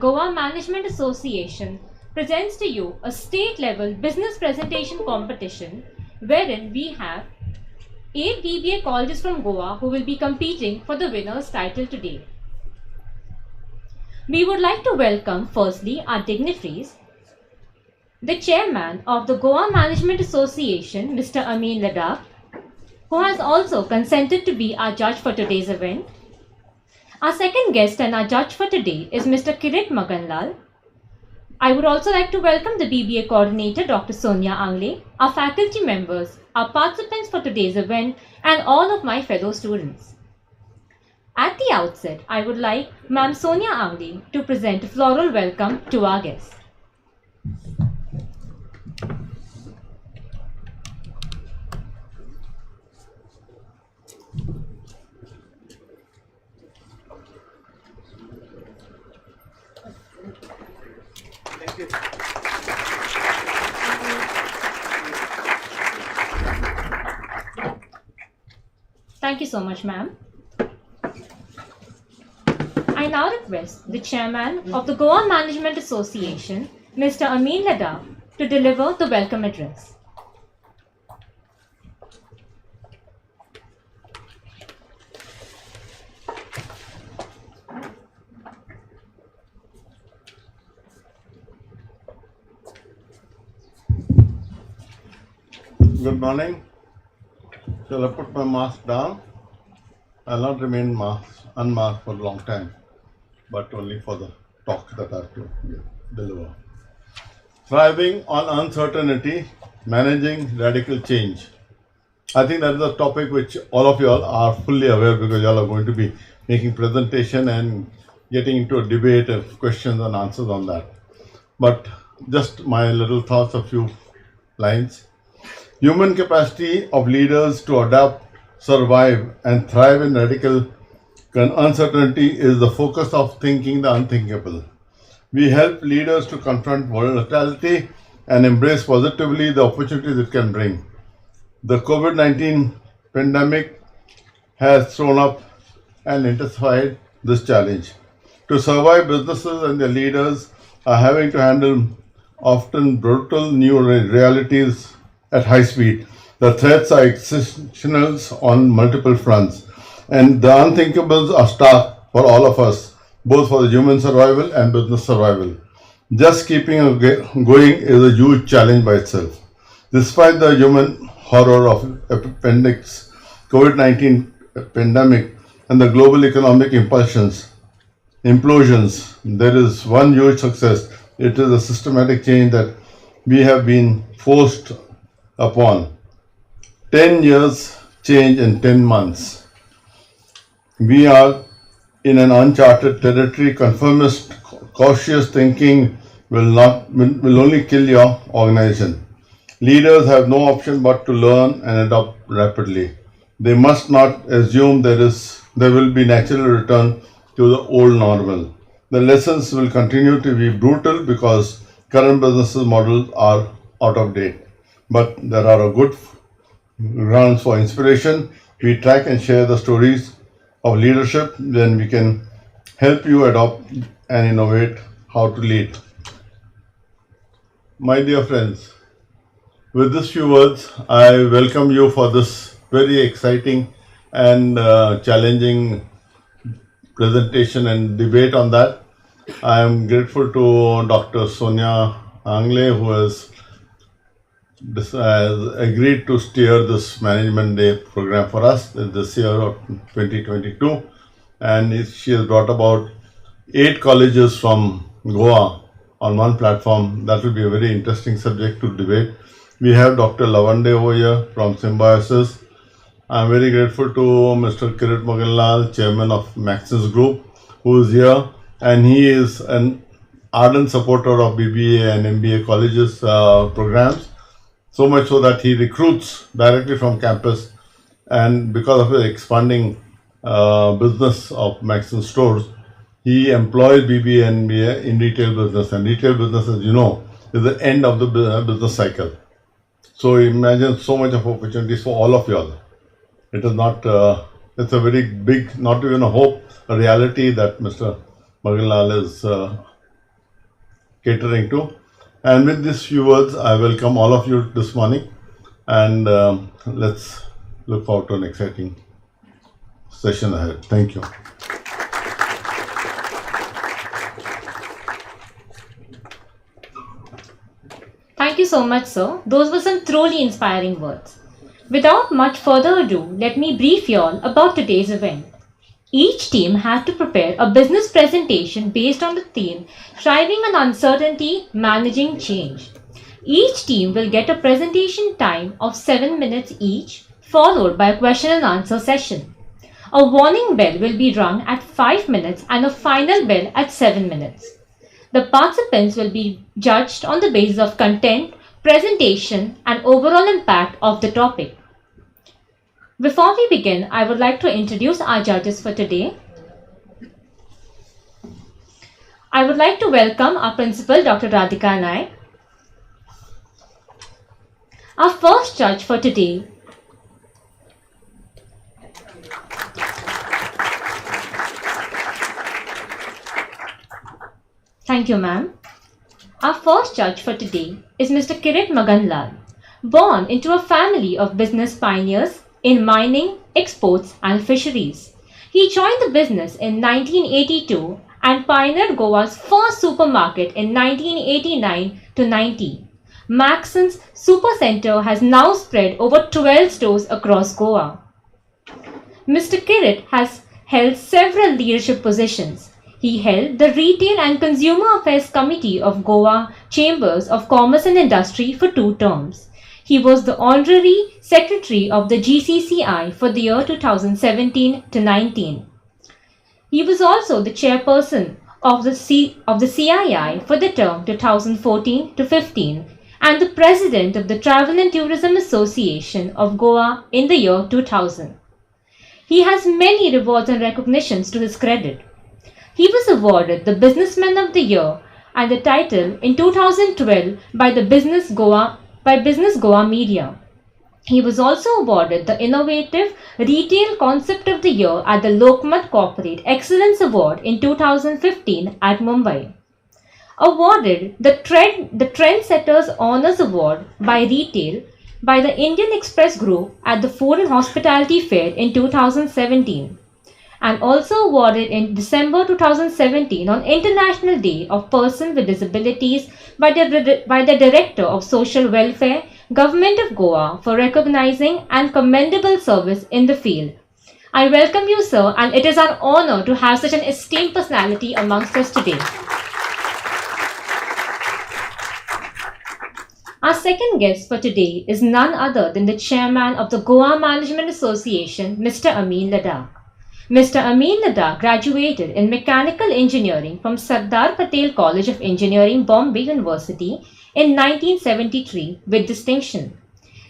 Goa Management Association presents to you a state-level business presentation competition wherein we have 8 BBA colleges from Goa who will be competing for the winner's title today. We would like to welcome firstly our dignitaries, the chairman of the Goa Management Association, Mr. Ameen Ladakh, who has also consented to be our judge for today's event. Our second guest and our judge for today is Mr. Kirit Maganlal. I would also like to welcome the BBA coordinator, Dr. Sonia Angle, our faculty members, our participants for today's event, and all of my fellow students. At the outset, I would like Ma'am Sonia Angle to present a floral welcome to our guests. Thank you so much, ma'am. I now request the chairman of the Goa Management Association, Mr. Ameen Ladakh, to deliver the welcome address. Good morning. Shall I put my mask down? I'll not remain unmasked for a long time, but only for the talk that I have to deliver. Thriving on uncertainty, managing radical change. I think that is a topic which all of you all are fully aware, because you all are going to be making presentation and getting into a debate of questions and answers on that. But just my little thoughts, a few lines. Human capacity of leaders to adapt, survive, and thrive in radical uncertainty is the focus of thinking the unthinkable. We help leaders to confront volatility and embrace positively the opportunities it can bring. The COVID-19 pandemic has thrown up and intensified this challenge. To survive, businesses and their leaders are having to handle often brutal new realities at high speed. The threats are exceptional on multiple fronts, and the unthinkables are stark for all of us, both for the human survival and business survival. Just keeping going is a huge challenge by itself. Despite the human horror of appendix, COVID-19 pandemic, and the global economic implosions, there is one huge success. It is a systematic change that we have been forced upon. 10 years change in 10 months. We are in an uncharted territory. Conformist, cautious thinking will only kill your organization. Leaders have no option but to learn and adopt rapidly. They must not assume there will be natural return to the old normal. The lessons will continue to be brutal because current business models are out of date. But there are a good grounds for inspiration. We track and share the stories of leadership, then we can help you adopt and innovate how to lead. My dear friends, with these few words, I welcome you for this very exciting and challenging presentation and debate on that. I am grateful to Dr. Sonia Angle, who has agreed to steer this Management Day program for us this year of 2022, and she has brought about 8 colleges from Goa on one platform. That will be a very interesting subject to debate. We have Dr. Lavande over here from Symbiosis. I am very grateful to Mr. Kirit Maganlal, chairman of Maxis Group, who is here, and he is an ardent supporter of BBA and MBA colleges programs. So much so that he recruits directly from campus, and because of his expanding business of Maxon stores, he employs BBA and MBA in retail business. And retail business, as you know, is the end of the business cycle. So imagine so much of opportunities for all of you all. It is not, it's a very big, not even a hope, a reality that Mr. Maganlal is catering to. And with these few words, I welcome all of you this morning, and let's look forward to an exciting session ahead. Thank you. Thank you so much, sir. Those were some truly inspiring words. Without much further ado, let me brief you all about today's event. Each team had to prepare a business presentation based on the theme Thriving on Uncertainty, Managing Change. Each team will get a presentation time of 7 minutes each, followed by a question and answer session. A warning bell will be rung at 5 minutes and a final bell at 7 minutes. The participants will be judged on the basis of content, presentation, and overall impact of the topic. Before we begin, I would like to introduce our judges for today. I would like to welcome our principal, Dr. Radhika Naik. Our first judge for today Thank you, ma'am. Our first judge for today is Mr. Kirit Maganlal, born into a family of business pioneers in mining, exports, and fisheries. He joined the business in 1982 and pioneered Goa's first supermarket in 1989 to 90. Maxon's Supercenter has now spread over 12 stores across Goa. Mr. Kirit has held several leadership positions. He held the Retail and Consumer Affairs Committee of Goa Chambers of Commerce and Industry for 2 terms. He was the Honorary Secretary of the GCCI for the year 2017 to 19. He was also the Chairperson of the CII for the term 2014 to 15 and the President of the Travel and Tourism Association of Goa in the year 2000. He has many rewards and recognitions to his credit. He was awarded the Businessman of the Year and the title in 2012 by Business Goa Media. He was also awarded the Innovative Retail Concept of the Year at the Lokmat Corporate Excellence Award in 2015 at Mumbai. Awarded the Trendsetters Honours Award by Retail by the Indian Express Group at the Food and Hospitality Fair in 2017. And also awarded in December 2017 on International Day of Persons with Disabilities by the Director of Social Welfare, Government of Goa for recognizing and commendable service in the field. I welcome you, sir, and it is our honor to have such an esteemed personality amongst us today. Our second guest for today is none other than the Chairman of the Goa Management Association, Mr. Ameen Ladakh. Mr. Ameen Ladakh graduated in Mechanical Engineering from Sardar Patel College of Engineering, Bombay University in 1973 with distinction.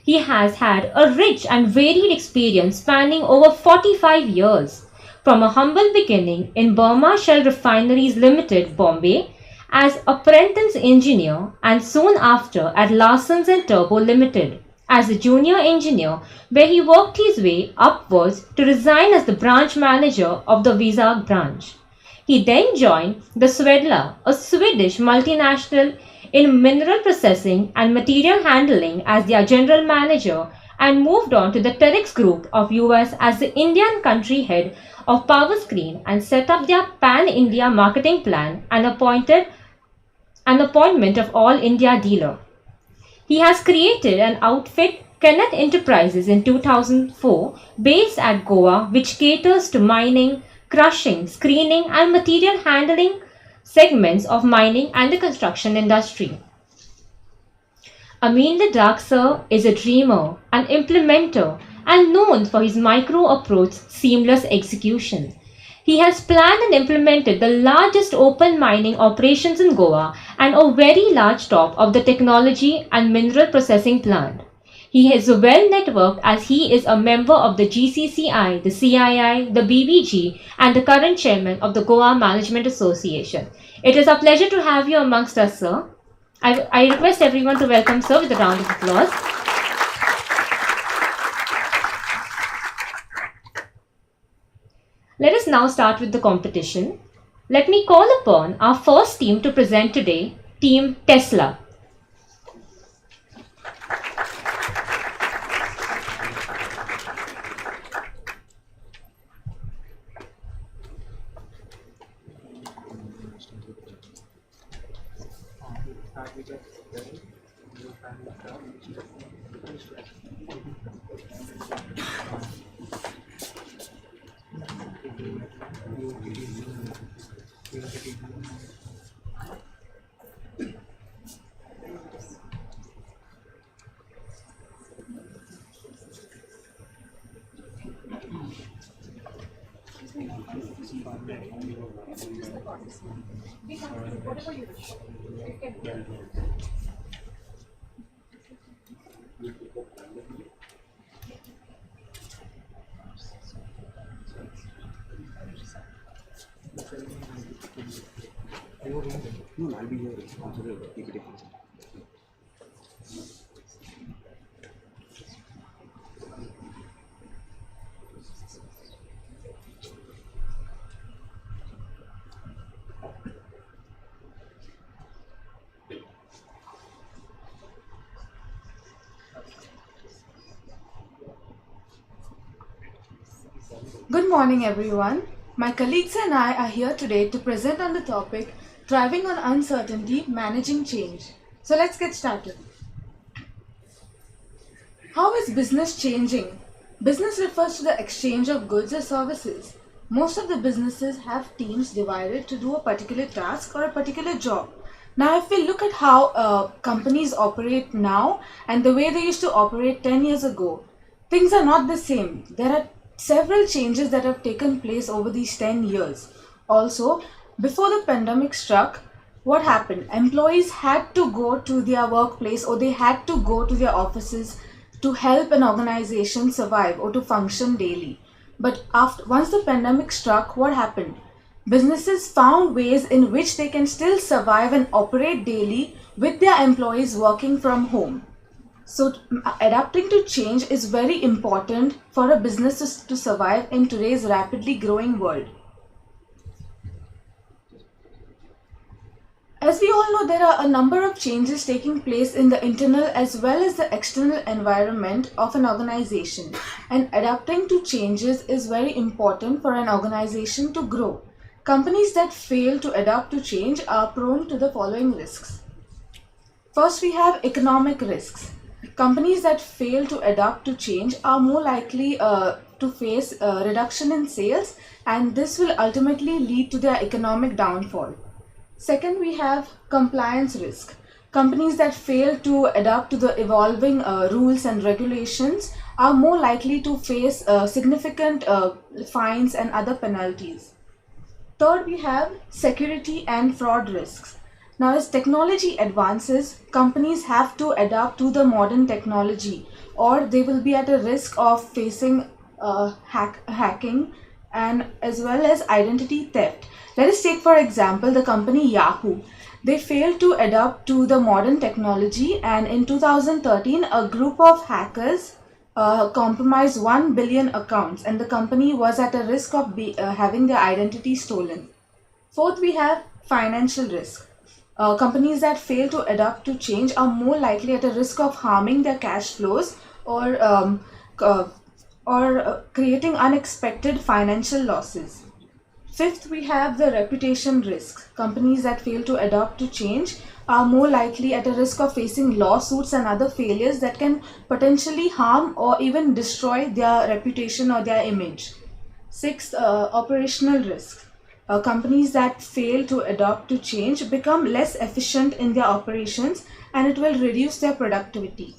He has had a rich and varied experience spanning over 45 years, from a humble beginning in Burma Shell Refineries Limited, Bombay, as apprentice engineer and soon after at Larsons and Turbo Limited as a junior engineer, where he worked his way upwards to resign as the branch manager of the Vizag branch. He then joined the Swedla, a Swedish multinational in mineral processing and material handling as their general manager, and moved on to the Terex Group of US as the Indian country head of Powerscreen and set up their pan-India marketing plan and appointment of all India dealer. He has created an outfit, Kenneth Enterprises, in 2004, based at Goa, which caters to mining, crushing, screening, and material handling segments of mining and the construction industry. Ameen Ladakh, sir, is a dreamer, an implementer, and known for his micro-approach seamless execution. He has planned and implemented the largest open mining operations in Goa and a very large top of the technology and mineral processing plant. He is well networked as he is a member of the GCCI, the CII, the BBG, and the current chairman of the Goa Management Association. It is a pleasure to have you amongst us, sir. I request everyone to welcome sir with a round of applause. Let us now start with the competition. Let me call upon our first team to present today, Team Tesla. No, I'll be here. Answer the BBA. Good morning, everyone. My colleagues and I are here today to present on the topic Thriving on Uncertainty, Managing Change. So let's get started. How is business changing? Business refers to the exchange of goods or services. Most of the businesses have teams divided to do a particular task or a particular job. Now, if we look at how companies operate now and the way they used to operate 10 years ago, things are not the same. There are several changes that have taken place over these 10 years. Also, before the pandemic struck, what happened? Employees had to go to their workplace or they had to go to their offices to help an organization survive or to function daily. But once the pandemic struck, what happened? Businesses found ways in which they can still survive and operate daily with their employees working from home. So adapting to change is very important for a business to survive in today's rapidly growing world. As we all know, there are a number of changes taking place in the internal as well as the external environment of an organization, and adapting to changes is very important for an organization to grow. Companies that fail to adapt to change are prone to the following risks. First, we have economic risks. Companies that fail to adapt to change are more likely to face a reduction in sales, and this will ultimately lead to their economic downfall. Second, we have compliance risk. Companies that fail to adapt to the evolving rules and regulations are more likely to face significant fines and other penalties. Third, we have security and fraud risks. Now, as technology advances, companies have to adapt to the modern technology, or they will be at a risk of facing hacking and as well as identity theft. Let us take, for example, the company Yahoo. They failed to adapt to the modern technology, and in 2013, a group of hackers compromised 1 billion accounts, and the company was at a risk of having their identity stolen. Fourth, we have financial risk. Companies that fail to adapt to change are more likely at a risk of harming their cash flows or creating unexpected financial losses. Fifth, we have the reputation risks. Companies that fail to adapt to change are more likely at a risk of facing lawsuits and other failures that can potentially harm or even destroy their reputation or their image. Sixth, operational risks. Companies that fail to adapt to change become less efficient in their operations, and it will reduce their productivity.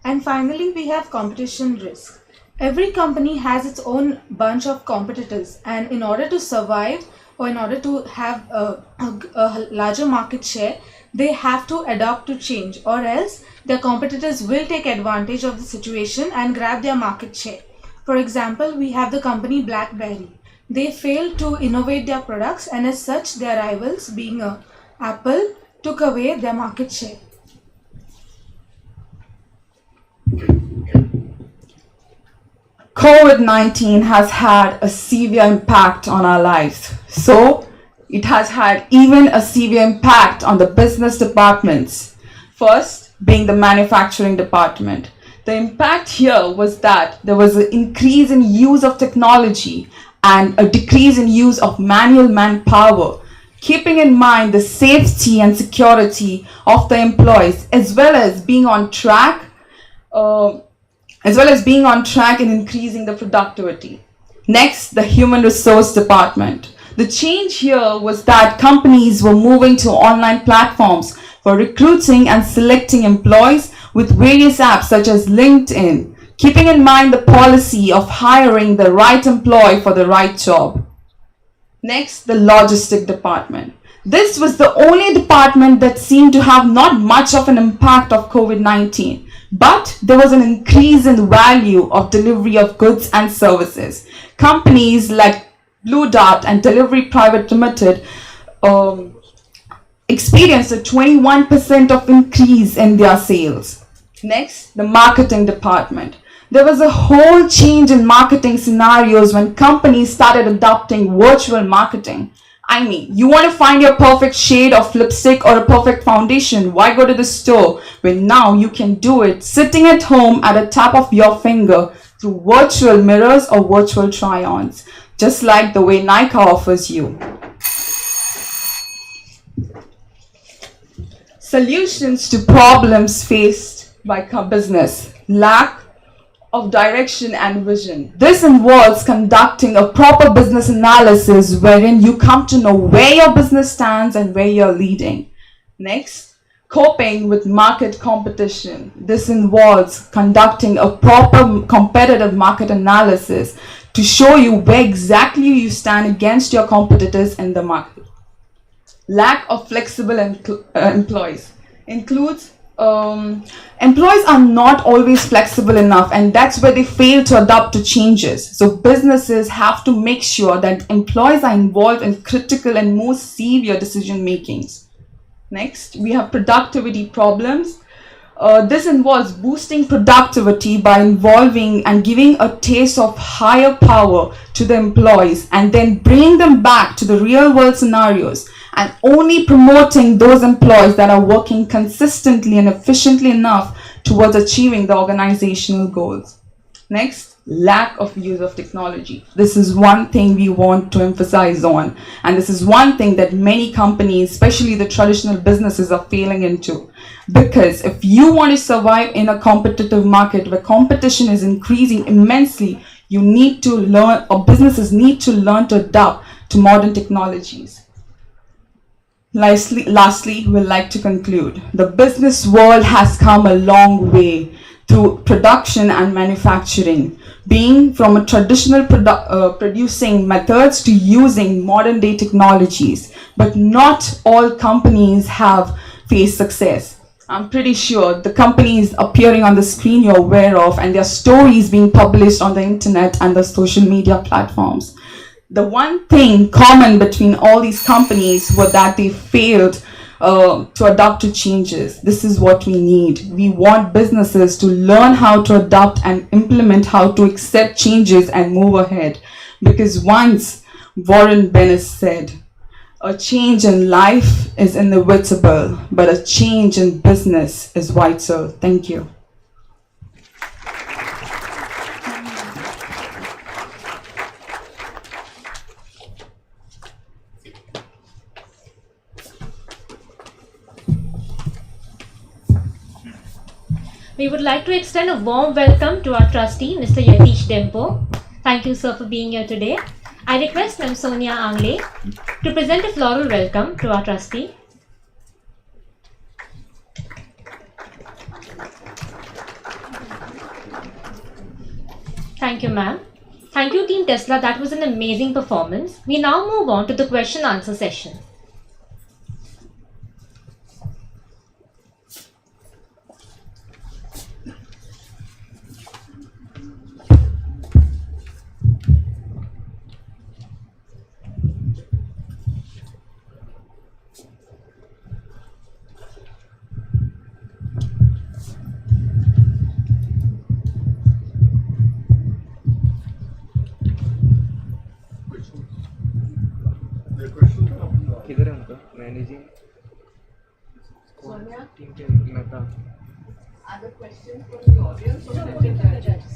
And finally, we have competition risk. Every company has its own bunch of competitors, and in order to survive or in order to have a larger market share, they have to adapt to change, or else their competitors will take advantage of the situation and grab their market share. For example, we have the company BlackBerry. They failed to innovate their products, and as such, their rivals, being Apple, took away their market share. COVID-19 has had a severe impact on our lives. So, it has had even a severe impact on the business departments. First, being the manufacturing department. The impact here was that there was an increase in use of technology and a decrease in use of manual manpower, keeping in mind the safety and security of the employees, as well as being on track in increasing the productivity. Next, the human resource department. The change here was that companies were moving to online platforms for recruiting and selecting employees with various apps such as LinkedIn, keeping in mind the policy of hiring the right employee for the right job. Next, the logistic department. This was the only department that seemed to have not much of an impact of COVID-19, but there was an increase in the value of delivery of goods and services. Companies like Blue Dart and Delivery Private Limited experienced a 21% of increase in their sales. Next, the marketing department. There was a whole change in marketing scenarios when companies started adopting virtual marketing. I mean, you want to find your perfect shade of lipstick or a perfect foundation, why go to the store when now you can do it sitting at home at a tap of your finger through virtual mirrors or virtual try-ons, just like the way Nike offers you. Solutions to problems faced by business. Lack of direction and vision. This involves conducting a proper business analysis wherein you come to know where your business stands and where you're leading. Next, coping with market competition. This involves conducting a proper competitive market analysis to show you where exactly you stand against your competitors in the market. Lack of flexible employees includes employees are not always flexible enough, and that's where they fail to adapt to changes. So businesses have to make sure that employees are involved in critical and most severe decision makings. Next, we have productivity problems. This involves boosting productivity by involving and giving a taste of higher power to the employees and then bringing them back to the real world scenarios, and only promoting those employees that are working consistently and efficiently enough towards achieving the organizational goals. Next, lack of use of technology. This is one thing we want to emphasize on, and this is one thing that many companies, especially the traditional businesses, are failing into. Because if you want to survive in a competitive market where competition is increasing immensely, you need to learn, or businesses need to learn to adapt to modern technologies. Lastly, we'd like to conclude. The business world has come a long way through production and manufacturing, being from a traditional producing methods to using modern day technologies. But not all companies have faced success. I'm pretty sure the companies appearing on the screen you're aware of, and their stories being published on the internet and the social media platforms. The one thing common between all these companies was that they failed to adapt to changes. This is what we need. We want businesses to learn how to adapt and implement how to accept changes and move ahead. Because once Warren Buffett said, a change in life is inevitable, but a change in business is vital. Thank you. We would like to extend a warm welcome to our trustee, Mr. Yatish Dempo. Thank you, sir, for being here today. I request Ms. Sonia Angle to present a floral welcome to our trustee. Thank you, ma'am. Thank you, Team Tesla. That was an amazing performance. We now move on to the question and answer session. The question? managing Sonia? team can meta. Other questions from the audience or from the judges?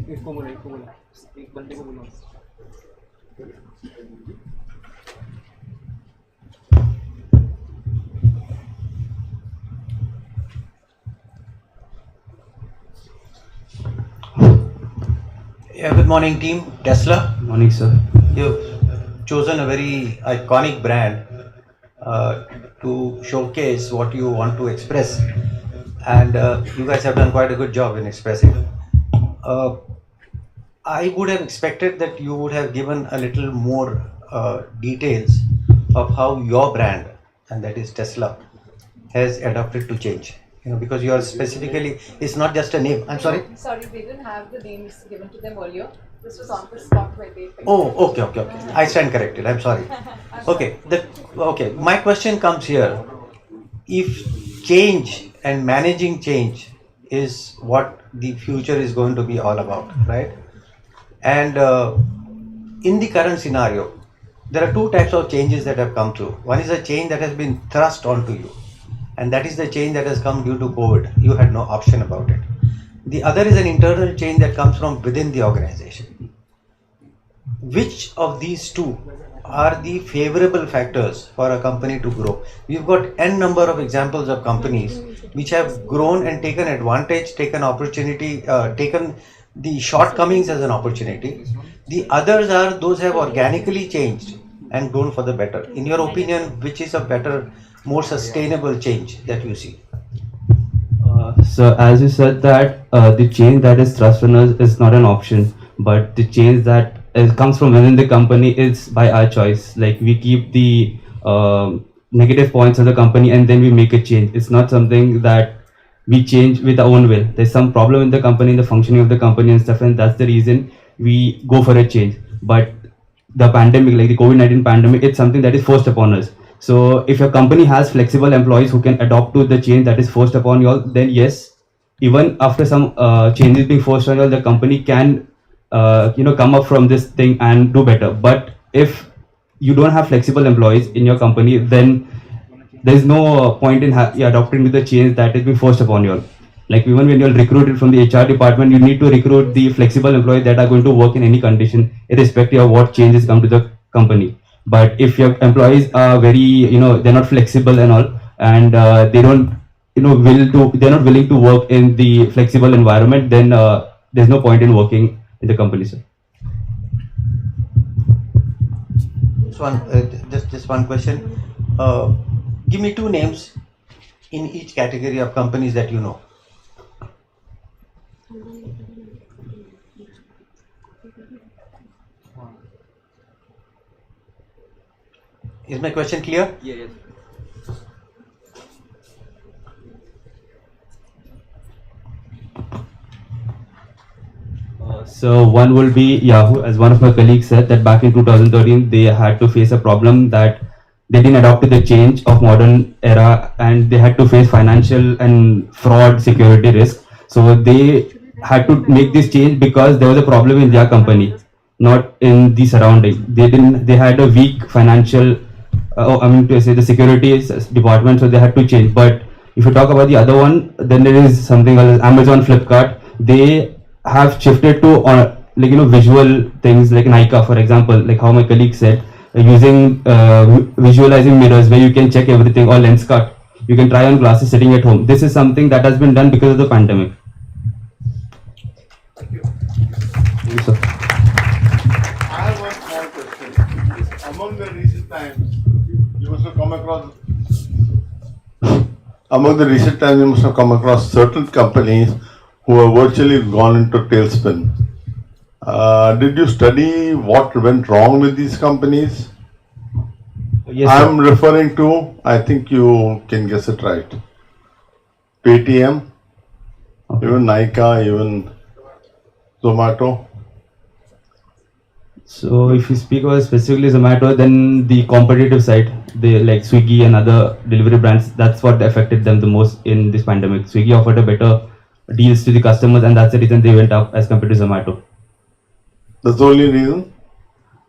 एक को बोला एक बंदे को बोला Yeah, good morning team. Tesla, Morning, sir. you've chosen a very iconic brand to showcase what you want to express, and you guys have done quite a good job in expressing. I would have expected that you would have given a little more details of how your brand, and that is Tesla, has adapted to change. You know, because you are specifically, it's not just a name. I'm sorry. Sorry, they didn't have the names given to them earlier. This was on the spot where they picked. Oh, okay. I stand corrected. I'm sorry. Okay. My question comes here. If change and managing change is what the future is going to be all about, right? And in the current scenario, there are two types of changes that have come through. One is a change that has been thrust onto you, and that is the change that has come due to COVID. You had no option about it. The other is an internal change that comes from within the organization. Which of these two are the favorable factors for a company to grow? We've got n number of examples of companies which have grown and taken advantage, taken opportunity, taken the shortcomings as an opportunity. The others are those who have organically changed and grown for the better. In your opinion, which is a better, more sustainable change that you see? So as you said that the change that is thrust on us is not an option, but the change that comes from within the company is by our choice. Like we keep the negative points of the company and then we make a change. It's not something that we change with our own will. There's some problem in the company, in the functioning of the company and stuff, and that's the reason we go for a change. But the pandemic, like the COVID-19 pandemic, it's something that is forced upon us. So if your company has flexible employees who can adopt to the change that is forced upon you all, then yes, even after some changes being forced on you all, the company can come up from this thing and do better. But if you don't have flexible employees in your company, then there is no point in adopting to the change that is being forced upon you all. Like even when you're recruited from the HR department, you need to recruit the flexible employees that are going to work in any condition, irrespective of what changes come to the company. But if your employees are very, they're not flexible and all, and they don't, they're not willing to work in the flexible environment, then there's no point in working in the company, sir. Just one question. Give me two names in each category of companies that you know. Is my question clear? Yes. So one will be Yahoo. As one of my colleagues said, that back in 2013 they had to face a problem that they didn't adapt to the change of modern era, and they had to face financial and fraud security risk. So they had to make this change because there was a problem in their company, not in the surrounding. They had a weak financial the securities department, so they had to change. But if you talk about the other one, then there is something called Amazon, Flipkart. They have shifted to visual things like Nika, for example, like how my colleague said, using visualizing mirrors where you can check everything, or Lenskart. You can try on glasses sitting at home. This is something that has been done because of the pandemic. Thank you. Thank you, sir. I have one small question. Among the recent times, you must have come across certain companies who have virtually gone into tailspin. Did you study what went wrong with these companies? Yes, I'm referring to, I think you can guess it right, Paytm, Okay. even Nika, even Zomato. So if you speak about specifically Zomato, then the competitive side, they like Swiggy and other delivery brands, that's what affected them the most in this pandemic. Swiggy offered a better deals to the customers, and that's the reason they went up as compared to Zomato. That's the only reason?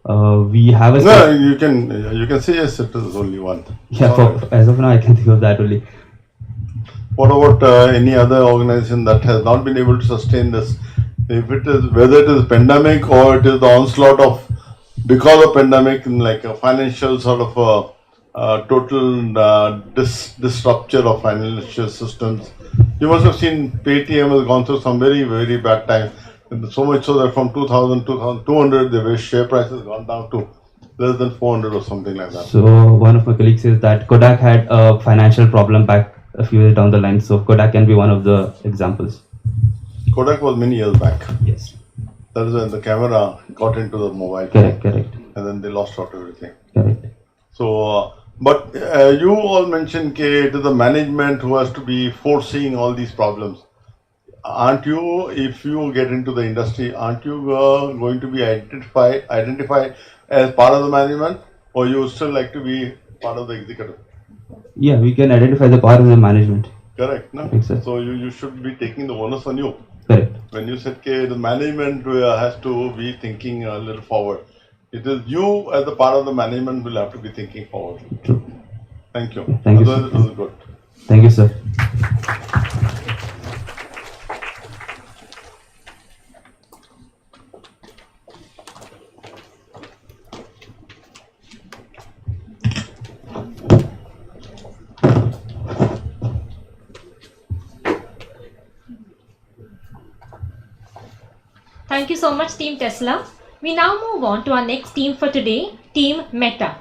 We have a No, you can say yes. It is only one. yeah. As of now, I can think of that only. What about any other organization that has not been able to sustain this? If it is, whether it is pandemic or it is the onslaught of, because of pandemic, like a financial sort of a total disrupture of financial systems. You must have seen Paytm has gone through some very, very bad times. So much so that from 2000 to 2200, the share price has gone down to less than 400 or something like that. So one of my colleagues says that Kodak had a financial problem back a few years down the line. So Kodak can be one of the examples. Kodak was many years back. Yes. That is when the camera got into the mobile Correct. phone. Correct. And then they lost out everything. Correct. So, but you all mentioned it is the management who has to be foreseeing all these problems. Aren't you, if you get into the industry, aren't you going to be identified as part of the management, or you still like to be part of the executive? Yeah, we can identify the part of the management. Correct, no? Exactly. So you should be taking the onus on you. Correct. When you said the management has to be thinking a little forward, it is you as a part of the management will have to be thinking forward. True. Thank you. Thank you, Otherwise, sir. it was good. Thank you, sir. Thank you so much, Team Tesla. We now move on to our next team for today, Team Meta.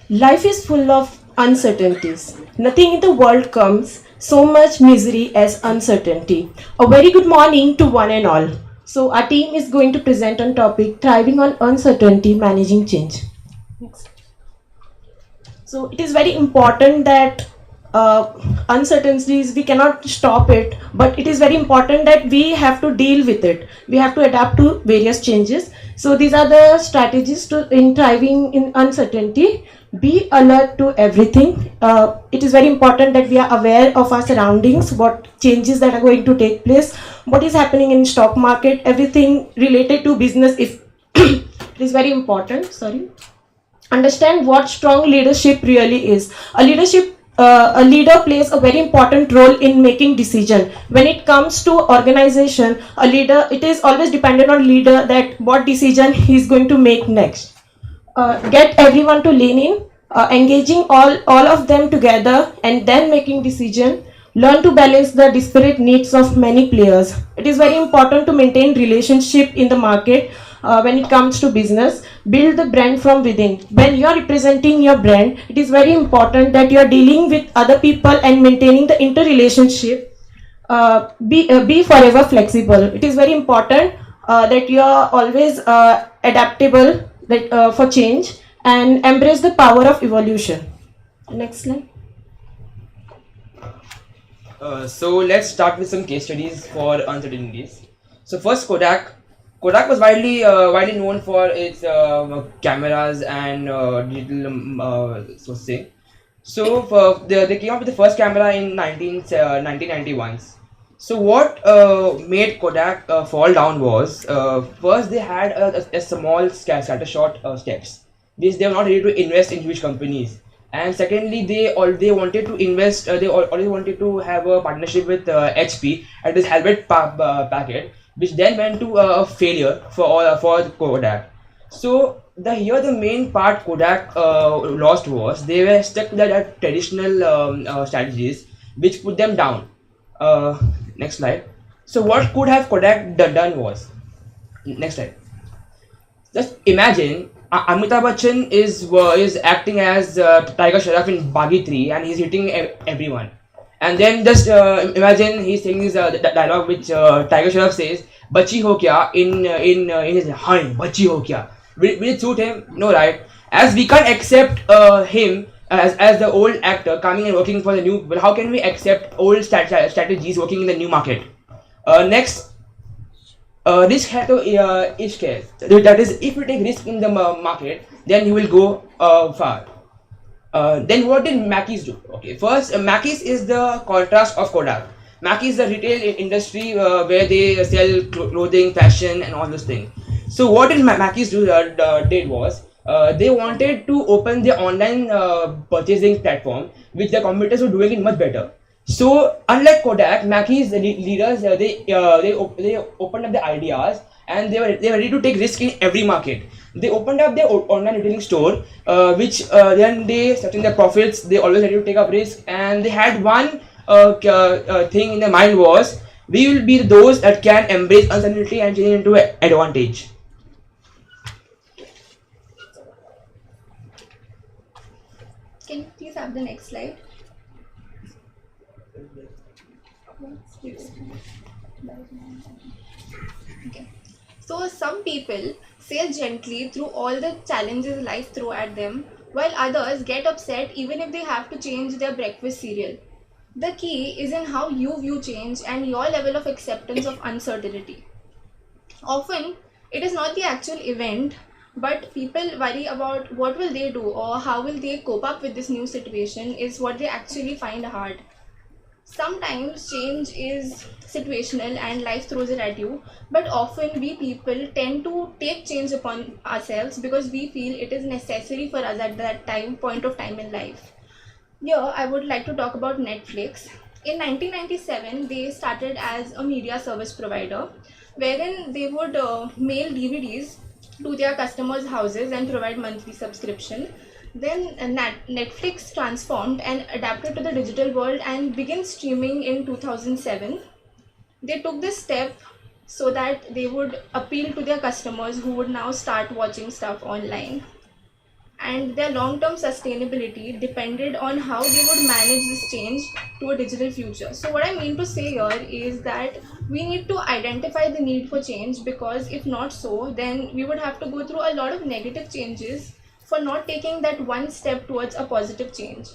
Life is full of uncertainties. Nothing in the world comes so much misery as uncertainty. A very good morning to one and all. So our team is going to present on topic thriving on uncertainty, managing change. Next. So it is very important that uncertainties, we cannot stop it, but it is very important that we have to deal with it. We have to adapt to various changes. So these are the strategies in thriving in uncertainty. Be alert to everything. It is very important that we are aware of our surroundings, what changes that are going to take place, what is happening in stock market, everything related to business. If it is very important. Sorry. Understand what strong leadership really is. A leader plays a very important role in making decision. When it comes to organization, a leader, it is always dependent on leader that what decision he is going to make next. Get everyone to lean in, engaging all of them together and then making decision. Learn to balance the disparate needs of many players. It is very important to maintain relationship in the market. When it comes to business, build the brand from within. When you are representing your brand, it is very important that you are dealing with other people and maintaining the interrelationship. Be forever flexible. It is very important that you are always adaptable for change and embrace the power of evolution. Next slide. So let's start with some case studies for uncertainties. So first, Kodak. Kodak was widely known for its cameras and digital so to say. So they came up with the first camera in 1991. So what made Kodak fall down was first they had a small scatter shot steps, which they were not ready to invest in huge companies. And secondly, they wanted to invest. They already wanted to have a partnership with HP at this helmet packet, which then went to a failure for Kodak. So the main part Kodak lost was they were stuck to that traditional strategies which put them down. Next slide. So what could have Kodak done was, next slide. Just imagine Amitabh Bachchan is acting as Tiger Shroff in Baghi 3 and he's hitting everyone. And then just imagine he's saying this dialogue which Tiger Shroff says, "Bachi ho kya?" in his "Hi, bachi ho kya?" Will it suit him? No, right? As we can't accept him as the old actor coming and working for the new people, how can we accept old strategies working in the new market? Next, risk है तो इश्क है. That is, if you take risk in the market, then you will go far. Then what did Mackey's do? Okay, first Mackey's is the contrast of Kodak. Mackey's is the retail industry where they sell clothing, fashion, and all those things. So what did Mackey's did was they wanted to open their online purchasing platform, which the competitors were doing it much better. So unlike Kodak, Mackey's leaders they opened up the ideas and they were ready to take risk in every market. They opened up their online retailing store, which then they certain their profits. They always ready to take up risk, and they had one thing in their mind was, we will be those that can embrace uncertainty and change it into an advantage. Can you please have the next slide? Okay. So some people sail gently through all the challenges life throws at them, while others get upset even if they have to change their breakfast cereal. The key is in how you view change and your level of acceptance of uncertainty. Often, it is not the actual event, but people worry about what will they do or how will they cope up with this new situation is what they actually find hard. Sometimes change is situational and life throws it at you, but often we people tend to take change upon ourselves because we feel it is necessary for us at that point of time in life. Here I would like to talk about Netflix. In 1997, they started as a media service provider, wherein they would mail DVDs to their customers' houses and provide monthly subscription. Then Netflix transformed and adapted to the digital world and began streaming in 2007. They took this step so that they would appeal to their customers who would now start watching stuff online. And their long-term sustainability depended on how they would manage this change to a digital future. So what I mean to say here is that we need to identify the need for change, because if not so, then we would have to go through a lot of negative changes for not taking that one step towards a positive change.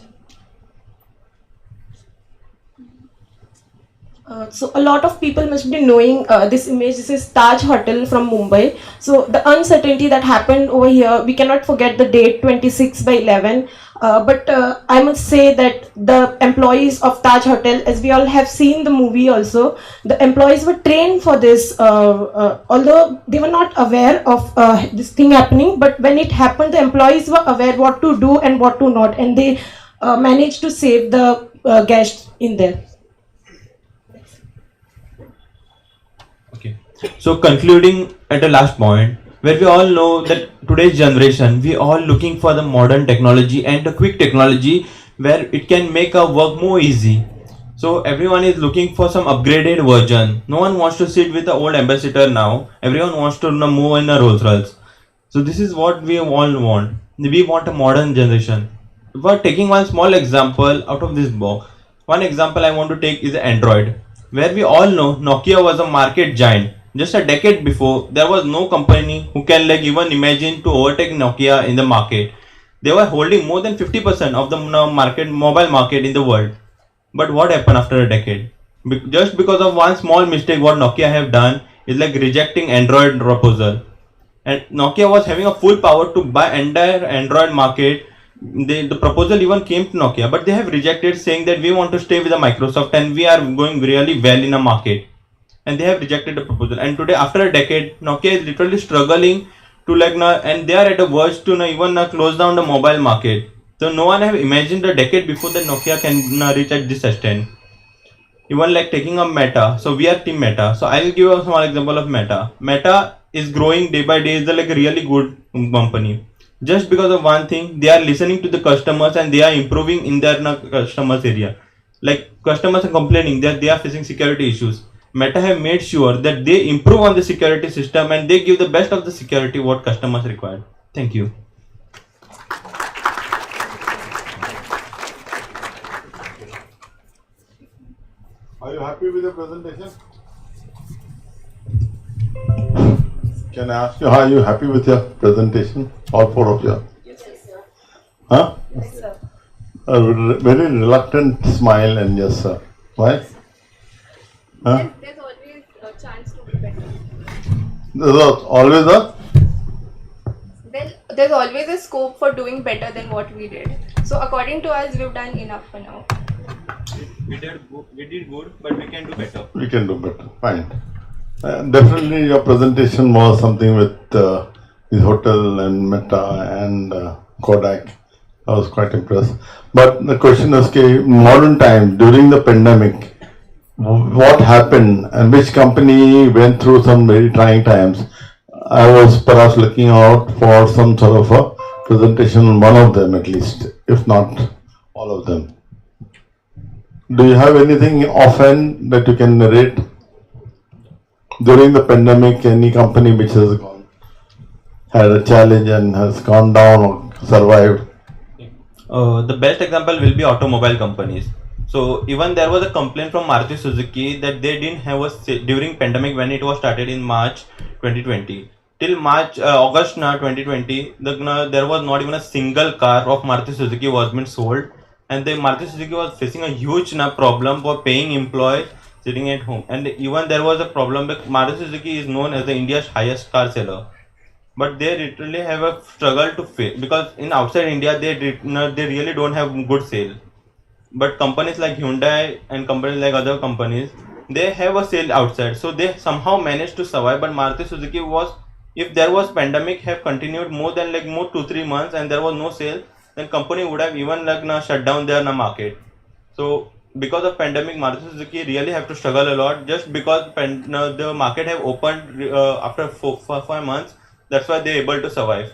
So a lot of people must be knowing this image. This is Taj Hotel from Mumbai. So the uncertainty that happened over here, we cannot forget the date 26/11. But I must say that the employees of Taj Hotel, as we all have seen the movie also, the employees were trained for this, although they were not aware of this thing happening, but when it happened, the employees were aware what to do and what to not, and they managed to save the guests in there. So concluding at the last point, where we all know that today's generation, we all looking for the modern technology and the quick technology where it can make our work more easy. So everyone is looking for some upgraded version. No one wants to sit with the old ambassador now. Everyone wants to move in a Rolls Royce. So this is what we all want. We want a modern generation. But taking one small example out of this box, one example I want to take is Android, where we all know Nokia was a market giant. Just a decade before, there was no company who can even imagine to overtake Nokia in the market. They were holding more than 50% of the mobile market in the world. But what happened after a decade? Just because of one small mistake what Nokia have done is like rejecting Android proposal. And Nokia was having a full power to buy entire Android market. The proposal even came to Nokia, but they have rejected, saying that we want to stay with the Microsoft and we are going really well in a market. And they have rejected the proposal. And today, after a decade, Nokia is literally struggling to and they are at a verge to even close down the mobile market. So no one have imagined a decade before that Nokia can reach at this extent. Even taking a Meta. So we are team Meta. So I will give a small example of Meta. Meta is growing day by day, is like a really good company. Just because of one thing, they are listening to the customers and they are improving in their customers area. Like customers are complaining that they are facing security issues. Meta have made sure that they improve on the security system and they give the best of the security what customers require. Thank you. Are you happy with the presentation? Can I ask you, are you happy with your presentation? All four of you? Yes, sir. Huh? Yes, sir. A very reluctant smile and yes, sir. Why? Huh? There's always a chance to be better. There's always a? There's always a scope for doing better than what we did. So according to us, we've done enough for now. We did good, but we can do better. We can do better. Fine. Definitely your presentation was something with this hotel and Meta and Kodak. I was quite impressed. But the question is, modern time, during the pandemic, what happened and which company went through some very trying times? I was perhaps looking out for some sort of a presentation on one of them at least, if not all of them. Do you have anything offhand that you can narrate? During the pandemic, any company which has had a challenge and has gone down or survived? The best example will be automobile companies. So even there was a complaint from Maruti Suzuki that they didn't have a during pandemic when it was started in March 2020. Till August 2020, there was not even a single car of Maruti Suzuki was been sold, and the Maruti Suzuki was facing a huge problem for paying employees sitting at home. And even there was a problem because Maruti Suzuki is known as the India's highest car seller, but they literally have a struggle to face because in outside India they really don't have good sale. But companies like Hyundai and companies like other companies, they have a sale outside, so they somehow managed to survive. But Maruti Suzuki was, if there was pandemic have continued more than 2-3 months and there was no sale, then company would have even shut down their market. So because of pandemic, Maruti Suzuki really have to struggle a lot just because the market have opened after 4-5 months. That's why they're able to survive.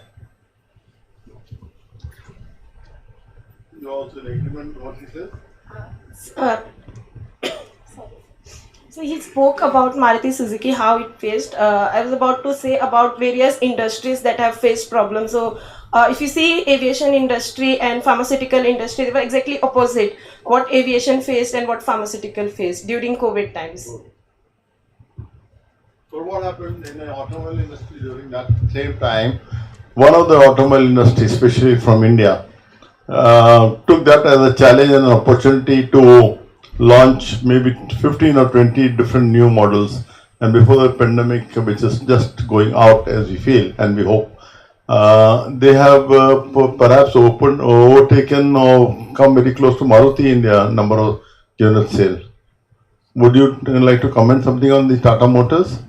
You also in agreement with what he said? So he spoke about Maruti Suzuki, how it faced. I was about to say about various industries that have faced problems. So if you see aviation industry and pharmaceutical industry, they were exactly opposite. What aviation faced and what pharmaceutical faced during COVID times. So what happened in the automobile industry during that same time? One of the automobile industry, especially from India, took that as a challenge and an opportunity to launch maybe 15 or 20 different new models. And before the pandemic, which is just going out as we feel and we hope, they have perhaps overtaken or come very close to Maruti in their number of unit sale. Would you like to comment something on the Tata Motors?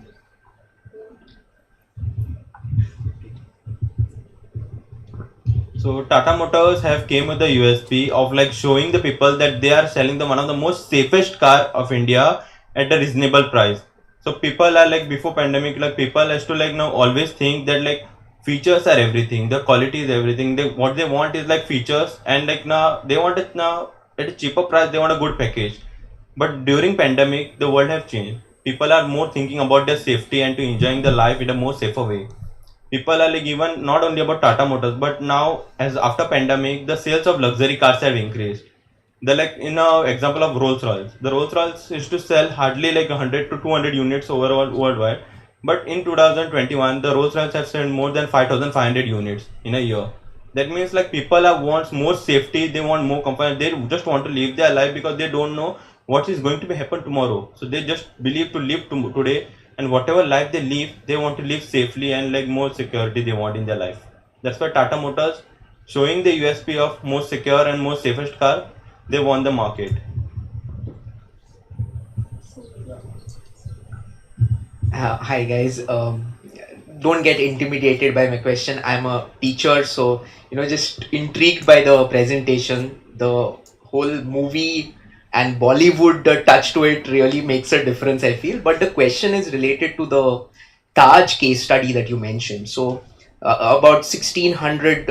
So Tata Motors have came with the USP of showing the people that they are selling the one of the most safest car of India at a reasonable price. So people are before pandemic, people has to now always think that features are everything, the quality is everything. What they want is features, and now they want it now at a cheaper price. They want a good package. But during pandemic, the world have changed. People are more thinking about their safety and to enjoying the life in a more safer way. People are even not only about Tata Motors, but now as after pandemic, the sales of luxury cars have increased. They're in a example of Rolls Royce. The Rolls Royce is to sell hardly 100 to 200 units overall worldwide. But in 2021, the Rolls Royce have sold more than 5,500 units in a year. That means people want more safety, they want more comfort, they just want to live their life because they don't know what is going to be happen tomorrow. So they just believe to live today. And whatever life they live, they want to live safely and more security they want in their life. That's why Tata Motors, showing the USP of most secure and most safest car, they won the market. Hi guys, don't get intimidated by my question. I'm a teacher, so just intrigued by the presentation. The whole movie and Bollywood touch to it really makes a difference, I feel. But the question is related to the Taj case study that you mentioned. So about 1600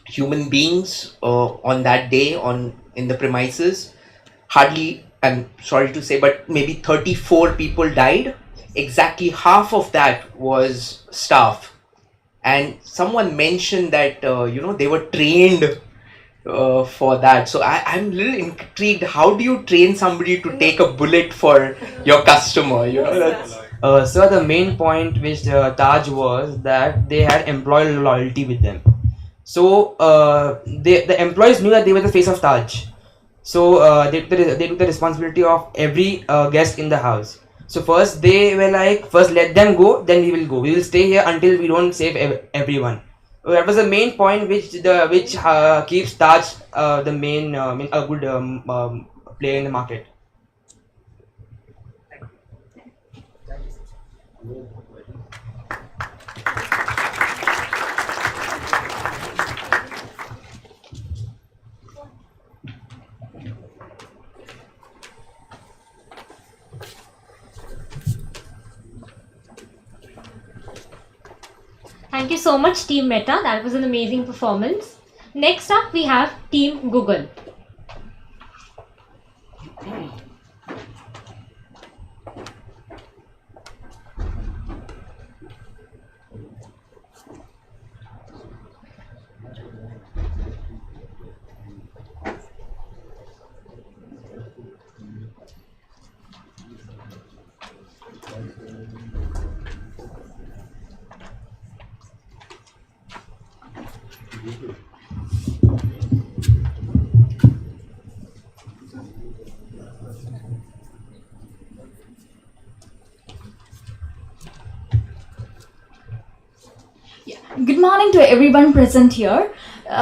human beings on that day in the premises. Hardly, I'm sorry to say, but maybe 34 people died. Exactly half of that was staff. And someone mentioned that they were trained for that. So I'm a little intrigued. How do you train somebody to take a bullet for your customer? So the main point which Taj was that they had employee loyalty with them. So the employees knew that they were the face of Taj. So they took the responsibility of every guest in the house. So first they were like, first let them go, then we will go. We will stay here until we don't save everyone. That was the main point which keeps Taj the main a good player in the market. Thank you so much, Team Meta. That was an amazing performance. Next up, we have Team Google. Good morning to everyone present here.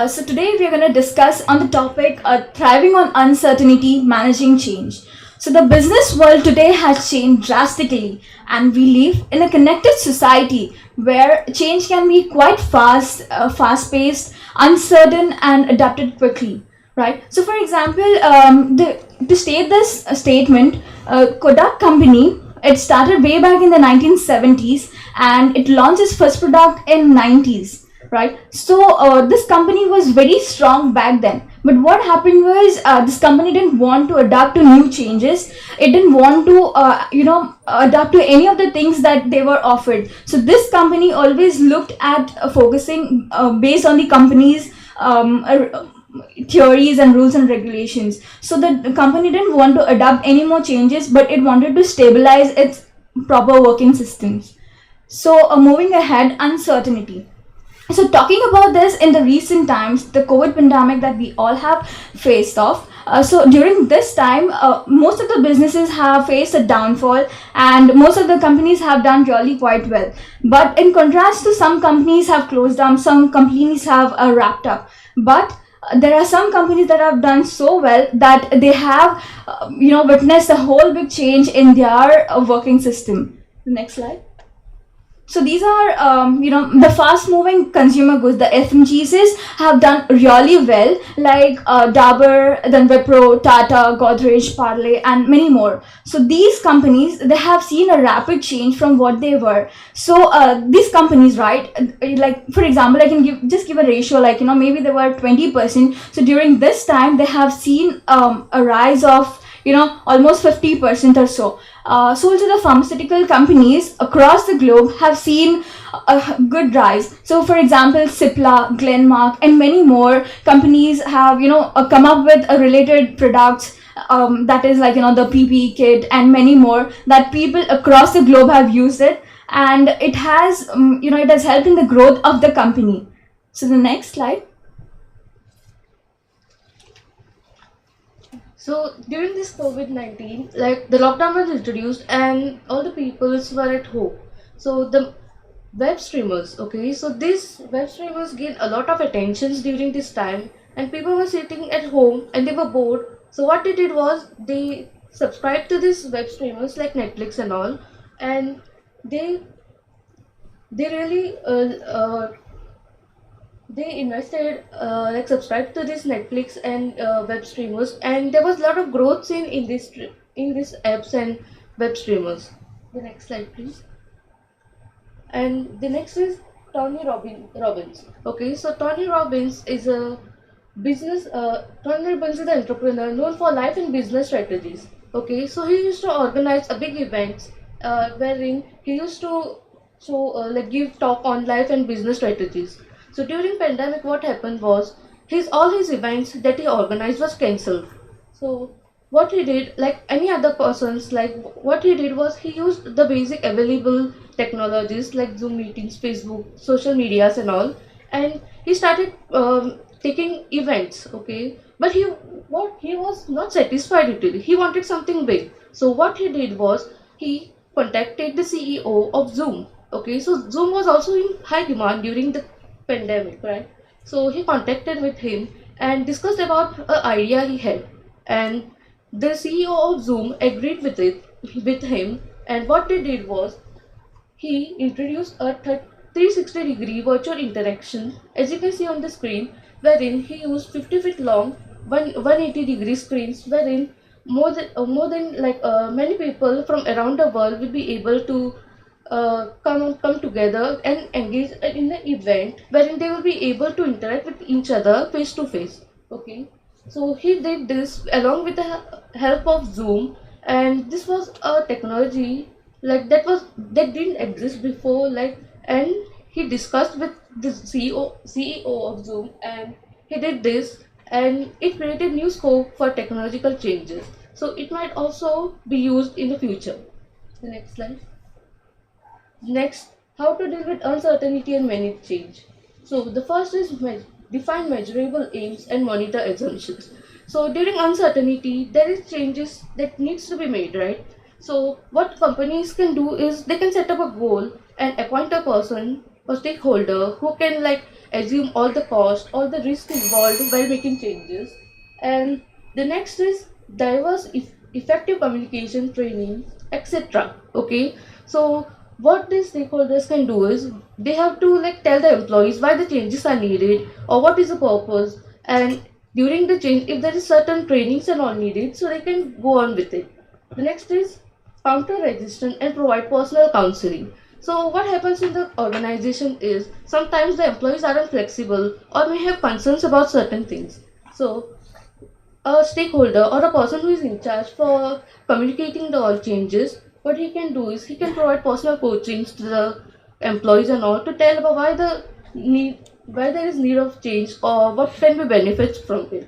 So today we are going to discuss on the topic thriving on uncertainty, managing change. So the business world today has changed drastically, and we live in a connected society where change can be quite fast-paced, uncertain, and adapted quickly. Right. So, for example, to state this statement, Kodak company, it started way back in the 1970s and it launched its first product in 90s. Right. So this company was very strong back then. But what happened was this company didn't want to adapt to new changes. It didn't want to, adapt to any of the things that they were offered. So this company always looked at focusing based on the company's theories and rules and regulations. So the company didn't want to adapt any more changes, but it wanted to stabilize its proper working systems. So moving ahead, uncertainty. So talking about this in the recent times, the COVID pandemic that we all have faced off. So during this time, most of the businesses have faced a downfall and most of the companies have done really quite well. But in contrast to some companies have closed down, some companies have wrapped up. But there are some companies that have done so well that they have, witnessed a whole big change in their working system. Next slide. So these are, the fast-moving consumer goods. The FMGCs have done really well, like Dabur, then Wipro, Tata, Godrej, Parle, and many more. So these companies, they have seen a rapid change from what they were. So these companies, right, like for example, I can give a ratio, like, maybe they were 20%. So during this time, they have seen a rise of, almost 50% or so. So also the pharmaceutical companies across the globe have seen a good rise. So for example, Cipla, Glenmark, and many more companies have, come up with related products that is like, the PPE kit and many more that people across the globe have used it. And it has, it has helped in the growth of the company. So the next slide. So during this COVID-19, like the lockdown was introduced and all the peoples were at home. So the web streamers, okay, so these web streamers gained a lot of attentions during this time and people were sitting at home and they were bored. So what they did was they subscribed to these web streamers like Netflix and all, and they really they invested like subscribed to this Netflix and web streamers, and there was a lot of growth in this apps and web streamers. The next slide, please. And the next is Robbins. Okay, so Tony Robbins is a Tony Robbins is an entrepreneur known for life and business strategies. Okay, so he used to organize a big events wherein he used to give talk on life and business strategies. So during pandemic, what happened was his all his events that he organized was cancelled. So what he did, like any other persons, like what he did was he used the basic available technologies like Zoom meetings, Facebook, social medias, and all, and he started taking events. Okay, but he was not satisfied with it. He wanted something big. So what he did was he contacted the CEO of Zoom. Okay, so Zoom was also in high demand during the pandemic, right? So he contacted with him and discussed about an idea he had, and the CEO of Zoom agreed with him. And what they did was he introduced a 360-degree virtual interaction, as you can see on the screen, wherein he used 50 feet long 180-degree screens, wherein more than many people from around the world will be able to come together and engage in the event, wherein they will be able to interact with each other face to face. Okay, so he did this along with the help of Zoom, and this was a technology that didn't exist before. And he discussed with the CEO of Zoom, and he did this, and it created new scope for technological changes. So it might also be used in the future. The next slide. Next, how to deal with uncertainty and manage change. So the first is define measurable aims and monitor assumptions. So during uncertainty, there is changes that needs to be made, right? So what companies can do is they can set up a goal and appoint a person or stakeholder who can assume all the cost, all the risk involved while making changes. And the next is diverse, effective communication training, etc. Okay, so what these stakeholders can do is they have to tell the employees why the changes are needed or what is the purpose, and during the change if there is certain trainings and all needed, so they can go on with it. The next is counter resistance and provide personal counseling. So what happens in the organization is sometimes the employees aren't flexible or may have concerns about certain things. So a stakeholder or a person who is in charge for communicating the all changes, what he can do is he can provide personal coachings to the employees and all to tell about why there is need of change or what can be benefits from it.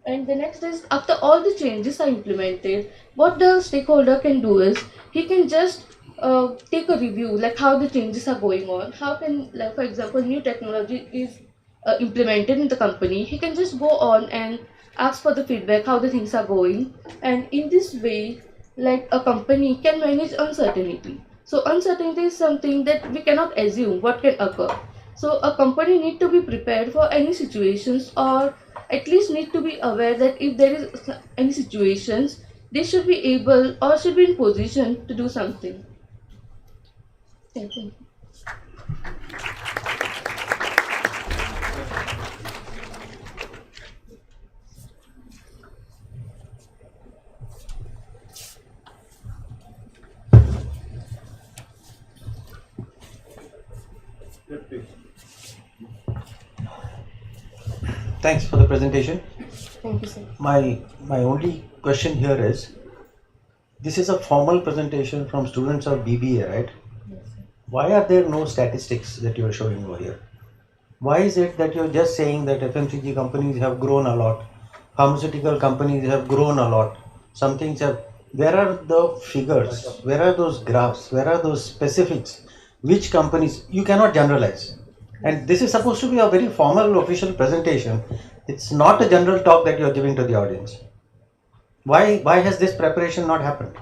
And the next is after all the changes are implemented, what the stakeholder can do is he can just take a review how the changes are going on. How can, for example, new technology is implemented in the company. He can just go on and ask for the feedback how the things are going, and in this way a company can manage uncertainty. So uncertainty is something that we cannot assume what can occur. So a company need to be prepared for any situations, or at least need to be aware that if there is any situations, they should be able or should be in position to do something. Thank you. Thanks for the presentation. Thank you, sir. My only question here is, this is a formal presentation from students of BBA, right? Yes, sir. Why are there no statistics that you are showing over here? Why is it that you're just saying that FMCG companies have grown a lot, pharmaceutical companies have grown a lot, some things have... Where are the figures? Where are those graphs? Where are those specifics? Which companies? You cannot generalize. And this is supposed to be a very formal official presentation. It's not a general talk that you're giving to the audience. Why has this preparation not happened?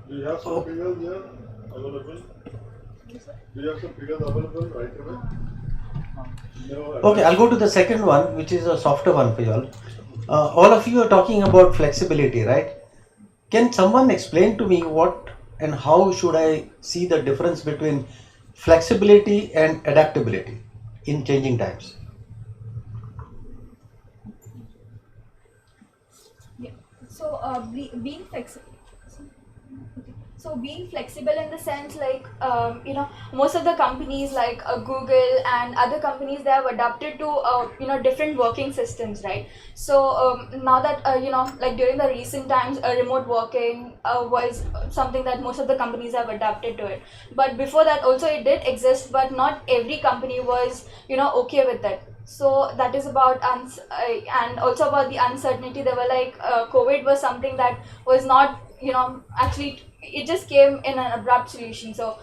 Do you have some figures here available? Do you have some figures available right away? No. Okay, I'll go to the second one, which is a softer one for you all. All of you are talking about flexibility, right? Can someone explain to me what and how should I see the difference between flexibility and adaptability in changing times? So being flexible. So being flexible in the sense like, most of the companies like Google and other companies, they have adapted to, different working systems, right? So now that, like during the recent times, remote working was something that most of the companies have adapted to it. But before that also it did exist, but not every company was, okay with it. So that is about, and also about the uncertainty. They were like, COVID was something that was not, actually it just came in an abrupt solution. So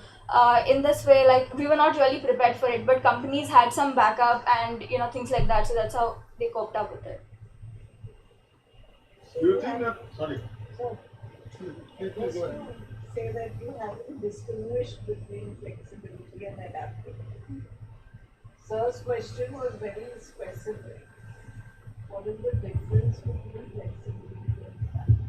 in this way, like we were not really prepared for it, but companies had some backup and things like that. So that's how they coped up with it. Do you think that, sorry. Just to say that you have to distinguish between flexibility and adaptability. Sir's question was very specific. What is the difference between flexibility and adaptability?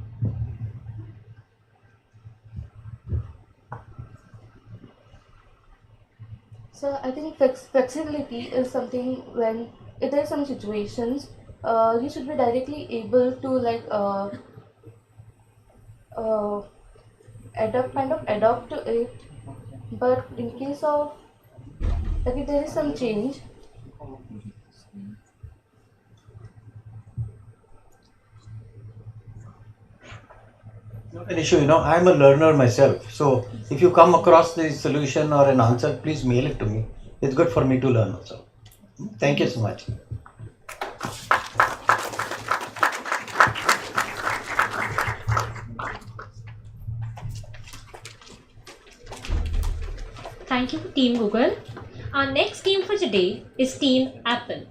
So I think flexibility is something when if there are some situations, you should be directly able to like adopt to it. But in case of like if there is some change, Not an issue, I'm a learner myself. So if you come across the solution or an answer, please mail it to me. It's good for me to learn also. Thank you so much. Thank you, Team Google. Our next team for today is Team Apple.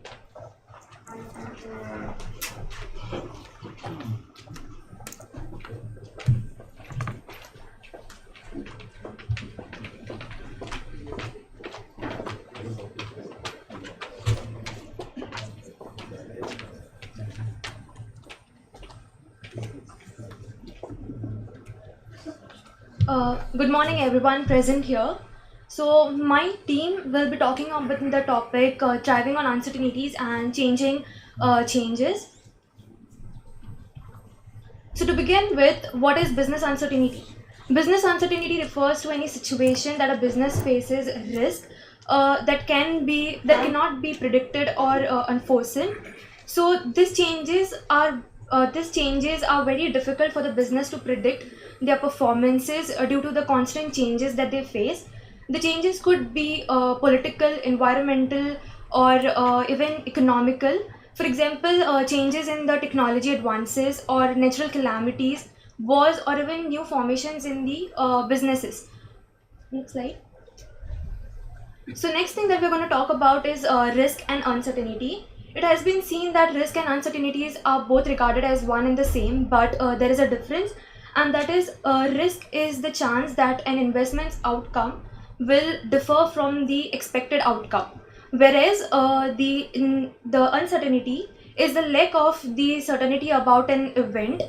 Good morning, everyone present here. So my team will be talking about the topic thriving on uncertainties and changing changes. So to begin with, what is business uncertainty? Business uncertainty refers to any situation that a business faces risk that cannot be predicted or unforeseen. So these changes are very difficult for the business to predict their performances due to the constant changes that they face. The changes could be political, environmental, or even economical. For example, changes in the technology advances or natural calamities, wars, or even new formations in the businesses. Next slide. So next thing that we're going to talk about is risk and uncertainty. It has been seen that risk and uncertainties are both regarded as one and the same, but there is a difference, and that is risk is the chance that an investment's outcome will differ from the expected outcome, whereas the uncertainty is the lack of the certainty about an event.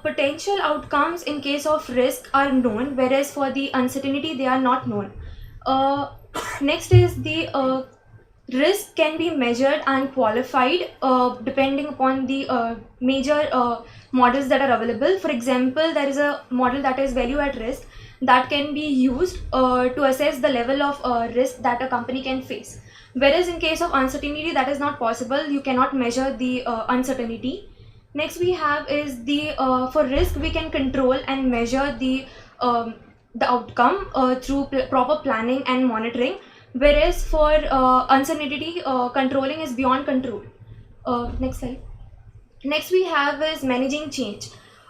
Potential outcomes in case of risk are known, whereas for the uncertainty they are not known. Next is the risk can be measured and qualified depending upon the major models that are available. For example, there is a model that is value at risk that can be used to assess the level of risk that a company can face. Whereas in case of uncertainty, that is not possible. You cannot measure the uncertainty. Next we have is the for risk we can control and measure the outcome through proper planning and monitoring. Whereas for uncertainty, controlling is beyond control. Next slide. Next we have is managing change.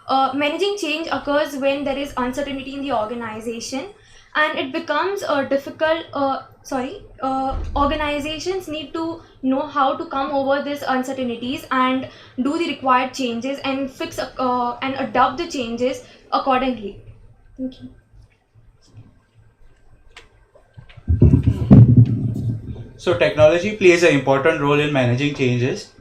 Managing change occurs when there is uncertainty in the organization, and it becomes difficult. Organizations need to know how to come over these uncertainties and do the required changes and fix and adopt the changes accordingly. Thank you. So technology plays an important role in managing changes,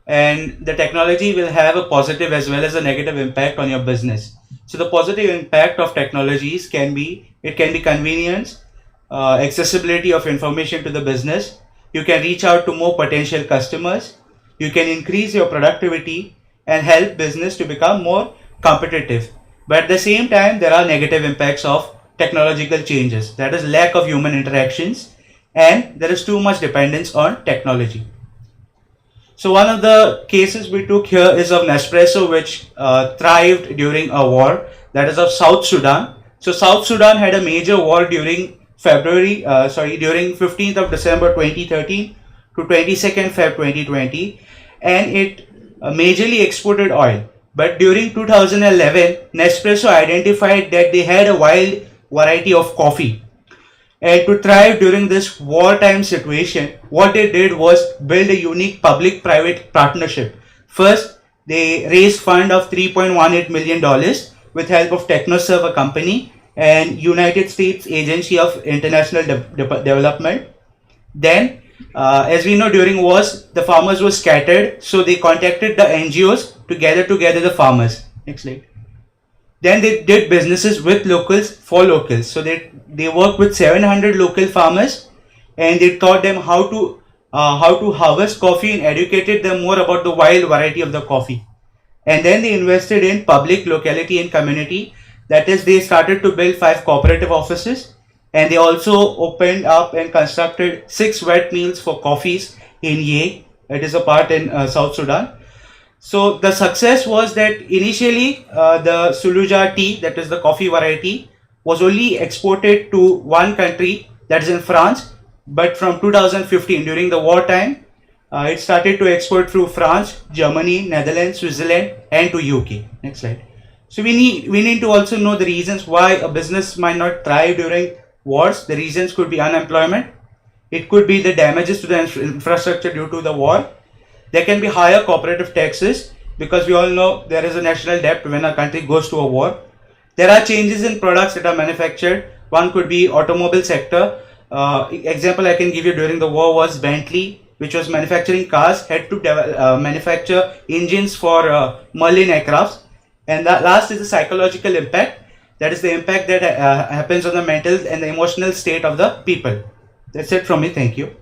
and the technology will have a positive as well as a negative impact on your business. So the positive impact of technologies can be convenience, accessibility of information to the business. You can reach out to more potential customers. You can increase your productivity. and help business to become more competitive. But at the same time, there are negative impacts of technological changes. That is lack of human interactions, and there is too much dependence on technology. So one of the cases we took here is of Nespresso, which thrived during a war, that is of South Sudan. So South Sudan had a major war during during 15th of December 2013 to 22nd Feb 2020, and it majorly exported oil. But during 2011, Nespresso identified that they had a wide variety of coffee. And to thrive during this wartime situation, what they did was build a unique public-private partnership. First, they raised fund of $3.18 million with help of TechnoServe, a company, and United States Agency of International Development. Then, as we know, during wars, the farmers were scattered, so they contacted the NGOs to gather together the farmers. Next slide. Then they did businesses with locals for locals. So they worked with 700 local farmers, and they taught them how to harvest coffee and educated them more about the wild variety of the coffee. And then they invested in public, locality and community. That is, they started to build 5 cooperative offices, and they also opened up and constructed 6 wet mills for coffees in Ye. It is a part in South Sudan. So the success was that initially the Suluja tea, that is the coffee variety, was only exported to one country, that is in France. But from 2015, during the wartime, it started to export through France, Germany, Netherlands, Switzerland, and to UK. Next slide. So we need to also know the reasons why a business might not thrive during wars. The reasons could be unemployment. It could be the damages to the infrastructure due to the war. There can be higher cooperative taxes, because we all know there is a national debt when a country goes to a war. There are changes in products that are manufactured. One could be automobile sector. Example I can give you during the war was Bentley, which was manufacturing cars, had to manufacture engines for Merlin aircrafts. And the last is the psychological impact. That is the impact that happens on the mental and the emotional state of the people. That's it from me. Thank you.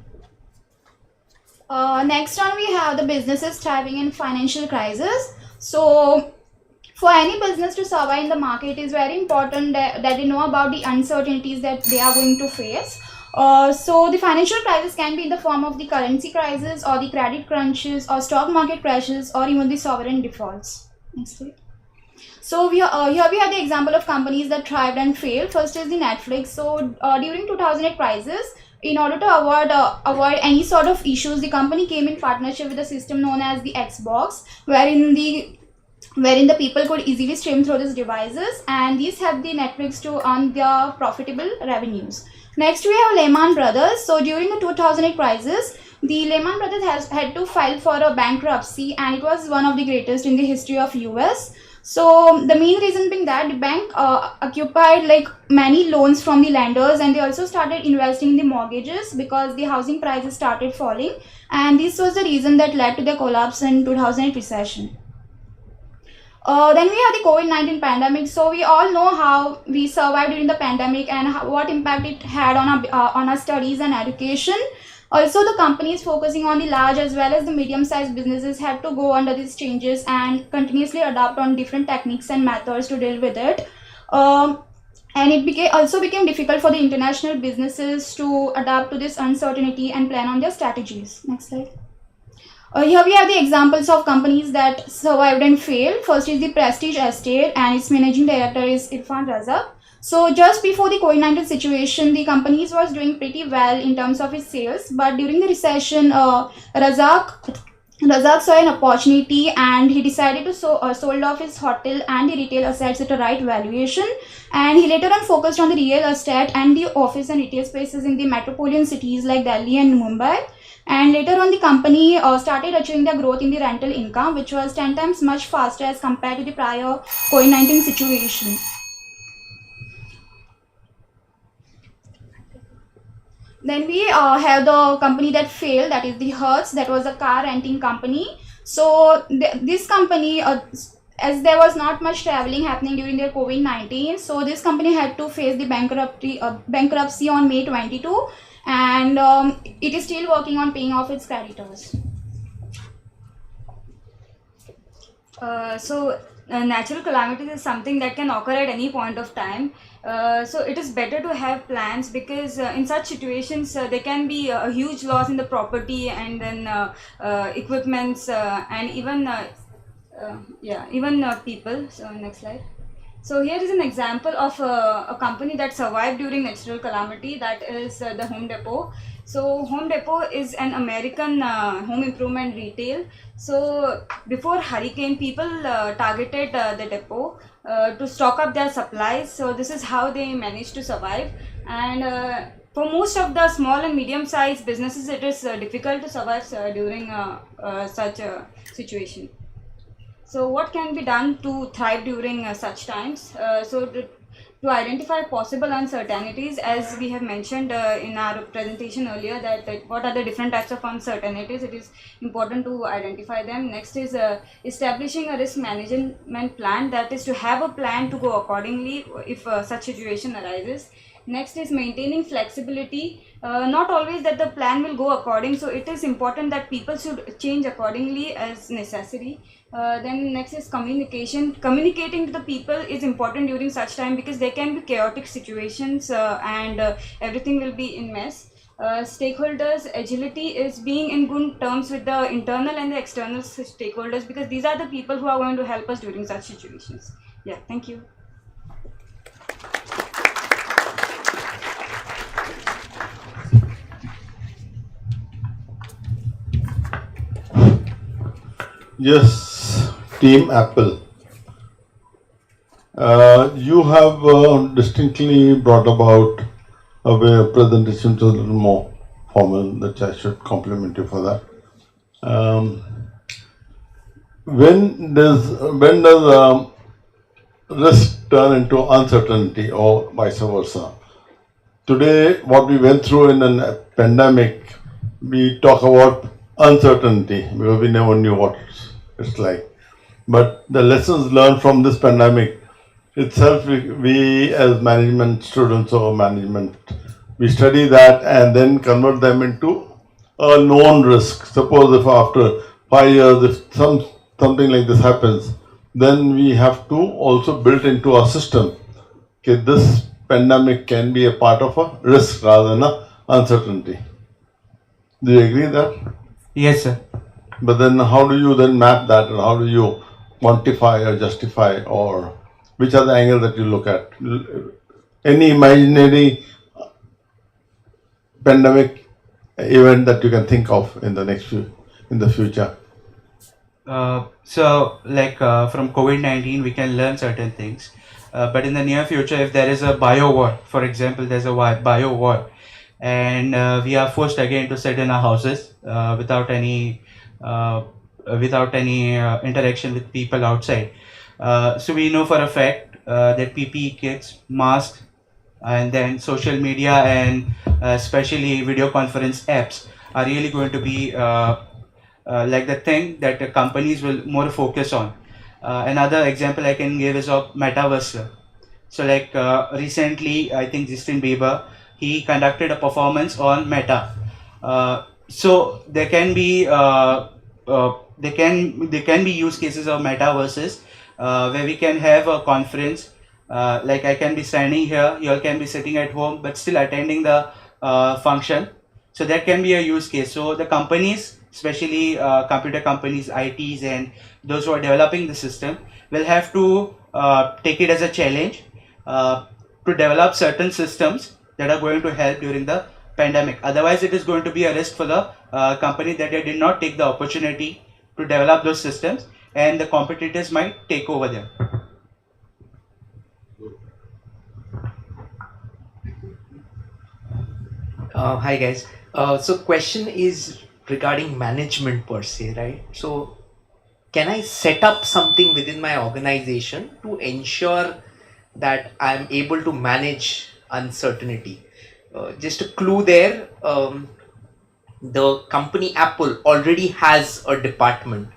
Next on we have the businesses thriving in financial crisis. So for any business to survive in the market, it is very important that they know about the uncertainties that they are going to face. So the financial crisis can be in the form of the currency crisis, or the credit crunches, or stock market crashes, or even the sovereign defaults. Next slide. So here we have the example of companies that thrived and failed. First is the Netflix. So during 2008 crisis, in order to avoid any sort of issues, the company came in partnership with a system known as the Xbox, wherein the people could easily stream through these devices, and these helped the Netflix to earn their profitable revenues. Next we have Lehman Brothers. So during the 2008 crisis, the Lehman Brothers had to file for a bankruptcy, and it was one of the greatest in the history of US. So the main reason being that the bank occupied like many loans from the lenders, and they also started investing in the mortgages because the housing prices started falling, and this was the reason that led to the collapse in 2008 recession. Then we have the COVID-19 pandemic. So we all know how we survived during the pandemic and what impact it had on our studies and education. Also, the companies focusing on the large as well as the medium-sized businesses had to go under these changes and continuously adapt on different techniques and methods to deal with it. And it also became difficult for the international businesses to adapt to this uncertainty and plan on their strategies. Next slide. Here we have the examples of companies that survived and failed. First is the Prestige Estate, and its managing director is Irfan Razak. So just before the COVID-19 situation, the companies was doing pretty well in terms of its sales, but during the recession, Razak saw an opportunity, and he decided to sold off his hotel and the retail assets at a right valuation, and he later on focused on the real estate and the office and retail spaces in the metropolitan cities like Delhi and Mumbai. And later on, the company started achieving the growth in the rental income, which was 10 times much faster as compared to the prior COVID-19 situation. Then we have the company that failed, that is the Hertz, that was a car renting company. So this company, as there was not much traveling happening during their COVID-19, so this company had to face the bankruptcy on May 22, and it is still working on paying off its creditors. Natural calamities is something that can occur at any point of time. So it is better to have plans, because in such situations there can be a huge loss in the property, and then equipments, and even people. So next slide. So here is an example of a company that survived during natural calamity, that is the Home Depot. So Home Depot is an American home improvement retail. So before hurricane, people targeted the depot to stock up their supplies. So this is how they managed to survive. And for most of the small and medium sized businesses, it is difficult to survive during such a situation. So what can be done to thrive during such times? To identify possible uncertainties, as we have mentioned in our presentation earlier, that what are the different types of uncertainties, it is important to identify them. Next is establishing a risk management plan, that is to have a plan to go accordingly if such situation arises. Next is maintaining flexibility. Not always that the plan will go according, so it is important that people should change accordingly as necessary. Then next is communication. Communicating to the people is important during such time, because there can be chaotic situations and everything will be in mess. Stakeholders, agility is being in good terms with the internal and the external stakeholders, because these are the people who are going to help us during such situations. Yeah, thank you. Yes, Team Apple. You have distinctly brought about a way of presentation to a little more formal, that I should compliment you for that. When does risk turn into uncertainty, or vice versa? Today, what we went through in a pandemic, we talk about uncertainty because we never knew what it's like. But the lessons learned from this pandemic itself, we as management students or management, we study that and then convert them into a known risk. Suppose if after 5 years, if something like this happens, then we have to also build into our system, okay, this pandemic can be a part of a risk rather than a uncertainty. Do you agree that? Yes, sir. But then how do you then map that, and how do you quantify or justify, or which are the angles that you look at? Any imaginary pandemic event that you can think of in the future? From COVID-19, we can learn certain things. But in the near future, if there is a bio war, for example, there's a bio war, and we are forced again to sit in our houses without any interaction with people outside. So we know for a fact that PPE kits, masks, and then social media and especially video conference apps are really going to be like the thing that the companies will more focus on. Another example I can give is of metaverse. So recently, I think Justin Bieber, he conducted a performance on Meta. So there can be use cases of metaverses where we can have a conference. Like I can be standing here, you all can be sitting at home, but still attending the function. So that can be a use case. So the companies, especially computer companies, ITs, and those who are developing the system, will have to take it as a challenge to develop certain systems that are going to help during the pandemic. Otherwise, it is going to be a risk for the company that they did not take the opportunity to develop those systems, and the competitors might take over them. Hi guys. So question is regarding management per se, right? So can I set up something within my organization to ensure that I'm able to manage uncertainty? Just a clue there, the company Apple already has a department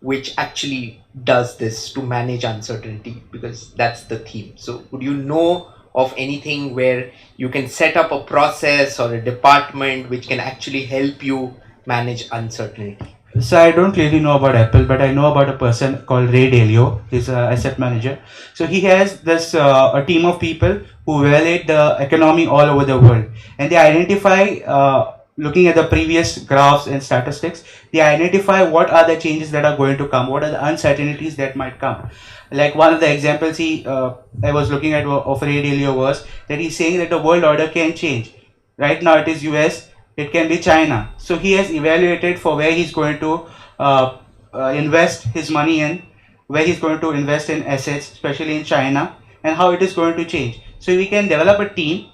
which actually does this to manage uncertainty, because that's the theme. So would you know of anything where you can set up a process or a department which can actually help you manage uncertainty? So I don't clearly know about Apple, but I know about a person called Ray Dalio. He's an asset manager. So he has this a team of people who evaluate the economy all over the world, and they identify, looking at the previous graphs and statistics, they identify what are the changes that are going to come, what are the uncertainties that might come. Like one of the examples I was looking at of Ray Dalio was that he's saying that the world order can change. Right now it is US, it can be China. So he has evaluated for where he's going to invest his money in, where he's going to invest in assets, especially in China, and how it is going to change. So we can develop a team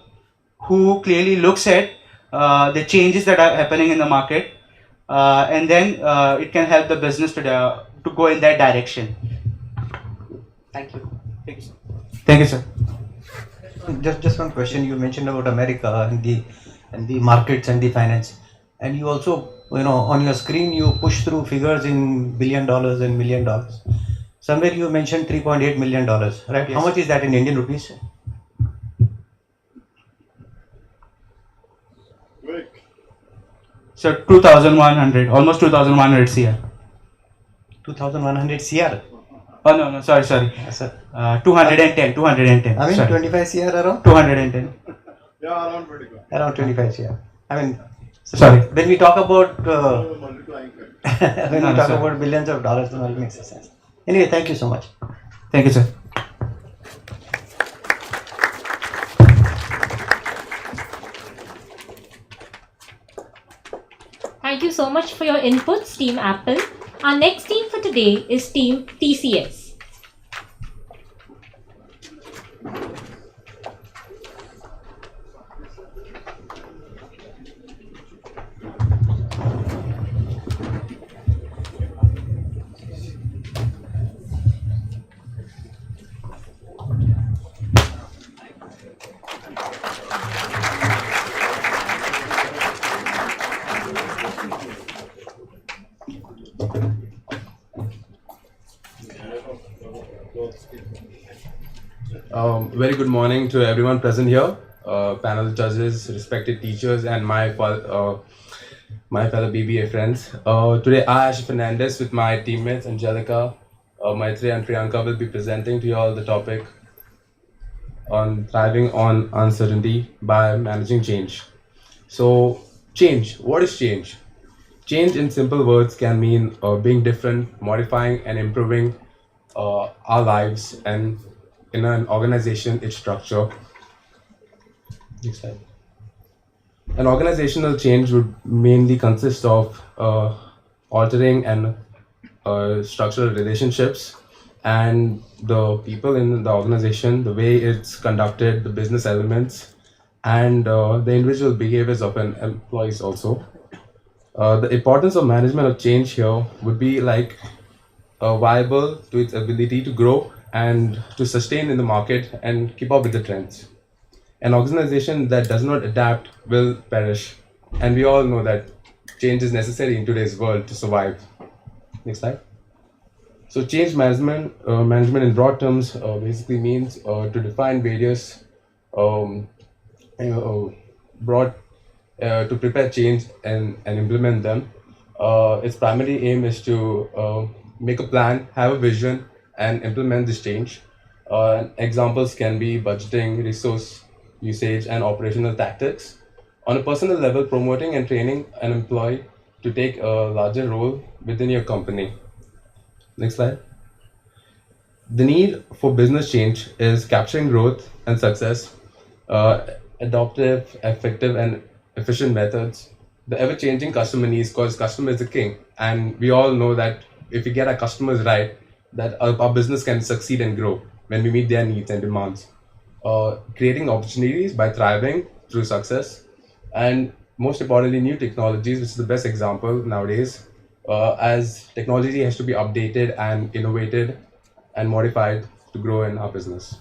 who clearly looks at the changes that are happening in the market, and then it can help the business to go in that direction. Thank you. Thank you, sir. Thank you, sir. Just one question. You mentioned about America and the markets and the finance, and you also, on your screen you push through figures in $1 billion and $1 million. Somewhere you mentioned $3.8 million, right? Yes. How much is that in Indian rupees? So 2,100, almost 2,100 CR. 2,100 CR. Oh no, sorry. Yes, sir. 210. I mean, sorry. 25 CR around? 210. Yeah, around 25. Around 25 CR. I mean, Sorry. when we talk about Multiplying. when we talk about billions of dollars, then it makes sense. Anyway, thank you so much. Thank you, sir. Thank you so much for your inputs, Team Apple. Our next team for today is Team TCS. Very good morning to everyone present here, panel judges, respected teachers, and my fellow BBA friends. Today, I, Ash Fernandez, with my teammates Angelica, Maitri, and Priyanka, will be presenting to you all the topic on thriving on uncertainty by managing change. So, change. What is change? Change, in simple words, can mean being different, modifying, and improving our lives and in an organization, its structure. Next slide. An organizational change would mainly consist of altering and structural relationships and the people in the organization, the way it's conducted, the business elements, and the individual behaviors of an employees also. The importance of management of change here would be like viable to its ability to grow and to sustain in the market and keep up with the trends. An organization that does not adapt will perish, and we all know that change is necessary in today's world to survive. Next slide. So change management in broad terms basically means to define various broad to prepare change and implement them. Its primary aim is to make a plan, have a vision, and implement this change. Examples can be budgeting, resource usage, and operational tactics. On a personal level, promoting and training an employee to take a larger role within your company. Next slide. The need for business change is capturing growth and success, adaptive, effective, and efficient methods. The ever-changing customer needs, because customer is the king, and we all know that if we get our customers right, that our business can succeed and grow when we meet their needs and demands. Creating opportunities by thriving through success, and most importantly, new technologies, which is the best example nowadays, as technology has to be updated and innovated and modified to grow in our business.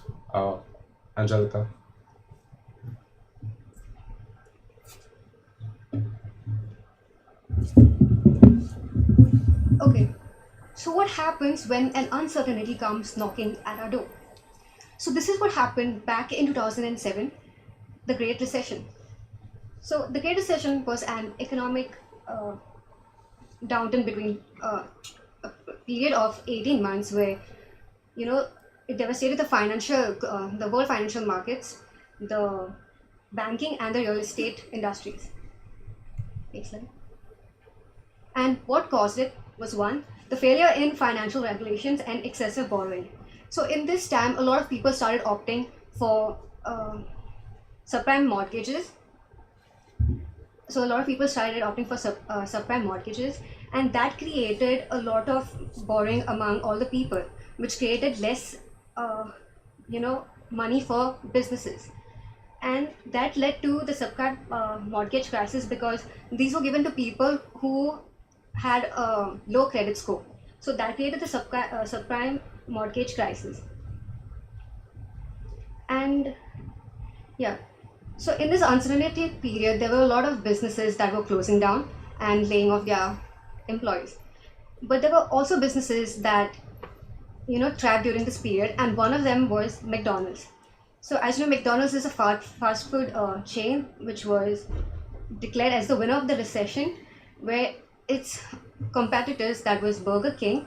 Angelica. Okay. So what happens when an uncertainty comes knocking at our door? So this is what happened back in 2007, the Great Recession. So the Great Recession was an economic downturn between a period of 18 months where, you know, it devastated the world financial markets, the banking and the real estate industries. Next slide. And what caused it was one, the failure in financial regulations and excessive borrowing. So in this time, a lot of people started opting for subprime mortgages. So a lot of people started opting for subprime mortgages, and that created a lot of borrowing among all the people, which created less, money for businesses. And that led to the subprime mortgage crisis, because these were given to people who had a low credit score. So that created the subprime mortgage crisis. And yeah, so in this uncertainty period, there were a lot of businesses that were closing down and laying off their employees. But there were also businesses that, thrived during this period, and one of them was McDonald's. So as you know, McDonald's is a fast food chain which was declared as the winner of the recession, where its competitors, that was Burger King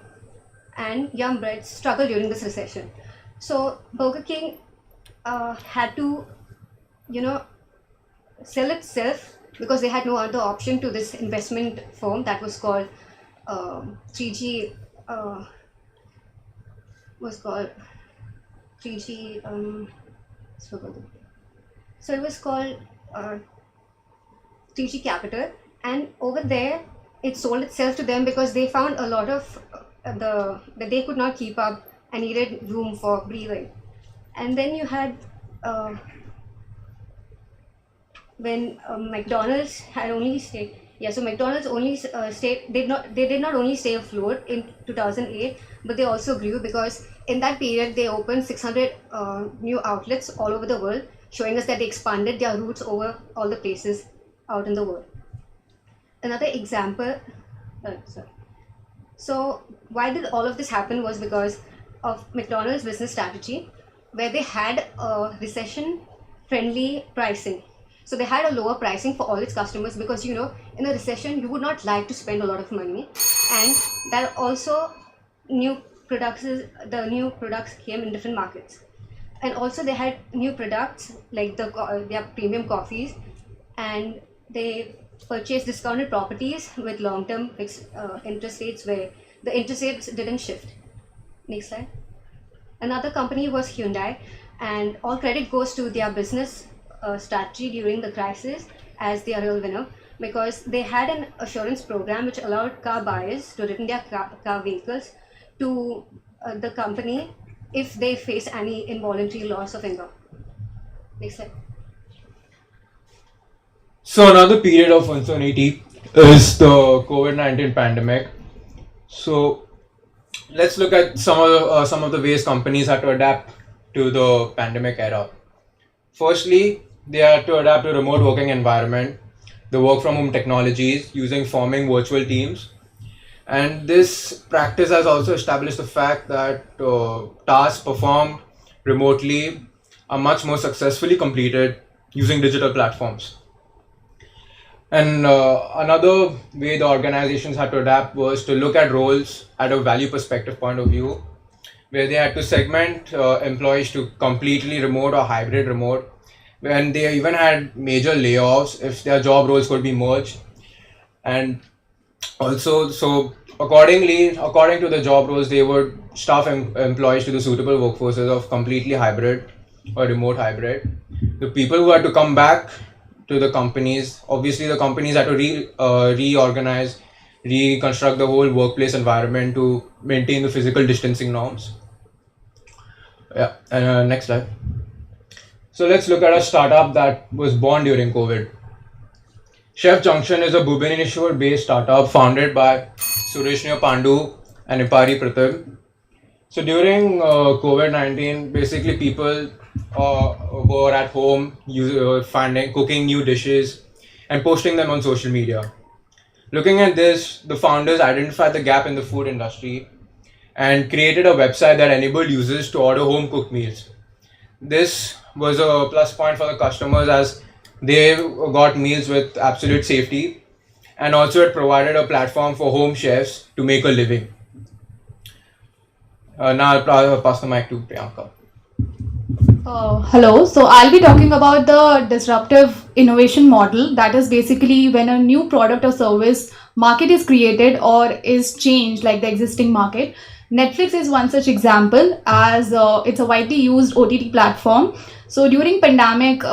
and Yum Bread, struggled during this recession. So Burger King had to, sell itself, because they had no other option to this investment firm that was called 3G. So it was called 3G Capital, and over there it sold itself to them because they found a lot of that they could not keep up and needed room for breathing. And then you had when McDonald's had only stayed. Yeah, so McDonald's only they did not only stay afloat in 2008, but they also grew, because in that period they opened 600 new outlets all over the world, showing us that they expanded their roots over all the places out in the world. Another example, so why did all of this happen was because of McDonald's business strategy, where they had a recession-friendly pricing. So they had a lower pricing for all its customers, because in a recession you would not like to spend a lot of money, and that also the new products came in different markets. And also they had new products like their premium coffees, and they purchased discounted properties with long-term fixed interest rates, where the interest rates didn't shift. Next slide. Another company was Hyundai, and all credit goes to their business strategy during the crisis as their real winner, because they had an assurance program which allowed car buyers to return their car vehicles to the company if they face any involuntary loss of income. Next slide. So another period of uncertainty is the COVID-19 pandemic. So let's look at some of the ways companies had to adapt to the pandemic era. Firstly, they had to adapt to a remote working environment, the work from home technologies, forming virtual teams. And this practice has also established the fact that tasks performed remotely are much more successfully completed using digital platforms. And another way the organizations had to adapt was to look at roles at a value perspective point of view, where they had to segment employees to completely remote or hybrid remote, and they even had major layoffs if their job roles could be merged. And also, so according to the job roles, they would staff employees to the suitable workforces of completely hybrid or remote hybrid. The people who had to come back to the companies, obviously the companies had to reorganize, reconstruct the whole workplace environment to maintain the physical distancing norms. Yeah, and next slide. So let's look at a startup that was born during COVID. Chef Junction is a Bhubaneswar-based startup founded by Sureshniya Pandu and Ipari Pratim. So during COVID-19, basically people were at home cooking new dishes and posting them on social media. Looking at this, the founders identified the gap in the food industry and created a website that enabled users to order home cooked meals. This was a plus point for the customers as they got meals with absolute safety, and also it provided a platform for home chefs to make a living. Now I'll pass the mic to Priyanka. Hello, so I'll be talking about the disruptive innovation model. That is basically when a new product or service market is created or is changed, like the existing market. Netflix is one such example, as it's a widely used OTT platform. So during pandemic,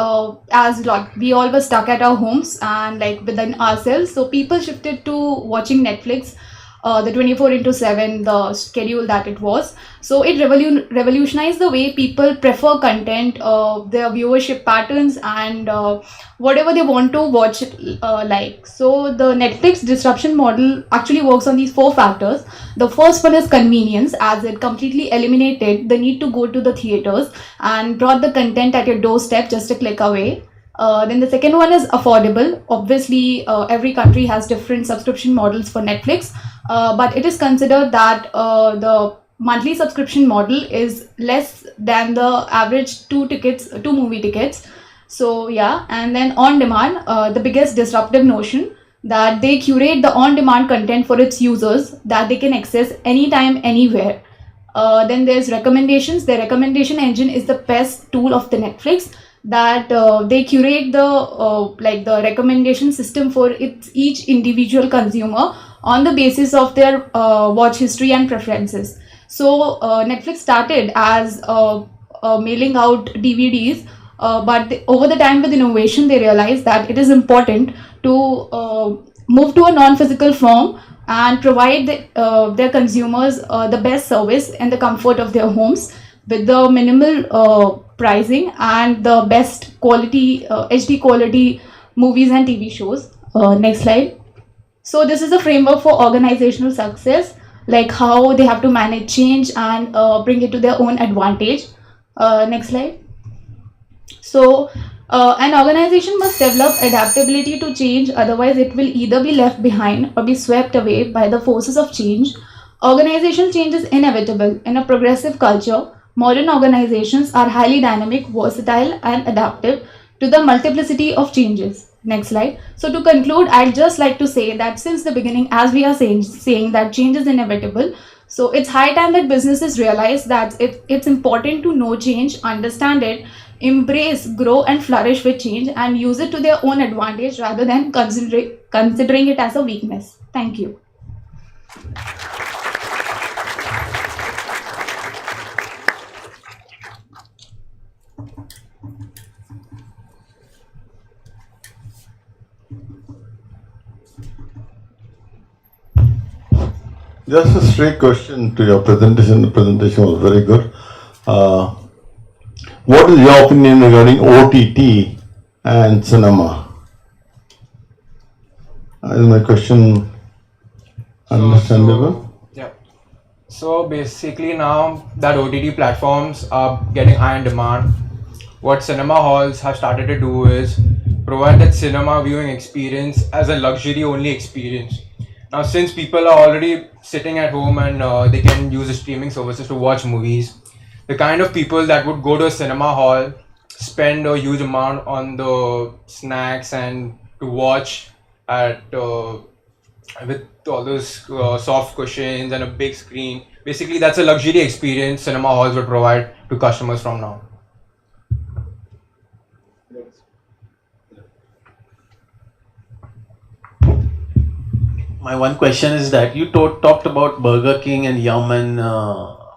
as like we all were stuck at our homes and like within ourselves, so people shifted to watching Netflix, the 24/7, the schedule that it was. So it revolutionized the way people prefer content, their viewership patterns, and whatever they want to watch. Like, so the Netflix disruption model actually works on these 4 factors. The first one is convenience, as it completely eliminated the need to go to the theaters and brought the content at your doorstep just a click away. Then the second one is affordable. Obviously, every country has different subscription models for Netflix, but it is considered that the monthly subscription model is less than the average 2 movie tickets. So yeah, and then on demand, the biggest disruptive notion that they curate the on-demand content for its users that they can access anytime, anywhere. Then there's recommendations. The recommendation engine is the best tool of the Netflix, that they curate the recommendation system for each individual consumer on the basis of their watch history and preferences. So Netflix started as mailing out DVDs, but over the time with innovation, they realized that it is important to move to a non-physical form and provide their consumers the best service in the comfort of their homes with the minimal pricing and the best quality, HD quality movies and TV shows. Next slide. So this is a framework for organizational success, like how they have to manage change and bring it to their own advantage. Next slide. So an organization must develop adaptability to change, otherwise it will either be left behind or be swept away by the forces of change. Organizational change is inevitable. In a progressive culture, modern organizations are highly dynamic, versatile, and adaptive to the multiplicity of changes. Next slide. So to conclude, I'd just like to say that since the beginning, as we are saying that change is inevitable, so it's high time that businesses realize that it's important to know change, understand it, embrace, grow, and flourish with change, and use it to their own advantage rather than considering it as a weakness. Thank you. Just a straight question to your presentation. The presentation was very good. What is your opinion regarding OTT and cinema? Is my question understandable? Yeah. So basically now that OTT platforms are getting high in demand, what cinema halls have started to do is provide that cinema viewing experience as a luxury only experience. Now since people are already sitting at home and they can use the streaming services to watch movies, the kind of people that would go to a cinema hall spend a huge amount on the snacks and to watch at with all those soft cushions and a big screen. Basically that's a luxury experience cinema halls would provide to customers from now. My one question is that you talked about Burger King and Yum and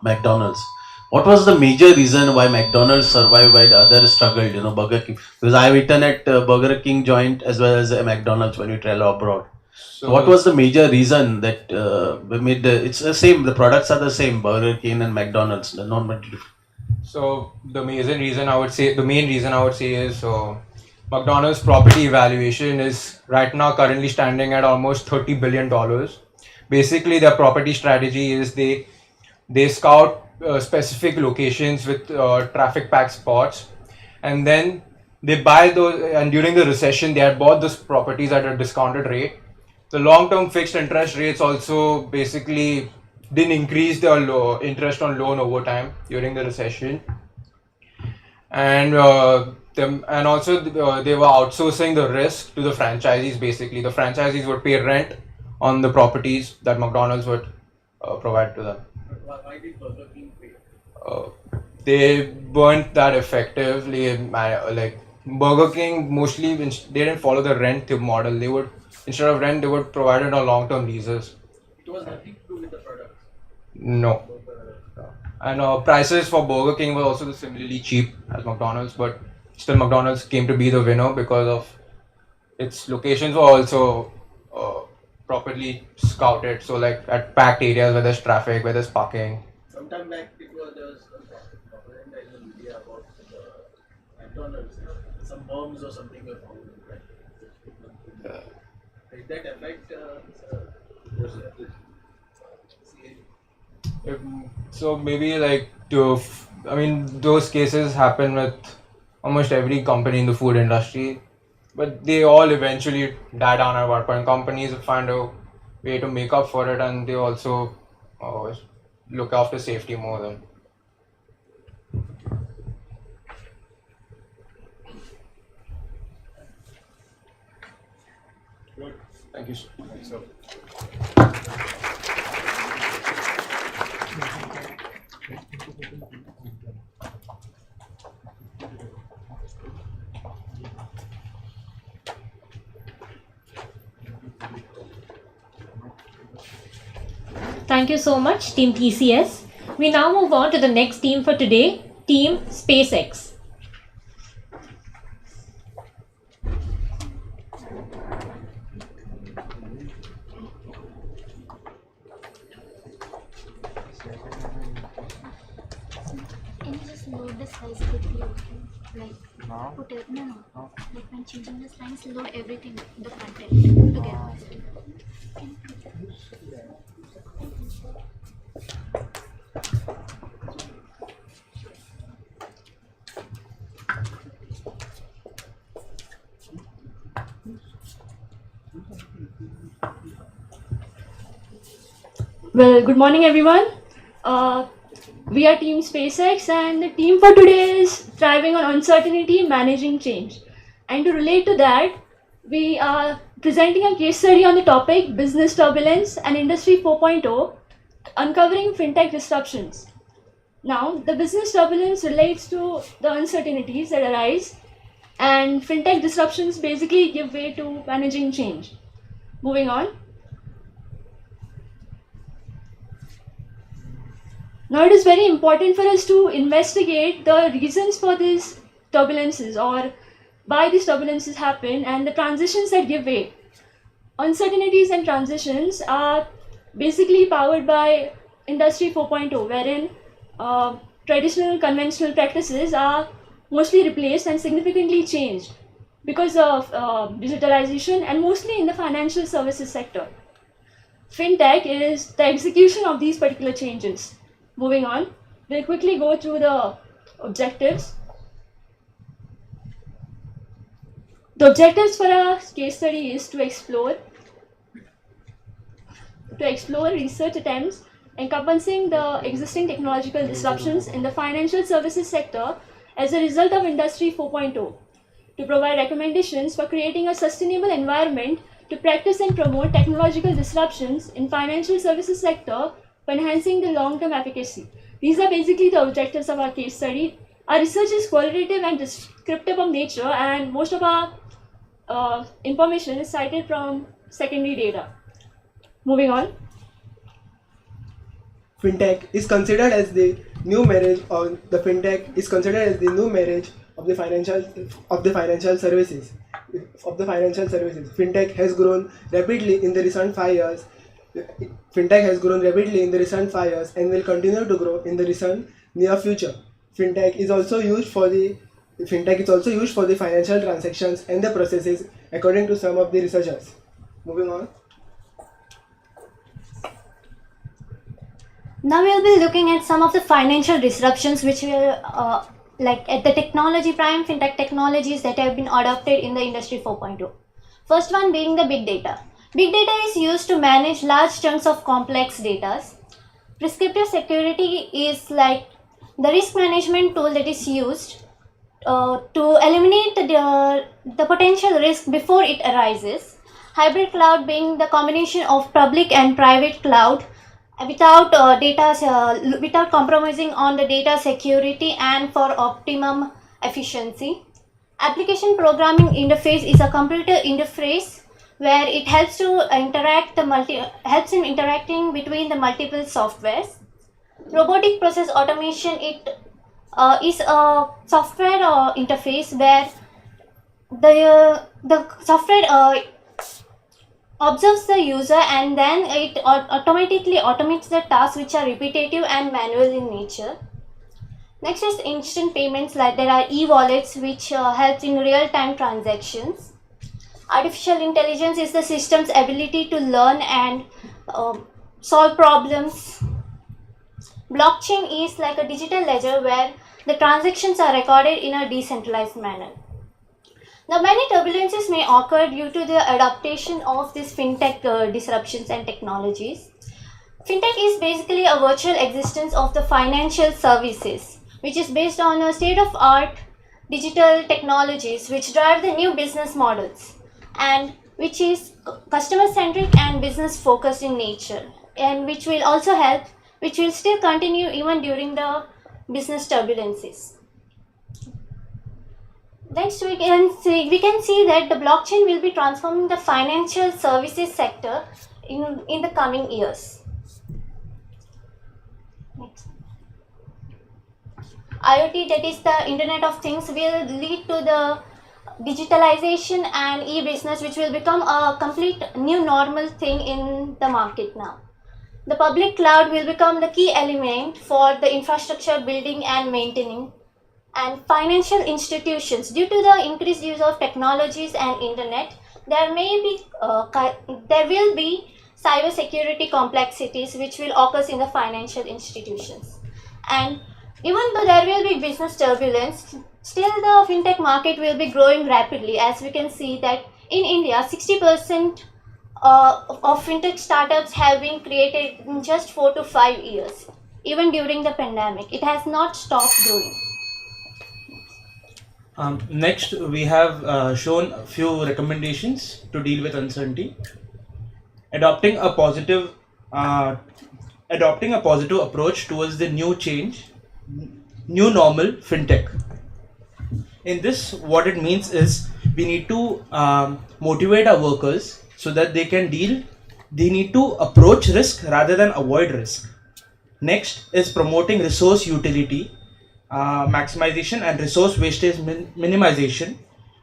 McDonald's. What was the major reason why McDonald's survived while the others struggled? You know, Burger King, because I've eaten at Burger King joint as well as McDonald's when you travel abroad. So what was the major reason that made it's the same? The products are the same, Burger King and McDonald's. They're not much different. So the main reason I would say is McDonald's property valuation is right now currently standing at almost $30 billion. Basically, their property strategy is they scout specific locations with traffic packed spots, and then they buy those. And during the recession, they had bought those properties at a discounted rate. The long-term fixed interest rates also basically didn't increase their interest on loan over time during the recession, and them, and also they were outsourcing the risk to the franchisees. Basically, the franchisees would pay rent on the properties that McDonald's would provide to them. Why did Burger King pay? They weren't that effectively. Like Burger King, mostly they didn't follow the rent model. They would, instead of rent, they would provide it on long-term leases. It was nothing to do with the product. No. And prices for Burger King were also similarly cheap as McDonald's, but still McDonald's came to be the winner because of its locations were also properly scouted. So like at packed areas where there's traffic, where there's parking. Sometime back there was propaganda in the media about McDonald's, some bombs or something were found. Right? Did that affect? So maybe like those cases happen with almost every company in the food industry, but they all eventually die down at one point. Companies find a way to make up for it, and they also look after safety more than. Good. Thank you, sir. Thanks, sir. Thank you so much, Team TCS. We now move on to the next team for today, Team SpaceX. Can you just load the slides quickly? Like, put it, no. Like when changing the slides, load everything, the content together. Well, good morning everyone. We are Team SpaceX, and the team for today is thriving on uncertainty, managing change. And to relate to that, we are presenting a case study on the topic Business Turbulence and Industry 4.0, uncovering fintech disruptions. Now, the business turbulence relates to the uncertainties that arise, and fintech disruptions basically give way to managing change. Moving on. Now, it is very important for us to investigate the reasons for these turbulences, or why these turbulences happen, and the transitions that give way. Uncertainties and transitions are basically powered by Industry 4.0, wherein traditional conventional practices are mostly replaced and significantly changed because of digitalization, and mostly in the financial services sector. Fintech is the execution of these particular changes. Moving on, we'll quickly go through the objectives. The objectives for our case study is to explore research attempts encompassing the existing technological disruptions in the financial services sector as a result of Industry 4.0, to provide recommendations for creating a sustainable environment to practice and promote technological disruptions in financial services sector for enhancing the long-term efficacy. These are basically the objectives of our case study. Our research is qualitative and descriptive of nature, and most of our information is cited from secondary data. Moving on. Fintech is considered as the new marriage, or the fintech is considered as the new marriage of the financial services. Fintech has grown rapidly in the recent 5 years. Fintech has grown rapidly in the recent 5 years and will continue to grow in the recent near future. Fintech is also used for the financial transactions and the processes, according to some of the researchers. Moving on. Now we'll be looking at some of the financial disruptions which will, like at the technology prime, fintech technologies that have been adopted in the Industry 4.0. First one being the big data. Big data is used to manage large chunks of complex data. Prescriptive security is like the risk management tool that is used to eliminate the potential risk before it arises. Hybrid cloud being the combination of public and private cloud without without compromising on the data security and for optimum efficiency. Application programming interface is a computer interface where it helps to helps in interacting between the multiple softwares. Robotic process automation is a software interface where the software observes the user and then it automatically automates the tasks which are repetitive and manual in nature. Next is instant payments, like there are e-wallets which helps in real-time transactions. Artificial intelligence is the system's ability to learn and solve problems. Blockchain is like a digital ledger where the transactions are recorded in a decentralized manner. Now, many turbulences may occur due to the adaptation of these fintech disruptions and technologies. Fintech is basically a virtual existence of the financial services, which is based on a state-of-art digital technologies which drive the new business models and which is customer-centric and business-focused in nature, and which will also help, which will still continue even during the business turbulences. Next, we can see that the blockchain will be transforming the financial services sector in the coming years. Next. IoT, that is the Internet of Things, will lead to the digitalization and e-business, which will become a complete new normal thing in the market now. The public cloud will become the key element for the infrastructure building and maintaining. And financial institutions, due to the increased use of technologies and internet, there will be cyber security complexities which will occur in the financial institutions. And even though there will be business turbulence, still the fintech market will be growing rapidly, as we can see that in India 60% of fintech startups have been created in just 4 to 5 years. Even during the pandemic, it has not stopped growing. Next, we have shown a few recommendations to deal with uncertainty. Adopting a positive approach towards the new normal fintech. In this, what it means is we need to motivate our workers so that they need to approach risk rather than avoid risk. Next is promoting resource utility, maximization and resource wastage minimization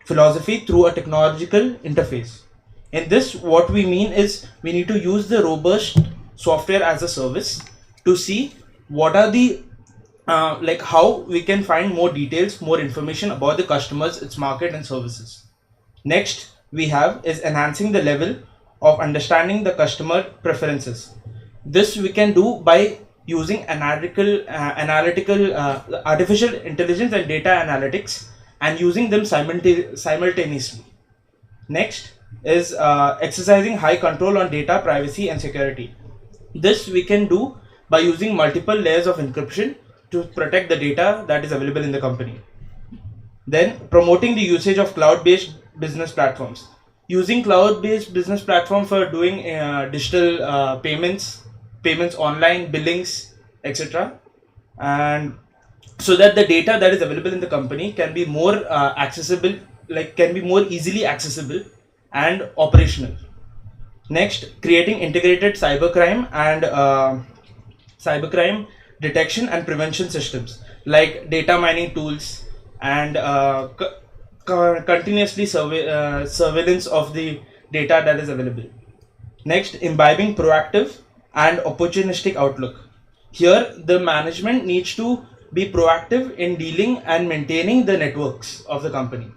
philosophy through a technological interface. In this, what we mean is we need to use the robust software as a service to see what are the how we can find more details, more information about the customers, its market and services. Next we have is enhancing the level of understanding the customer preferences. This we can do by using analytical artificial intelligence and data analytics and using them simultaneously. Next is exercising high control on data privacy and security. This we can do by using multiple layers of encryption to protect the data that is available in the company. Then promoting the usage of cloud-based business platforms. Using cloud-based business platform for doing digital payments online, billings, etc. And so that the data that is available in the company can be more accessible, can be more easily accessible and operational. Next, creating integrated cybercrime and cybercrime detection and prevention systems like data mining tools and continuously surveillance of the data that is available. Next, imbibing proactive and opportunistic outlook. Here, the management needs to be proactive in dealing and maintaining the networks of the company.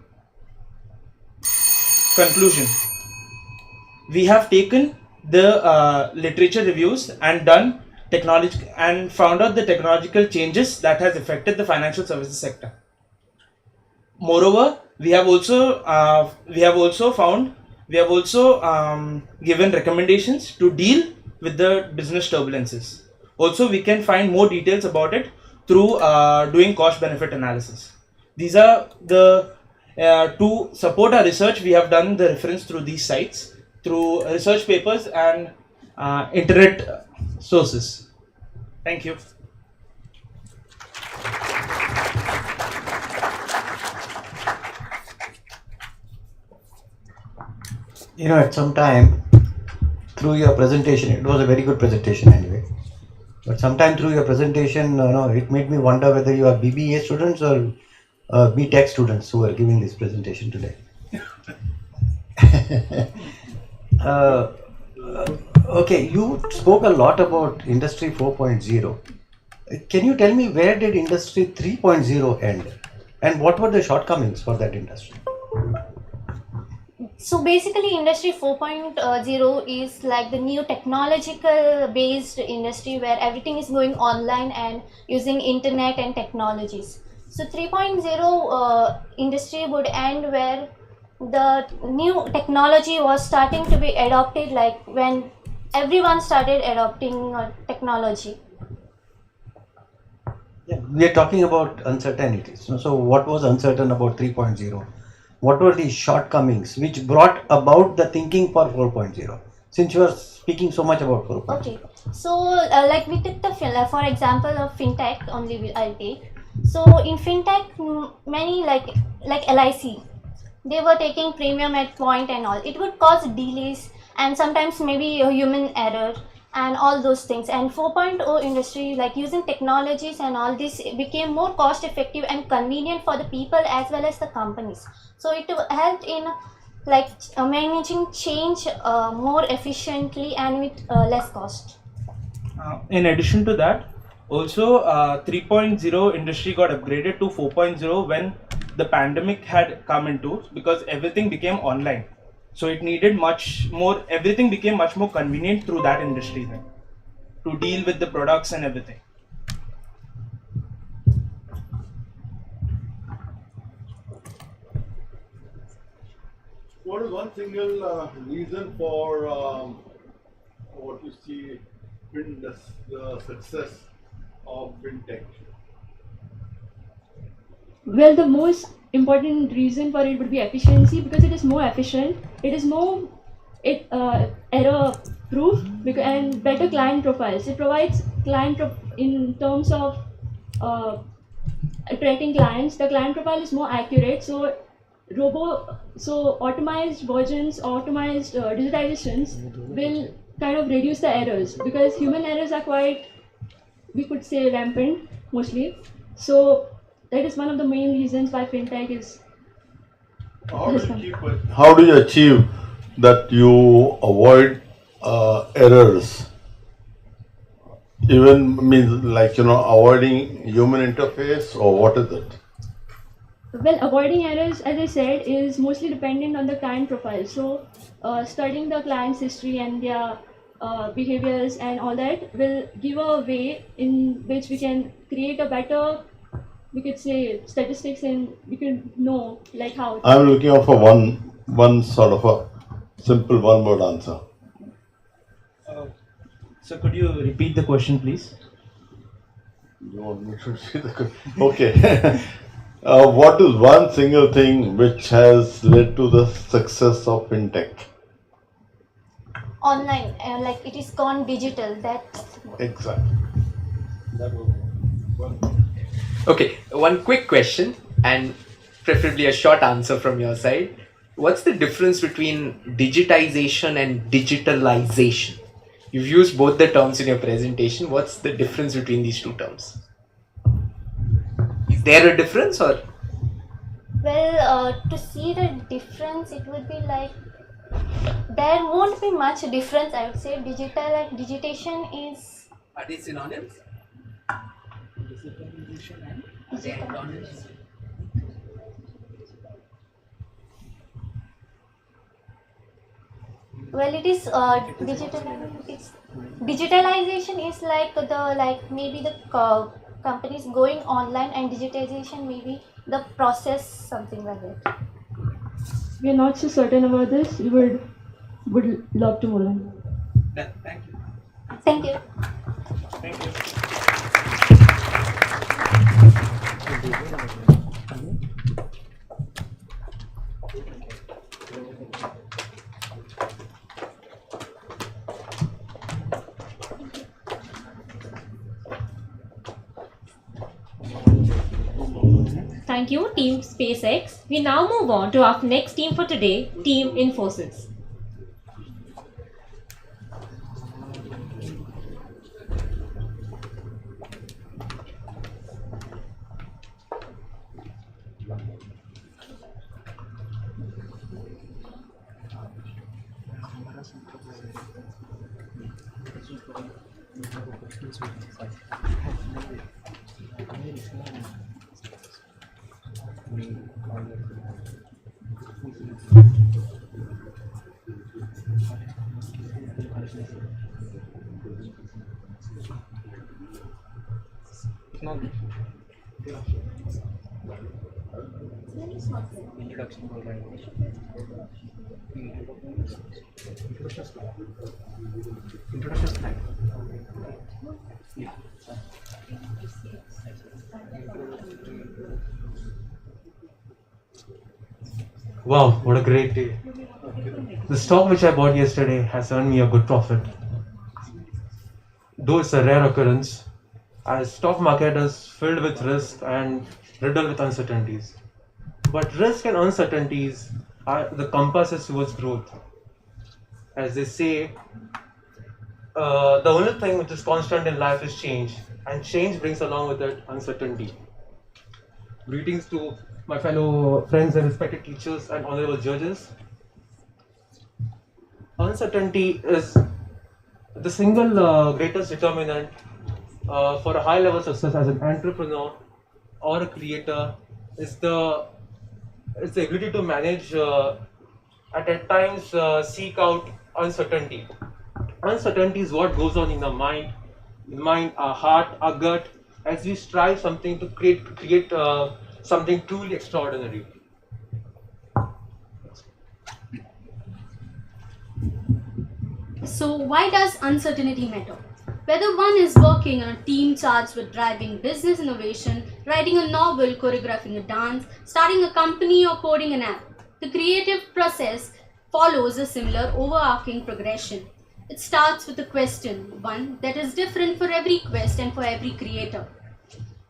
Conclusion. We have taken the literature reviews and done technology and found out the technological changes that has affected the financial services sector. Moreover, we have also given recommendations to deal with the business turbulences. Also, we can find more details about it through doing cost benefit analysis. These are the to support our research, we have done the reference through these sites, through research papers and internet sources. Thank you. You know, at some time through your presentation, it was a very good presentation anyway, but sometime through your presentation, it made me wonder whether you are BBA students or BTech students who are giving this presentation today. Okay, you spoke a lot about Industry 4.0. Can you tell me where did Industry 3.0 end and what were the shortcomings for that industry? So basically Industry 4.0 is like the new technological based industry where everything is going online and using internet and technologies. So 3.0 industry would end where the new technology was starting to be adopted, like when everyone started adopting technology. Yeah, we are talking about uncertainties. So what was uncertain about 3.0? What were the shortcomings which brought about the thinking for 4.0? Since you are speaking so much about 4.0. Okay, so like we took the for example of fintech only I'll take. So in fintech, many like LIC, they were taking premium at point and all. It would cause delays and sometimes maybe a human error and all those things. And 4.0 industry, like using technologies and all this, became more cost effective and convenient for the people as well as the companies. So it helped in like managing change more efficiently and with less cost. In addition to that, also 3.0 industry got upgraded to 4.0 when the pandemic had come into, because everything became online. So it needed much more, everything became much more convenient through that industry then, to deal with the products and everything. What is one single reason for what you see in the success of fintech? Well, the most important reason for it would be efficiency, because it is more efficient, it is more error proof, and better client profiles. It provides client in terms of attracting clients. The client profile is more accurate, so automized versions, automized digitizations will kind of reduce the errors, because human errors are quite, we could say, rampant mostly. So that is one of the main reasons why fintech is. How do you achieve that you avoid errors? Even means like avoiding human interface, or what is it? Well, avoiding errors, as I said, is mostly dependent on the client profile. So studying the client's history and their behaviors and all that will give a way in which we can create a better, we could say, statistics, and we can know like how. I'm looking out for one sort of a simple one-word answer. So could you repeat the question, please? You want me to repeat the question? Okay. What is one single thing which has led to the success of fintech? Online, like it is gone digital. That's exactly. That was one. Okay, one quick question and preferably a short answer from your side. What's the difference between digitization and digitalization? You've used both the terms in your presentation. What's the difference between these two terms? Is there a difference, or? Well, to see the difference, it would be like there won't be much difference. I would say digitation is. Are they synonyms? Well, it is digitalization is like maybe the companies going online, and digitization maybe the process, something like that. We are not so certain about this. We would love to know. Thank you. Thank you. Thank you. Thank you, Team SpaceX. We now move on to our next team for today, Team Infosys. Wow, what a great day. The stock which I bought yesterday has earned me a good profit. Though it's a rare occurrence, our stock market is filled with risk and riddled with uncertainties. But risk and uncertainties are the compasses towards growth. As they say, the only thing which is constant in life is change, and change brings along with it uncertainty. Greetings to my fellow friends and respected teachers and honorable judges. Uncertainty is the single greatest determinant for a high level success as an entrepreneur or a creator is the ability to manage at times seek out uncertainty. Uncertainty is what goes on in the mind, our heart, our gut, as we strive something to create something truly extraordinary. So why does uncertainty matter? Whether one is working on a team charged with driving business innovation, writing a novel, choreographing a dance, starting a company or coding an app, the creative process follows a similar overarching progression. It starts with a question, one that is different for every quest and for every creator.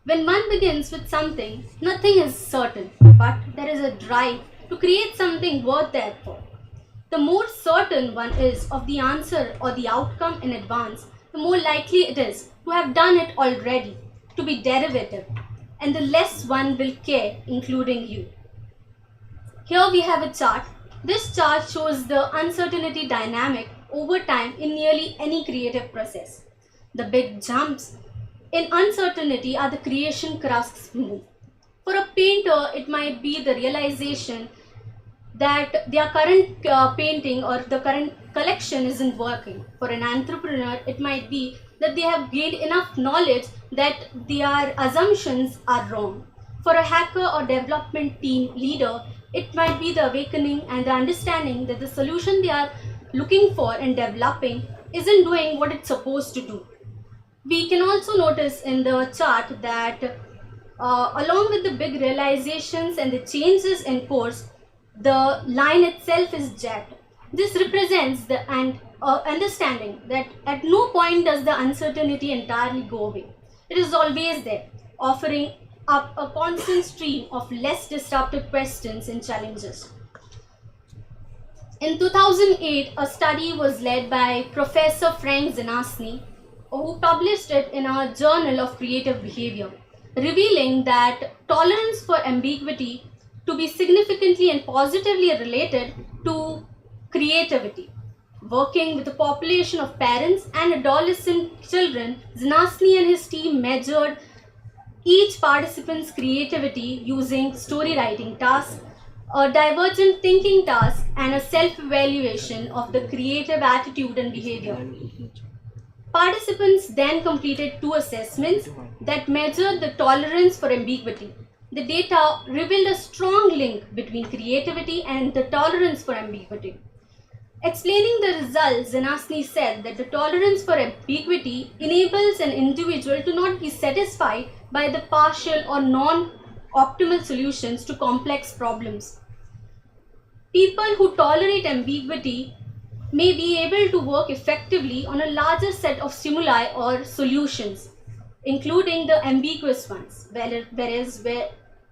When one begins with something, nothing is certain, but there is a drive to create something worth the effort. The more certain one is of the answer or the outcome in advance, the more likely it is to have done it already, to be derivative, and the less one will care, including you. Here we have a chart. This chart shows the uncertainty dynamic over time in nearly any creative process. The big jumps in uncertainty are the creation crux move. For a painter, it might be the realization that their current painting or the current collection isn't working. For an entrepreneur, it might be that they have gained enough knowledge that their assumptions are wrong. For a hacker or development team leader, it might be the awakening and the understanding that the solution they are looking for and developing isn't doing what it's supposed to do. We can also notice in the chart that along with the big realizations and the changes in course, the line itself is jagged. This represents the understanding that at no point does the uncertainty entirely go away. It is always there, offering up a constant stream of less disruptive questions and challenges. In 2008, a study was led by Professor Frank Zinasny, who published it in a Journal of Creative Behavior, revealing that tolerance for ambiguity to be significantly and positively related to creativity. Working with a population of parents and adolescent children, Zinasny and his team measured each participant's creativity using story writing tasks, a divergent thinking task, and a self-evaluation of the creative attitude and behavior. Participants then completed 2 assessments that measured the tolerance for ambiguity. The data revealed a strong link between creativity and the tolerance for ambiguity. Explaining the results, Zinasny said that the tolerance for ambiguity enables an individual to not be satisfied by the partial or non-optimal solutions to complex problems. People who tolerate ambiguity may be able to work effectively on a larger set of stimuli or solutions, including the ambiguous ones, whereas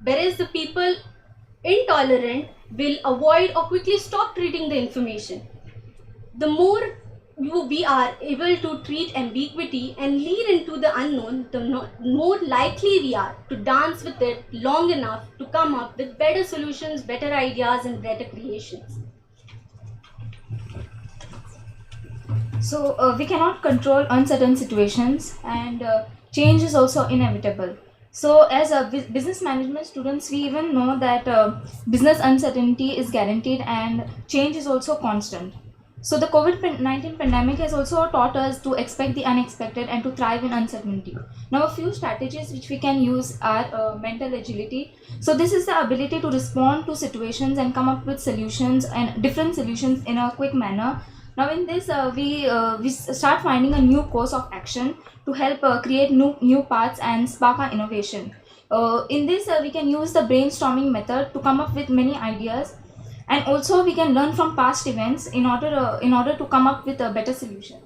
whereas the people intolerant will avoid or quickly stop treating the information. The more we are able to treat ambiguity and lead into the unknown, the more likely we are to dance with it long enough to come up with better solutions, better ideas, and better creations. So we cannot control uncertain situations, and change is also inevitable. So as a business management students, we even know that business uncertainty is guaranteed and change is also constant. So the COVID-19 pandemic has also taught us to expect the unexpected and to thrive in uncertainty. Now a few strategies which we can use are mental agility. So this is the ability to respond to situations and come up with solutions and different solutions in a quick manner. Now in this we start finding a new course of action to help create new paths and spark our innovation. In this we can use the brainstorming method to come up with many ideas, and also we can learn from past events in order to come up with a better solution.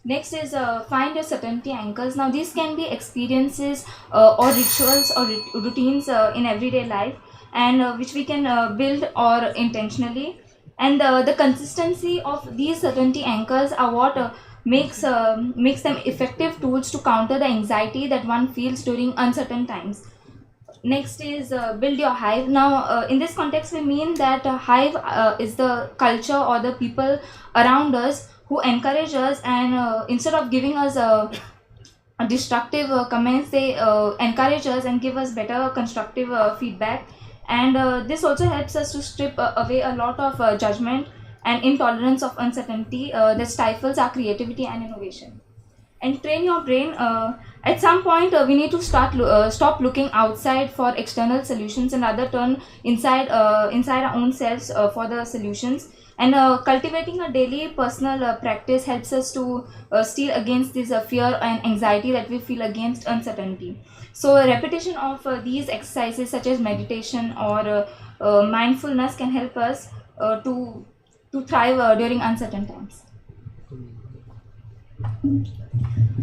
Next is find your certainty anchors. Now these can be experiences or rituals or routines in everyday life, and which we can build or intentionally. And the consistency of these certainty anchors are what makes them effective tools to counter the anxiety that one feels during uncertain times. Next is build your hive. Now in this context we mean that hive is the culture or the people around us who encourage us, and instead of giving us a destructive comments, they encourage us and give us better constructive feedback. And this also helps us to strip away a lot of judgment and intolerance of uncertainty that stifles our creativity and innovation. And train your brain. At some point we need to stop looking outside for external solutions and rather turn inside our own selves for the solutions. And cultivating a daily personal practice helps us to steal against this fear and anxiety that we feel against uncertainty. So a repetition of these exercises such as meditation or mindfulness can help us to thrive during uncertain times.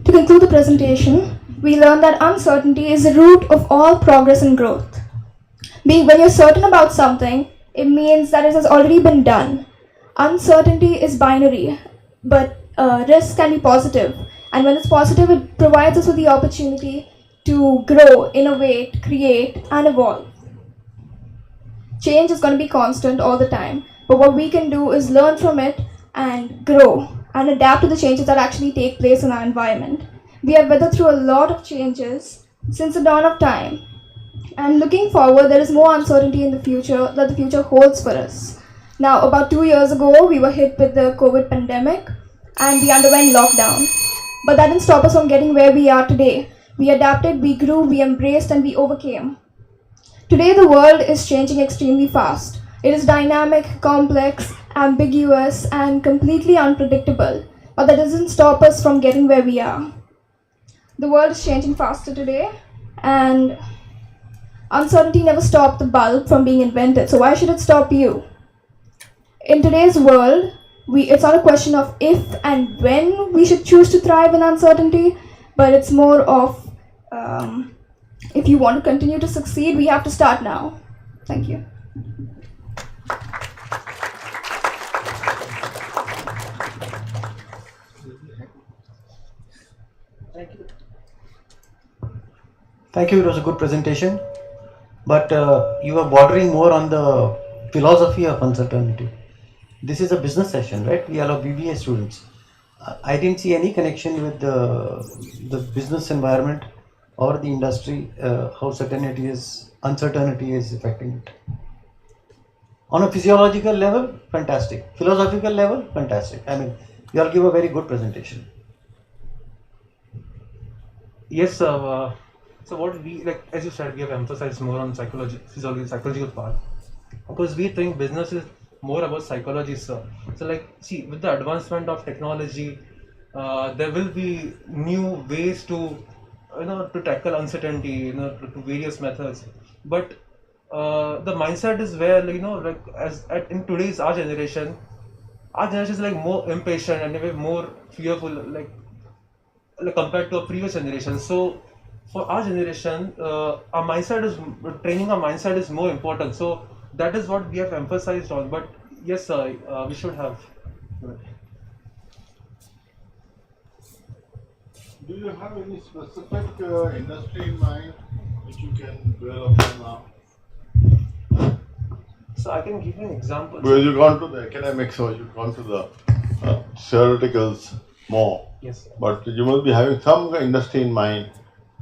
To conclude the presentation, we learned that uncertainty is the root of all progress and growth. When you're certain about something, it means that it has already been done. Uncertainty is binary, but risk can be positive. And when it's positive, it provides us with the opportunity to grow, innovate, create, and evolve. Change is going to be constant all the time, but what we can do is learn from it and grow and adapt to the changes that actually take place in our environment. We have weathered through a lot of changes since the dawn of time, and looking forward, there is more uncertainty in the future that the future holds for us. Now, about 2 years ago, we were hit with the COVID pandemic and we underwent lockdown. But that didn't stop us from getting where we are today. We adapted, we grew, we embraced, and we overcame. Today, the world is changing extremely fast. It is dynamic, complex, ambiguous, and completely unpredictable. But that doesn't stop us from getting where we are. The world is changing faster today, and uncertainty never stopped the bulb from being invented. So why should it stop you? In today's world, it's not a question of if and when we should choose to thrive in uncertainty, but it's more of if you want to continue to succeed, we have to start now. Thank you. Thank you. It was a good presentation, but you are bordering more on the philosophy of uncertainty. This is a business session, right? We are BBA students. I didn't see any connection with the business environment or the industry, how uncertainty is affecting it. On a physiological level, fantastic. Philosophical level, fantastic. I mean, you all give a very good presentation. Yes, so what we, like as you said, we have emphasized more on psychological part, because we think business is more about psychology, sir. So like, see, with the advancement of technology, there will be new ways to to tackle uncertainty, to various methods. But the mindset is where like in today's our generation is like more impatient and maybe more fearful, like compared to a previous generation. So for our generation, our mindset is training. Our mindset is more important. So that is what we have emphasized on. But yes, we should have. Do you have any specific industry in mind which you can dwell upon now? So I can give you an example. Because you've gone to the academics or you've gone to the theoreticals more. Yes. But you must be having some industry in mind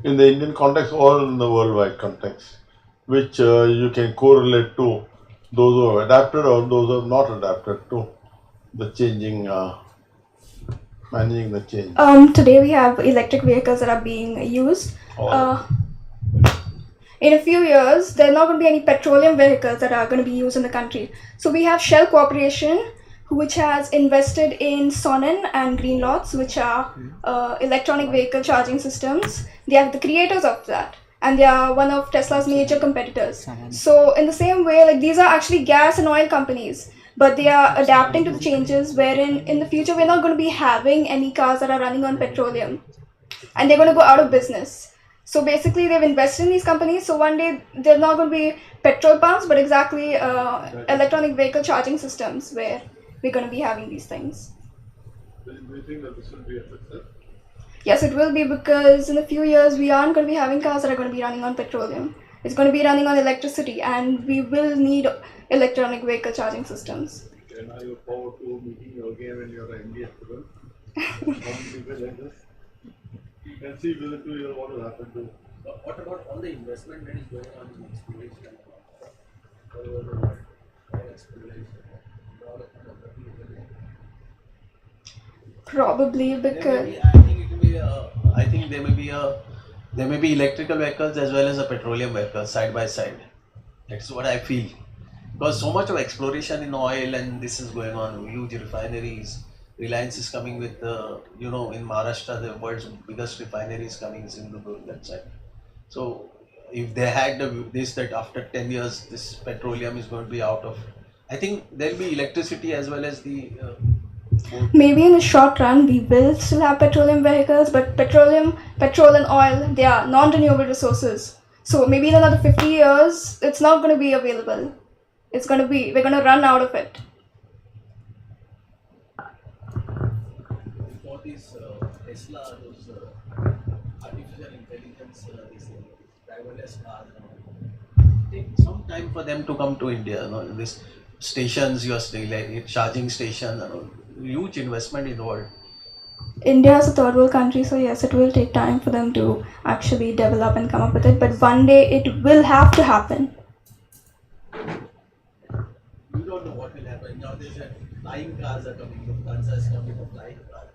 in the Indian context or in the worldwide context, which you can correlate to those who have adapted or those who have not adapted to the changing, managing the change. Today we have electric vehicles that are being used. In a few years, there are not going to be any petroleum vehicles that are going to be used in the country. So we have Shell Corporation, which has invested in Sonnen and Greenlots, which are electronic vehicle charging systems. They are the creators of that, and they are one of Tesla's major competitors. So in the same way, like these are actually gas and oil companies, but they are adapting to the changes wherein in the future we're not going to be having any cars that are running on petroleum, and they're going to go out of business. So basically they've invested in these companies, so one day they're not going to be petrol pumps, but exactly electronic vehicle charging systems where we're going to be having these things. Do you think that this will be a success? Yes, it will be, because in a few years we aren't going to be having cars that are going to be running on petroleum. It's going to be running on electricity, and we will need electronic vehicle charging systems. And are you forward to meeting you again when you're an MBA student? And see within 2 years what will happen to. What about all the investment that is going on in exploration? All over the world, oil exploration, Probably because I think there may be electrical vehicles as well as a petroleum vehicles side by side. That's what I feel. Because so much of exploration in oil and this is going on, huge refineries. Reliance is coming with, in Maharashtra, the world's biggest refinery is coming in Sindhudurg, that side. So if they had that after 10 years, this petroleum is going to be out of, I think there'll be electricity as well as the... maybe in the short run we will still have petroleum vehicles, but petrol and oil, they are non-renewable resources. So maybe in another 50 years, it's not going to be available. We're going to run out of it. For these Tesla, those artificial intelligence, these driverless cars, take some time for them to come to India. These stations, you're still like charging stations, huge investment involved. India is a third world country, so yes, it will take time for them to actually develop and come up with it, but one day it will have to happen. We don't know what will happen. Now there's flying cars are coming, Lufthansa is coming for flying cars.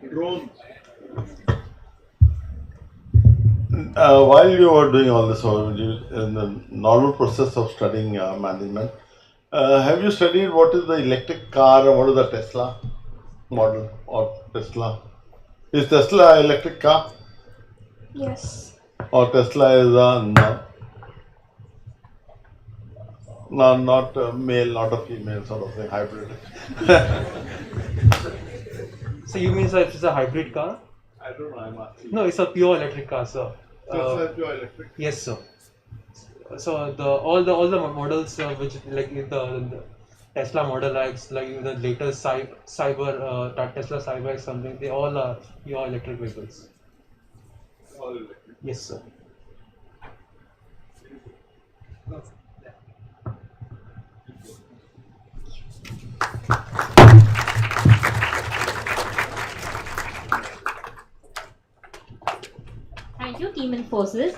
Drones. While you were doing all this, or in the normal process of studying management, have you studied what is the electric car or what is the Tesla model or Tesla? Is Tesla an electric car? Yes. Or Tesla is a not a male, not a female sort of thing, hybrid? So you mean that it's a hybrid car? I don't know, I'm asking. No, it's a pure electric car, sir. Tesla is pure electric? Yes, sir. So all the models which like the Tesla Model X, like the latest Tesla Cyber X something, they all are pure electric vehicles. All electric? Yes, sir. Thank you, Team Infosys.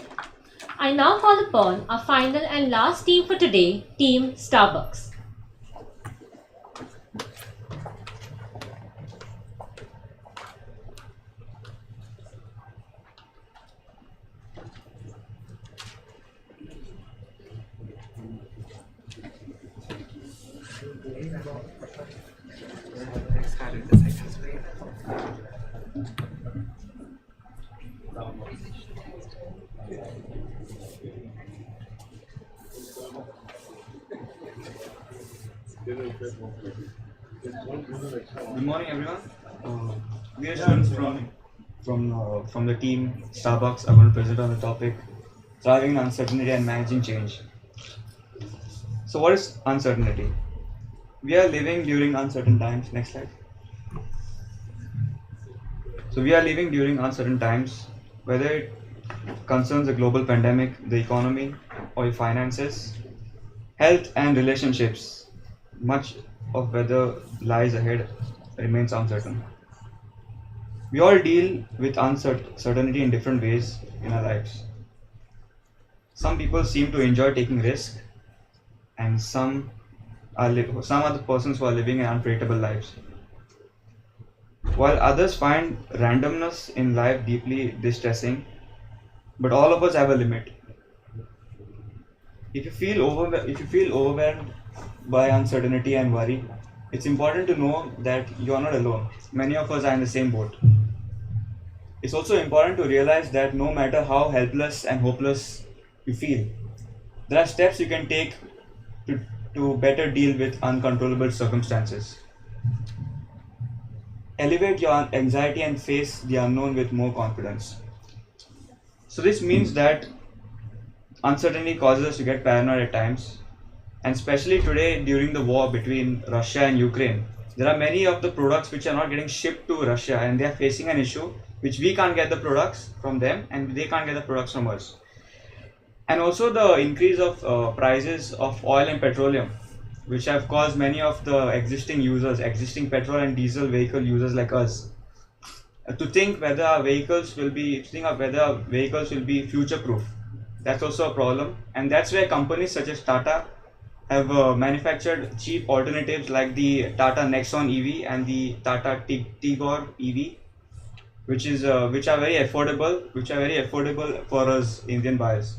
I now call upon our final and last team for today, Team Starbucks. Good morning, everyone. We are students from from the team Starbucks are going to present on the topic thriving in uncertainty and managing change. So what is uncertainty? We are living during uncertain times. Next slide. So we are living during uncertain times, whether it concerns the global pandemic, the economy, or your finances, health and relationships. Much of whether lies ahead remains uncertain. We all deal with uncertainty in different ways in our lives. Some people seem to enjoy taking risks, and some are the persons who are living in unpredictable lives. While others find randomness in life deeply distressing, but all of us have a limit. If you feel overwhelmed by uncertainty and worry, it's important to know that you are not alone. Many of us are in the same boat. It's also important to realize that no matter how helpless and hopeless you feel, there are steps you can take to better deal with uncontrollable circumstances. Elevate your anxiety and face the unknown with more confidence. So this means that uncertainty causes us to get paranoid at times, and especially today during the war between Russia and Ukraine, there are many of the products which are not getting shipped to Russia, and they are facing an issue which we can't get the products from them and they can't get the products from us. And also the increase of prices of oil and petroleum, which have caused many of the existing petrol and diesel vehicle users like us, to think whether our vehicles will be future proof. That's also a problem, and that's where companies such as Tata have manufactured cheap alternatives like the Tata Nexon EV and the Tata Tigor EV, which are very affordable for us Indian buyers.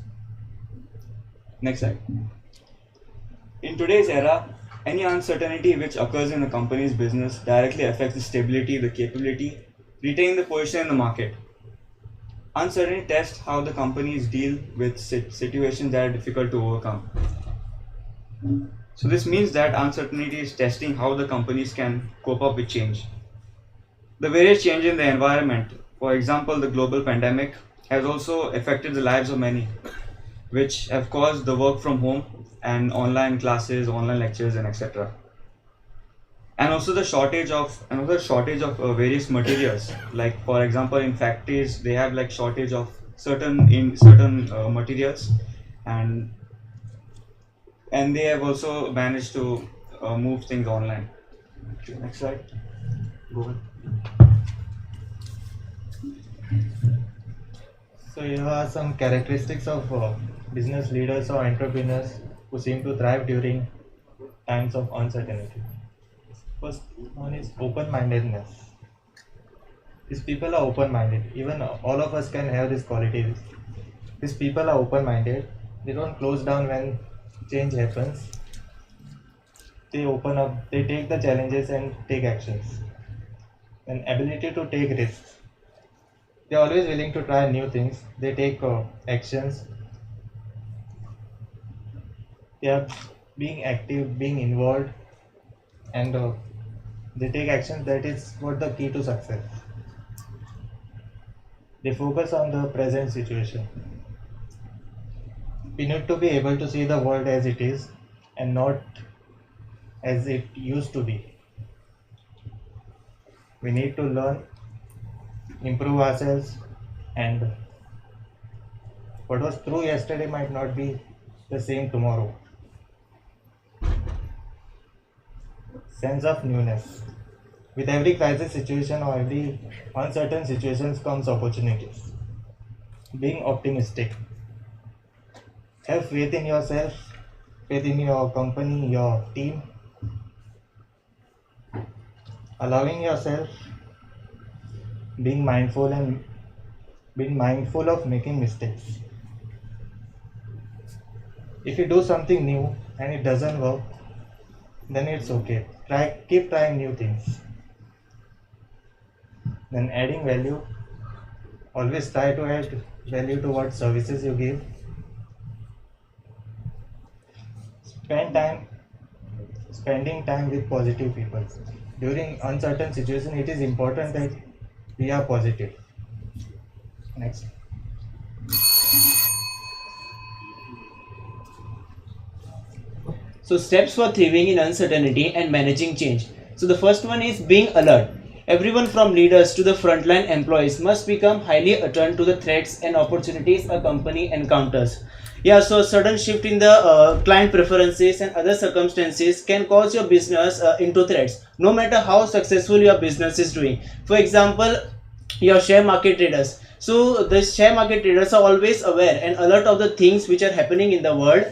Next slide. In today's era, any uncertainty which occurs in a company's business directly affects the stability, the capability, retaining the position in the market. Uncertainty tests how the companies deal with situations that are difficult to overcome. So this means that uncertainty is testing how the companies can cope up with change. The various changes in the environment, for example, the global pandemic, has also affected the lives of many, which have caused the work from home and online classes, online lectures, and etc. And also the shortage of various materials. Like for example, in factories they have like shortage of certain materials, and they have also managed to move things online. Okay, next slide. Go ahead. So here are some characteristics of business leaders or entrepreneurs who seem to thrive during times of uncertainty. First one is open-mindedness. These people are open-minded. Even all of us can have these qualities. These people are open-minded. They don't close down when change happens. They open up, they take the challenges and take actions. And ability to take risks. They are always willing to try new things. They take actions. They are being active, being involved, and they take actions. That is what the key to success. They focus on the present situation. We need to be able to see the world as it is and not as it used to be. We need to learn, improve ourselves, and what was true yesterday might not be the same tomorrow. Sense of newness. With every crisis situation or every uncertain situations comes opportunities. Being optimistic. Have faith in yourself, faith in your company, your team. Allowing yourself, being mindful of making mistakes. If you do something new and it doesn't work, then it's okay. Keep trying new things. Then adding value. Always try to add value to what services you give. Spending time with positive people. During uncertain situations, it is important that we are positive. Next. So steps for thriving in uncertainty and managing change. So the first one is being alert. Everyone from leaders to the frontline employees must become highly attuned to the threats and opportunities a company encounters. Yeah, so a sudden shift in the client preferences and other circumstances can cause your business into threats, no matter how successful your business is doing. For example, your share market traders. So the share market traders are always aware and alert of the things which are happening in the world.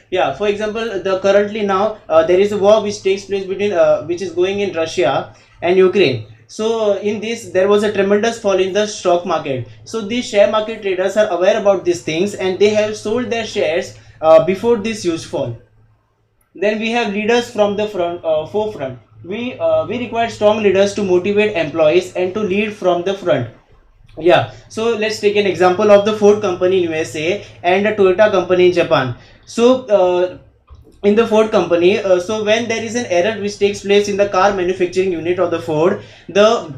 Yeah, for example, currently now there is a war which takes place between which is going in Russia and Ukraine. So in this there was a tremendous fall in the stock market. So these share market traders are aware about these things and they have sold their shares before this huge fall. Then we have leaders from the forefront. We require strong leaders to motivate employees and to lead from the front. Yeah, so let's take an example of the Ford company in USA and the Toyota company in Japan. So in the Ford company, so when there is an error which takes place in the car manufacturing unit of the Ford, the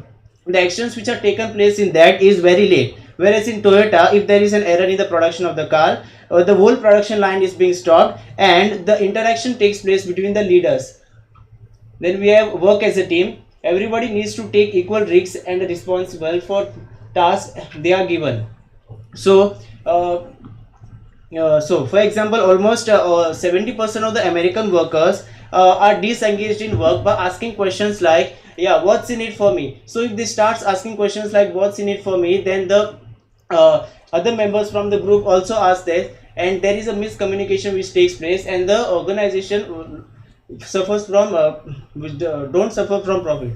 actions which are taken place in that is very late. Whereas in Toyota, if there is an error in the production of the car, the whole production line is being stopped and the interaction takes place between the leaders. Then we have work as a team. Everybody needs to take equal risks and responsible for tasks they are given. So for example, almost 70% of the American workers are disengaged in work by asking questions like, yeah, what's in it for me? So if they start asking questions like what's in it for me, then the other members from the group also ask that, and there is a miscommunication which takes place and the organization suffers from don't suffer from profit.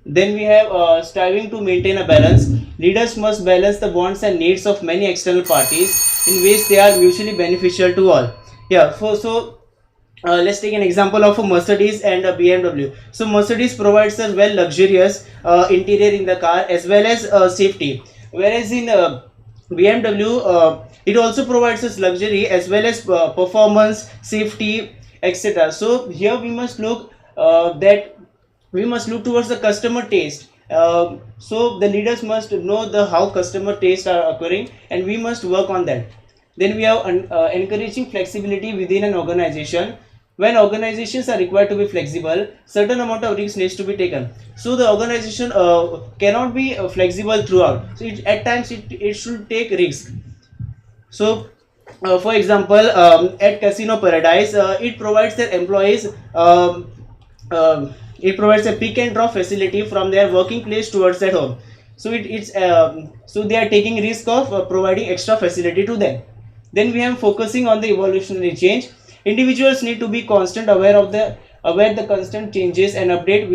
Then we have striving to maintain a balance. Leaders must balance the wants and needs of many external parties in ways they are mutually beneficial to all. Yeah, let's take an example of a Mercedes and a BMW. So Mercedes provides a well luxurious interior in the car as well as safety, whereas in BMW it also provides us luxury as well as performance, safety, etc. So here we must look towards the customer taste. So the leaders must know how customer tastes are occurring and we must work on that. Then we have encouraging flexibility within an organization. When organizations are required to be flexible, certain amount of risk needs to be taken. So the organization cannot be flexible throughout. So at times it should take risk. So for example, at Casino Paradise, it provides their employees it provides a pick and drop facility from their working place towards their home. So so they are taking risk of providing extra facility to them. Then we have focusing on the evolutionary change. Individuals need to be constant aware the constant changes and update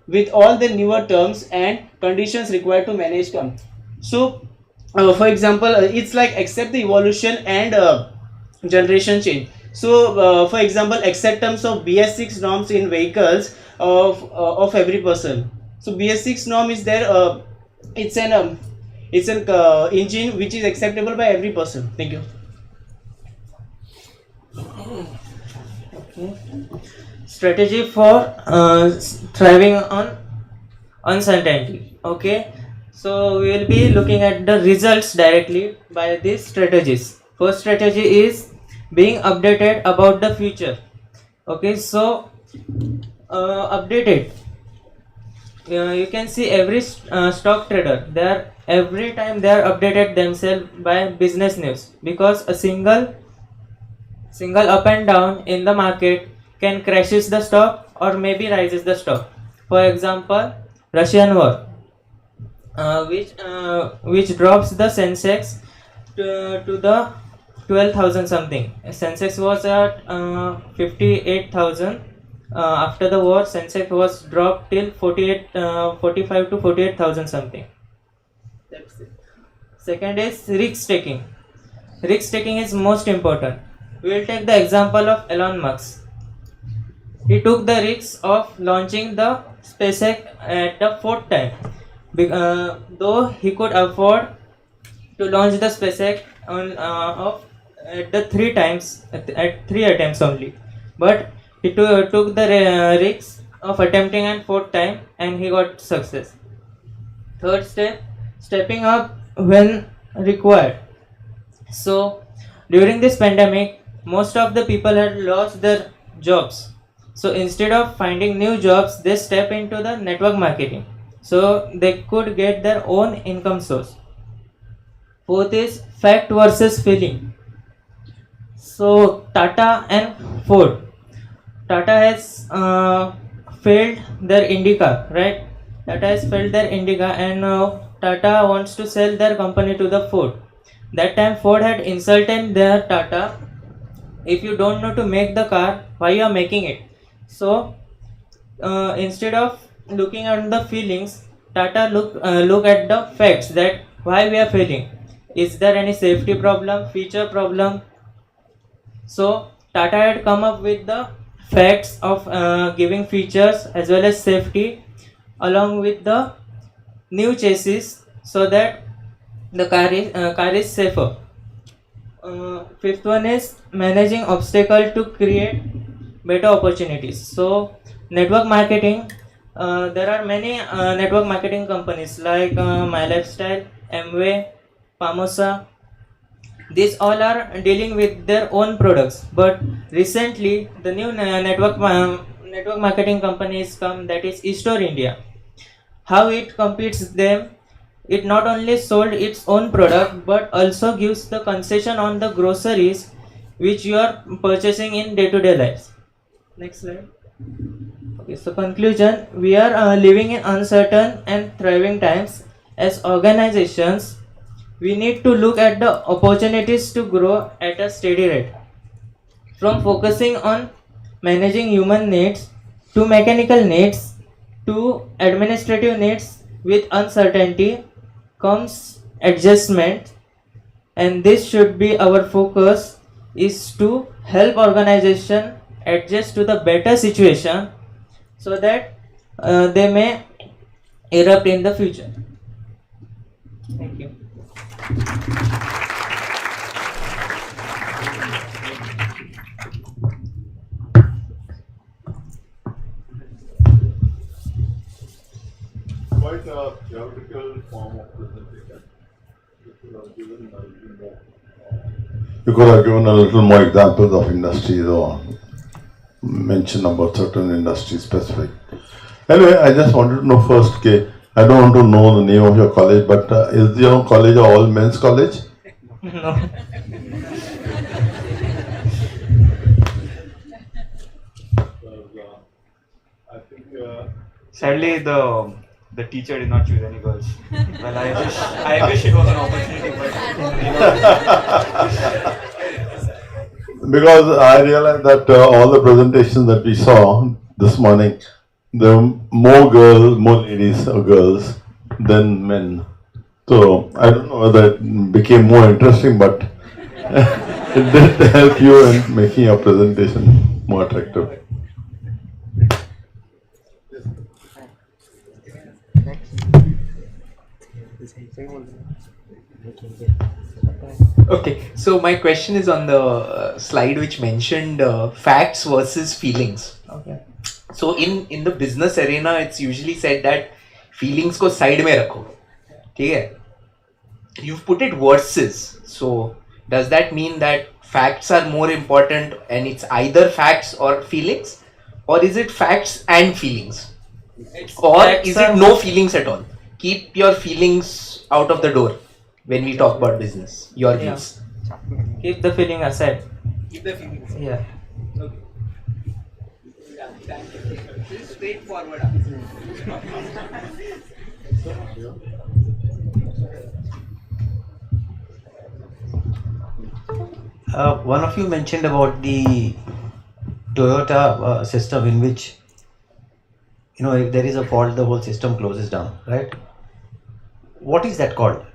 with all the newer terms and conditions required to manage them. So for example, it's like accept the evolution and generation change. So for example, accept terms of BS6 norms in vehicles of every person. So BS6 norm is there. It's an engine which is acceptable by every person. Thank you. Okay. Strategy for thriving on uncertainty. Okay, so we will be looking at the results directly by these strategies. First strategy is being updated about the future. Okay, so updated. You can see every stock trader, every time they are updated themselves by business news, because a single up and down in the market can crashes the stock or maybe rises the stock. For example, Russian war, which drops the Sensex to the 12,000 something. Sensex was at 58,000. After the war, Sensex was dropped till 45 to 48,000 something. That's it. Second is risk taking. Risk taking is most important. We will take the example of Elon Musk. He took the risk of launching the SpaceX at the 4th time. Though he could afford to launch the SpaceX at the 3 times, at 3 attempts only. But he took the risk of attempting at 4th time and he got success. Third step, stepping up when required. So during this pandemic, most of the people had lost their jobs. So instead of finding new jobs, they step into the network marketing, so they could get their own income source. Fourth is fact versus feeling. So Tata and Ford. Tata has failed their Indica, right? Tata has failed their Indica, and Tata wants to sell their company to the Ford. That time Ford had insulted their Tata. If you don't know to make the car, why you are making it? So instead of looking at the feelings, Tata look at the facts, that why we are failing. Is there any safety problem, feature problem? So Tata had come up with the facts of giving features as well as safety along with the new chassis, so that the car is safer. Fifth one is managing obstacle to create better opportunities. So network marketing, there are many network marketing companies like My Lifestyle, Amway, Pamosa. These all are dealing with their own products, but recently the new network marketing company is come, that is eStore India. How it competes them? It not only sold its own product but also gives the concession on the groceries which you are purchasing in day-to-day lives. Next slide. Okay, so conclusion, we are living in uncertain and thriving times. As organizations, we need to look at the opportunities to grow at a steady rate. From focusing on managing human needs to mechanical needs to administrative needs, with uncertainty comes adjustment, and this should be our focus, is to help organization adjust to the better situation so that they may erupt in the future. Thank you. Quite a theoretical form of presentation. You could have given a little more examples of industries or mention about certain industry specific. Anyway, I just wanted to know first, okay, I don't want to know the name of your college, but is your college an all men's college? No. Sadly, the teacher did not choose any girls. Well, I wish it was an opportunity, but Because I realized that all the presentations that we saw this morning, there were more ladies or girls than men. So I don't know whether it became more interesting, but it did help you in making your presentation more attractive. Okay, so my question is on the slide which mentioned facts versus feelings. Okay. So in the business arena, it's usually said that feelings को side में रखो, ठीक है? You've put it versus. So does that mean that facts are more important and it's either facts or feelings, or is it facts and feelings, or is it no feelings at all? Keep your feelings out of the door when we talk about business. Your views. Keep the feeling aside. Keep the feelings. Yeah. Straightforward. One of you mentioned about the Toyota system in which, if there is a fault, the whole system closes down, right? What is that called?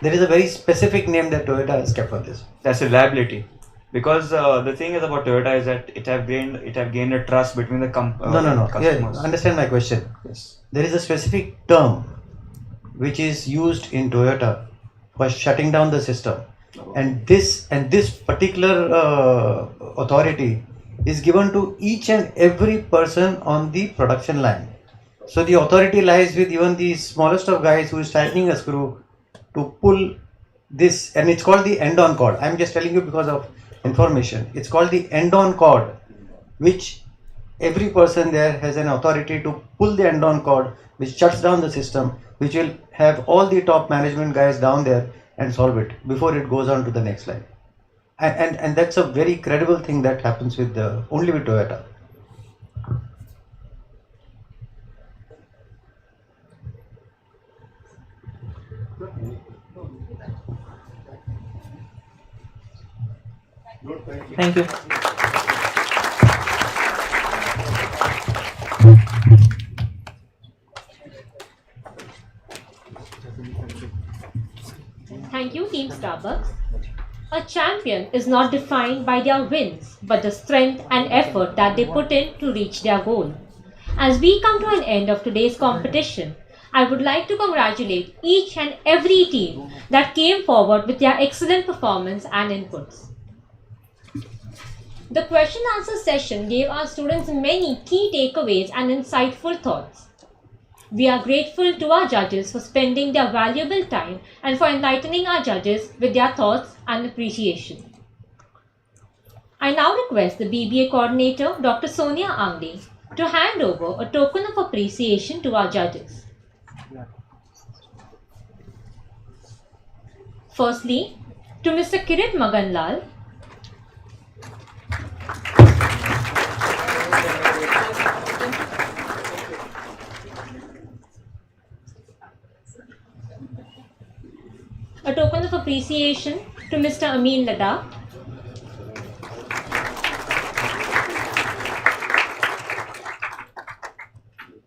There is a very specific name that Toyota has kept for this. that's reliability. Because the thing is about Toyota is that it have gained a trust between the No. customers. Yeah, understand my question. Yes. There is a specific term which is used in Toyota for shutting down the system, and this particular authority is given to each and every person on the production line. So the authority lies with even the smallest of guys who is tightening a screw to pull this, and it's called the end-on cord. I'm just telling you because of information. It's called the end-on cord, which every person there has an authority to pull the end-on cord, which shuts down the system, which will have all the top management guys down there and solve it before it goes on to the next line. And that's a very credible thing that happens with only with Toyota. Thank you. Thank you, Team Starbucks. A champion is not defined by their wins, but the strength and effort that they put in to reach their goal. As we come to an end of today's competition, I would like to congratulate each and every team that came forward with their excellent performance and inputs. The question answer session gave our students many key takeaways and insightful thoughts. We are grateful to our judges for spending their valuable time and for enlightening our judges with their thoughts and appreciation. I now request the BBA coordinator, Dr. Sonia Angde, to hand over a token of appreciation to our judges. Firstly, to Mr. Kirit Maganlal, a token of appreciation to Mr. Ameen Ladakh,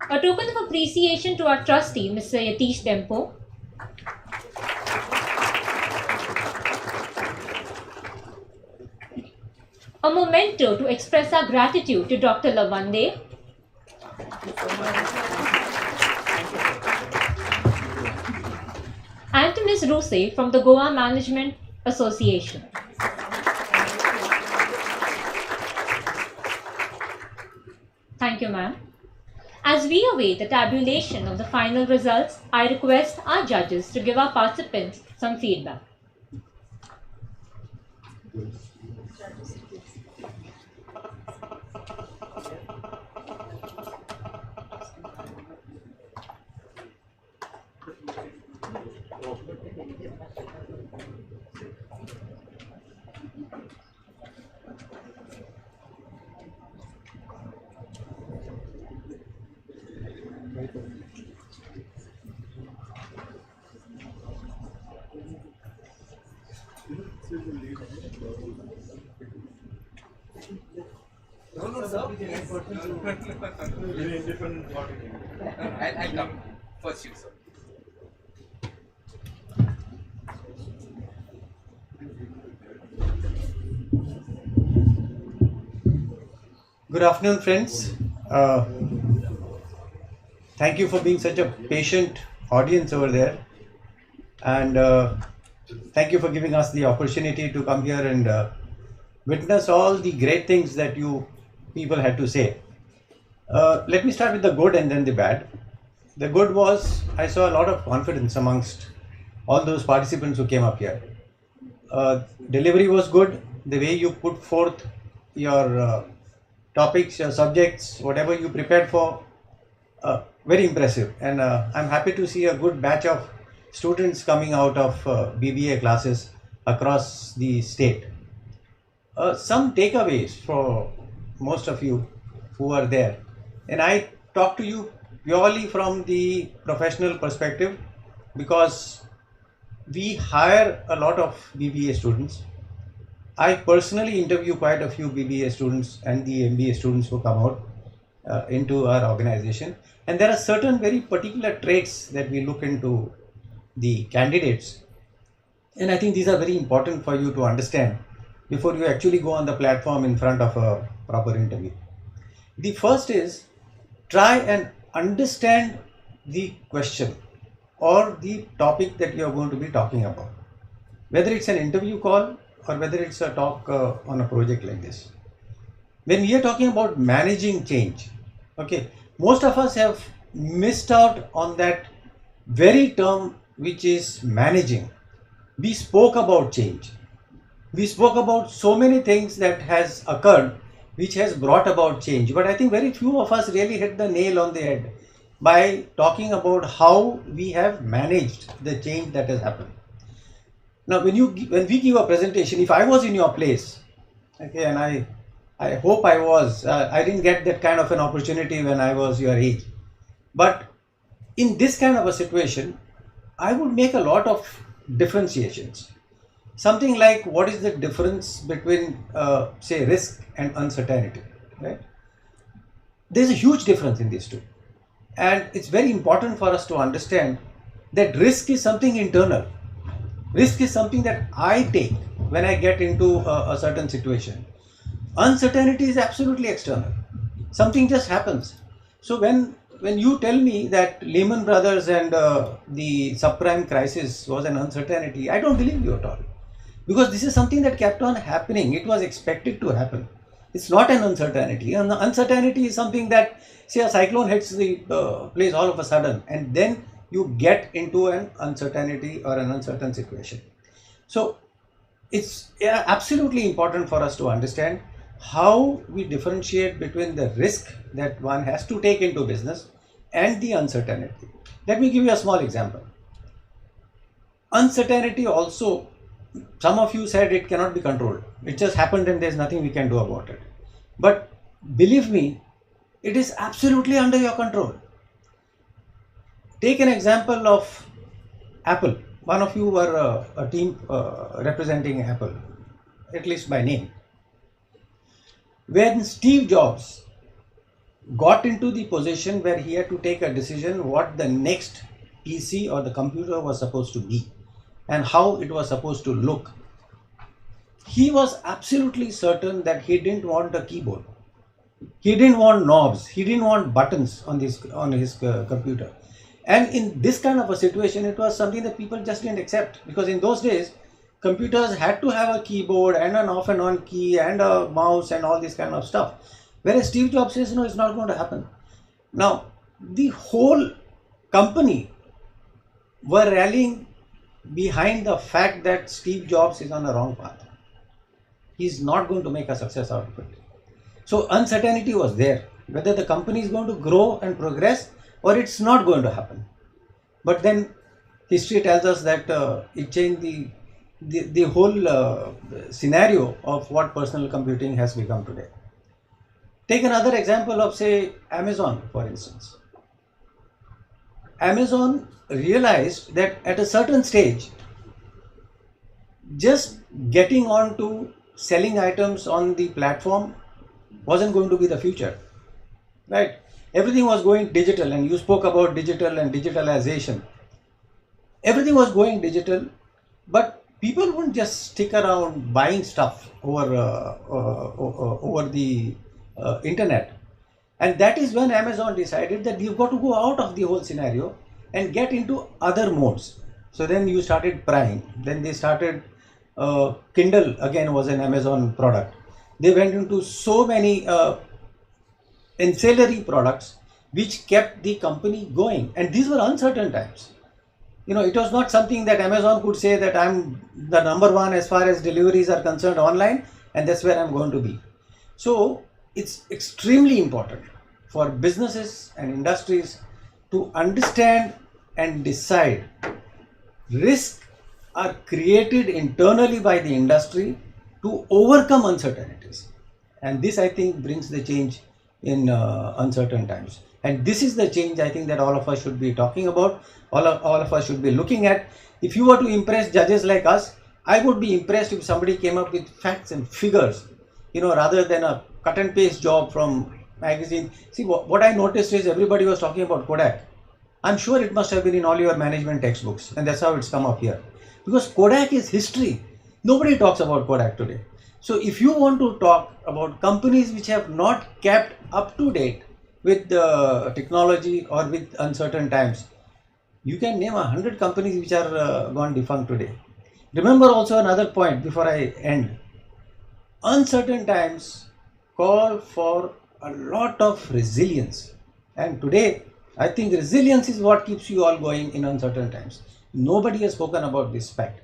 a token of appreciation to our trustee, Mr. Yatish Dempo, a memento to express our gratitude to Dr. Lavande, and to Ms. Ruse from the Goa Management Association. Thank you, ma'am. As we await the tabulation of the final results, I request our judges to give our participants some feedback. I'll come. First you, sir. Good afternoon, friends. Thank you for being such a patient audience over there, and thank you for giving us the opportunity to come here and witness all the great things that you people had to say. Let me start with the good and then the bad. The good was I saw a lot of confidence amongst all those participants who came up here. Delivery was good. The way you put forth your topics, your subjects, whatever you prepared for, very impressive. And I'm happy to see a good batch of students coming out of BBA classes across the state. Some takeaways for most of you who are there. And I talk to you purely from the professional perspective because we hire a lot of BBA students. I personally interview quite a few BBA students and the MBA students who come out into our organization. And there are certain very particular traits that we look into the candidates. And I think these are very important for you to understand before you actually go on the platform in front of a proper interview. The first is try and understand the question or the topic that you are going to be talking about. Whether it's an interview call or whether it's a talk on a project like this. When we are talking about managing change, okay, most of us have missed out on that very term which is managing. We spoke about change. We spoke about so many things that has occurred which has brought about change. But I think very few of us really hit the nail on the head by talking about how we have managed the change that has happened. Now, when we give a presentation, if I was in your place, okay, and I hope I was, I didn't get that kind of an opportunity when I was your age. But in this kind of a situation, I would make a lot of differentiations. Something like, what is the difference between, say, risk and uncertainty, right? There's a huge difference in these two. And it's very important for us to understand that risk is something internal. Risk is something that I take when I get into a certain situation. Uncertainty is absolutely external. Something just happens. So when you tell me that Lehman Brothers and the subprime crisis was an uncertainty, I don't believe you at all. Because this is something that kept on happening. It was expected to happen. It's not an uncertainty. And the uncertainty is something that, say, a cyclone hits the place all of a sudden, and then you get into an uncertainty or an uncertain situation. So it's absolutely important for us to understand how we differentiate between the risk that one has to take into business and the uncertainty. Let me give you a small example. Uncertainty also, some of you said it cannot be controlled. It just happened and there's nothing we can do about it. But believe me, it is absolutely under your control. Take an example of Apple. One of you were a team representing Apple, at least by name. When Steve Jobs got into the position where he had to take a decision what the next PC or the computer was supposed to be and how it was supposed to look, he was absolutely certain that he didn't want a keyboard. He didn't want knobs. He didn't want buttons on his computer. And in this kind of a situation, it was something that people just didn't accept, because in those days, computers had to have a keyboard and an off and on key and a mouse and all this kind of stuff. Whereas Steve Jobs says, no, it's not going to happen. Now, the whole company were rallying behind the fact that Steve Jobs is on the wrong path. He's not going to make a success out of it. So uncertainty was there, whether the company is going to grow and progress or it's not going to happen. But then history tells us that it changed the whole scenario of what personal computing has become today. Take another example of, say, Amazon, for instance. Amazon realized that at a certain stage, just getting on to selling items on the platform wasn't going to be the future, right? Everything was going digital, and you spoke about digital and digitalization. Everything was going digital, but people wouldn't just stick around buying stuff over the internet. And that is when Amazon decided that you've got to go out of the whole scenario and get into other modes. So then you started Prime, then they started Kindle, again was an Amazon product. They went into so many ancillary products which kept the company going, and these were uncertain times. You know, it was not something that Amazon could say that I'm the number one as far as deliveries are concerned online, and that's where I'm going to be. So it's extremely important for businesses and industries to understand and decide risks are created internally by the industry to overcome uncertainties. And this, I think, brings the change in uncertain times. And this is the change, I think, that all of us should be talking about, all of us should be looking at. If you were to impress judges like us, I would be impressed if somebody came up with facts and figures, you know, rather than a cut and paste job from magazine. See, what I noticed is everybody was talking about Kodak. I'm sure it must have been in all your management textbooks, and that's how it's come up here. Because Kodak is history. Nobody talks about Kodak today. So if you want to talk about companies which have not kept up to date with the technology or with uncertain times, you can name 100 companies which are gone defunct today. Remember also another point before I end. Uncertain times call for a lot of resilience. And today, I think resilience is what keeps you all going in uncertain times. Nobody has spoken about this fact.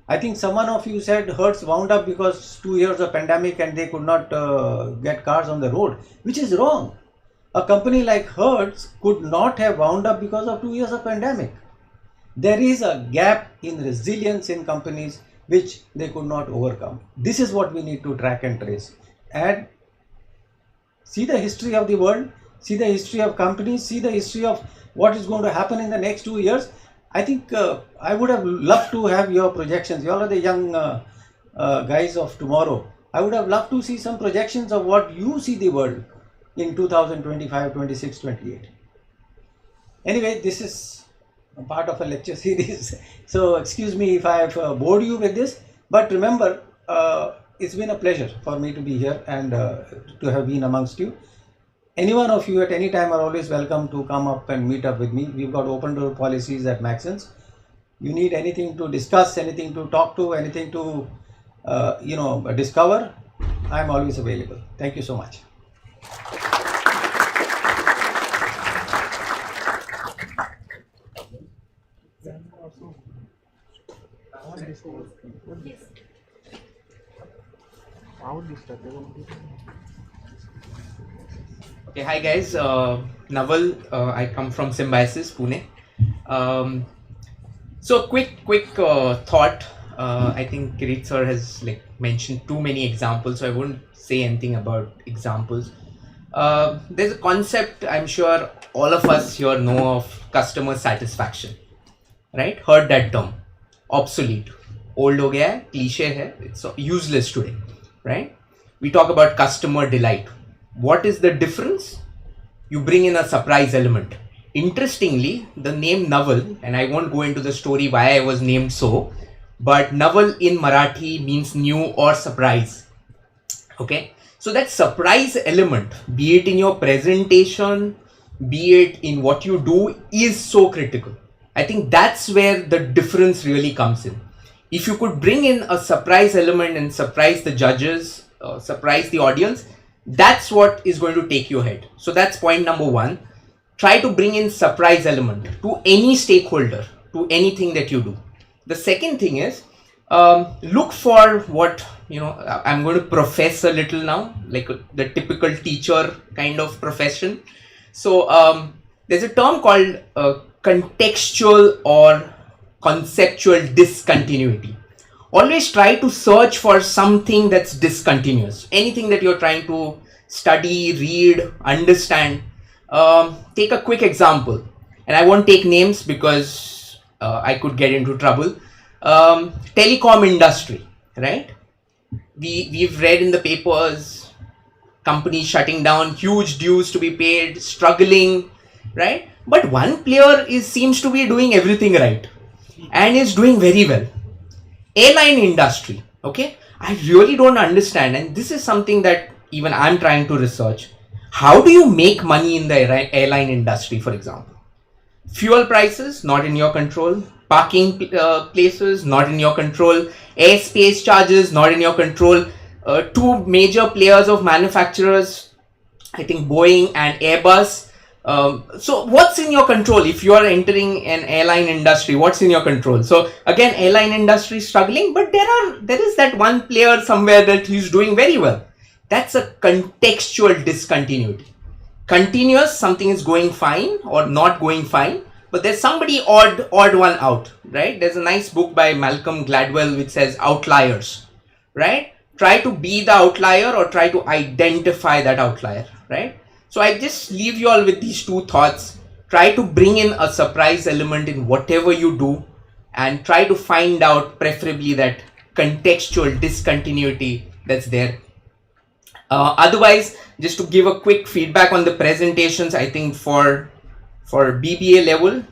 I think someone of you said Hertz wound up because 2 years of pandemic and they could not get cars on the road, which is wrong. A company like Hertz could not have wound up because of 2 years of pandemic. There is a gap in resilience in companies which they could not overcome. This is what we need to track and trace. And see the history of the world, see the history of companies, see the history of what is going to happen in the next 2 years. I think I would have loved to have your projections. You all are the young guys of tomorrow. I would have loved to see some projections of what you see the world in 2025, 26, 28. Anyway, this is a part of a lecture series. So excuse me if I have bored you with this. But remember, it's been a pleasure for me to be here and to have been amongst you. Any one of you at any time are always welcome to come up and meet up with me. We've got open door policies at Maxens. You need anything to discuss, anything to talk to, anything to discover, I'm always available. Thank you so much. Okay, hi guys, Naval, I come from Symbiosis, Pune. So quick thought. I think Kirit sir has mentioned too many examples, so I won't say anything about examples. There's a concept I'm sure all of us here know of, customer satisfaction, right? Heard that term, obsolete, old ho gaya hai, cliche hai, it's useless today, right? We talk about customer delight. What is the difference? You bring in a surprise element. Interestingly, the name Naval, and I won't go into the story why I was named so, but Naval in Marathi means new or surprise. Okay, so that surprise element, be it in your presentation, be it in what you do, is so critical. I think that's where the difference really comes in. If you could bring in a surprise element and surprise the judges, surprise the audience, that's what is going to take you ahead. So that's point number one. Try to bring in surprise element to any stakeholder, to anything that you do. The second thing is, look for what, I'm going to profess a little now, like the typical teacher kind of profession. So there's a term called contextual or conceptual discontinuity. Always try to search for something that's discontinuous. Anything that you're trying to study, read, understand. Take a quick example, and I won't take names because I could get into trouble. Telecom industry, right? We've read in the papers, companies shutting down, huge dues to be paid, struggling, right? But one player seems to be doing everything right and is doing very well. Airline industry, okay? I really don't understand, and this is something that even I'm trying to research. How do you make money in the airline industry, for example? Fuel prices, not in your control. Parking places, not in your control. Airspace charges, not in your control. Two major players of manufacturers, I think Boeing and Airbus. So what's in your control? If you are entering an airline industry, what's in your control? So again, airline industry is struggling, but there is that one player somewhere that he's doing very well. That's a contextual discontinuity. Continuous, something is going fine or not going fine, but there's somebody odd one out, right? There's a nice book by Malcolm Gladwell which says outliers, right? Try to be the outlier or try to identify that outlier, right? So I just leave you all with these two thoughts. Try to bring in a surprise element in whatever you do and try to find out preferably that contextual discontinuity that's there. Otherwise, just to give a quick feedback on the presentations, I think for BBA level,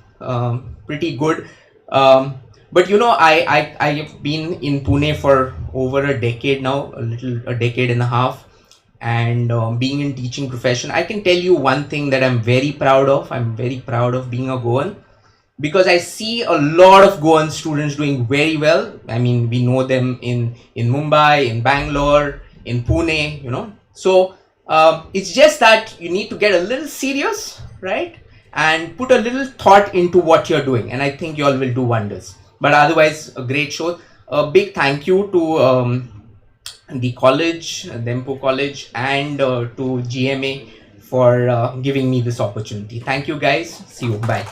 pretty good. But I have been in Pune for over a decade now, a decade and a half. And being in teaching profession, I can tell you one thing that I'm very proud of. I'm very proud of being a Goan because I see a lot of Goan students doing very well. I mean, we know them in Mumbai, in Bangalore, in Pune, So it's just that you need to get a little serious, right? and put a little thought into what you're doing, and I think you all will do wonders. But otherwise, a great show. A big thank you to the college, Dempo College, and to GMA for giving me this opportunity. Thank you guys. See you. Bye.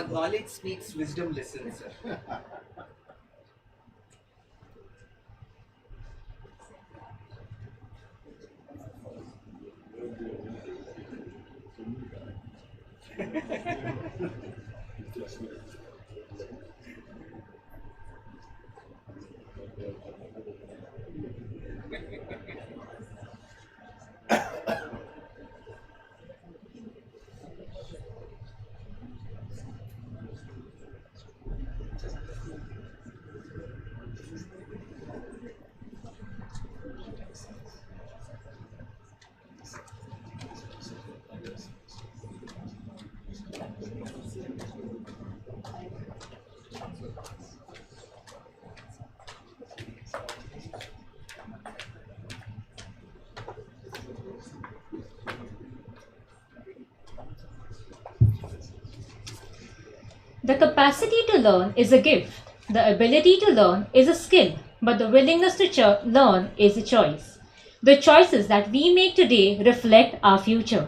Knowledge speaks, wisdom listens, sir. The capacity to learn is a gift. The ability to learn is a skill, but the willingness to learn is a choice. The choices that we make today reflect our future.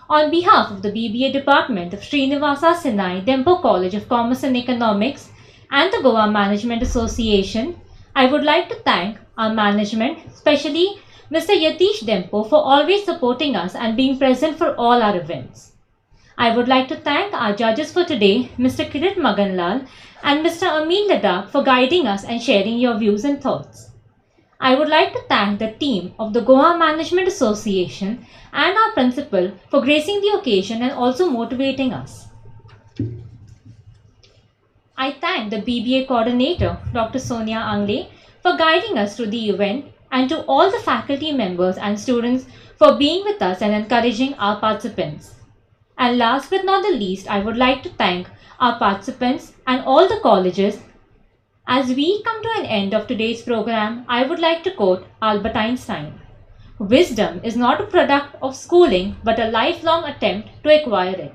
On behalf of the BBA Department of Srinivasa Sinai Dempo College of Commerce and Economics and the Goa Management Association, I would like to thank our management, especially Mr. Yatish Dempo, for always supporting us and being present for all our events. I would like to thank our judges for today, Mr. Kirit Maganlal and Mr. Ameen Ladakh, for guiding us and sharing your views and thoughts. I would like to thank the team of the Goa Management Association and our principal for gracing the occasion and also motivating us. I thank the BBA coordinator, Dr. Sonia Angle, for guiding us through the event, and to all the faculty members and students for being with us and encouraging our participants. And last but not the least, I would like to thank our participants and all the colleges. As we come to an end of today's program, I would like to quote Albert Einstein. Wisdom is not a product of schooling, but a lifelong attempt to acquire it.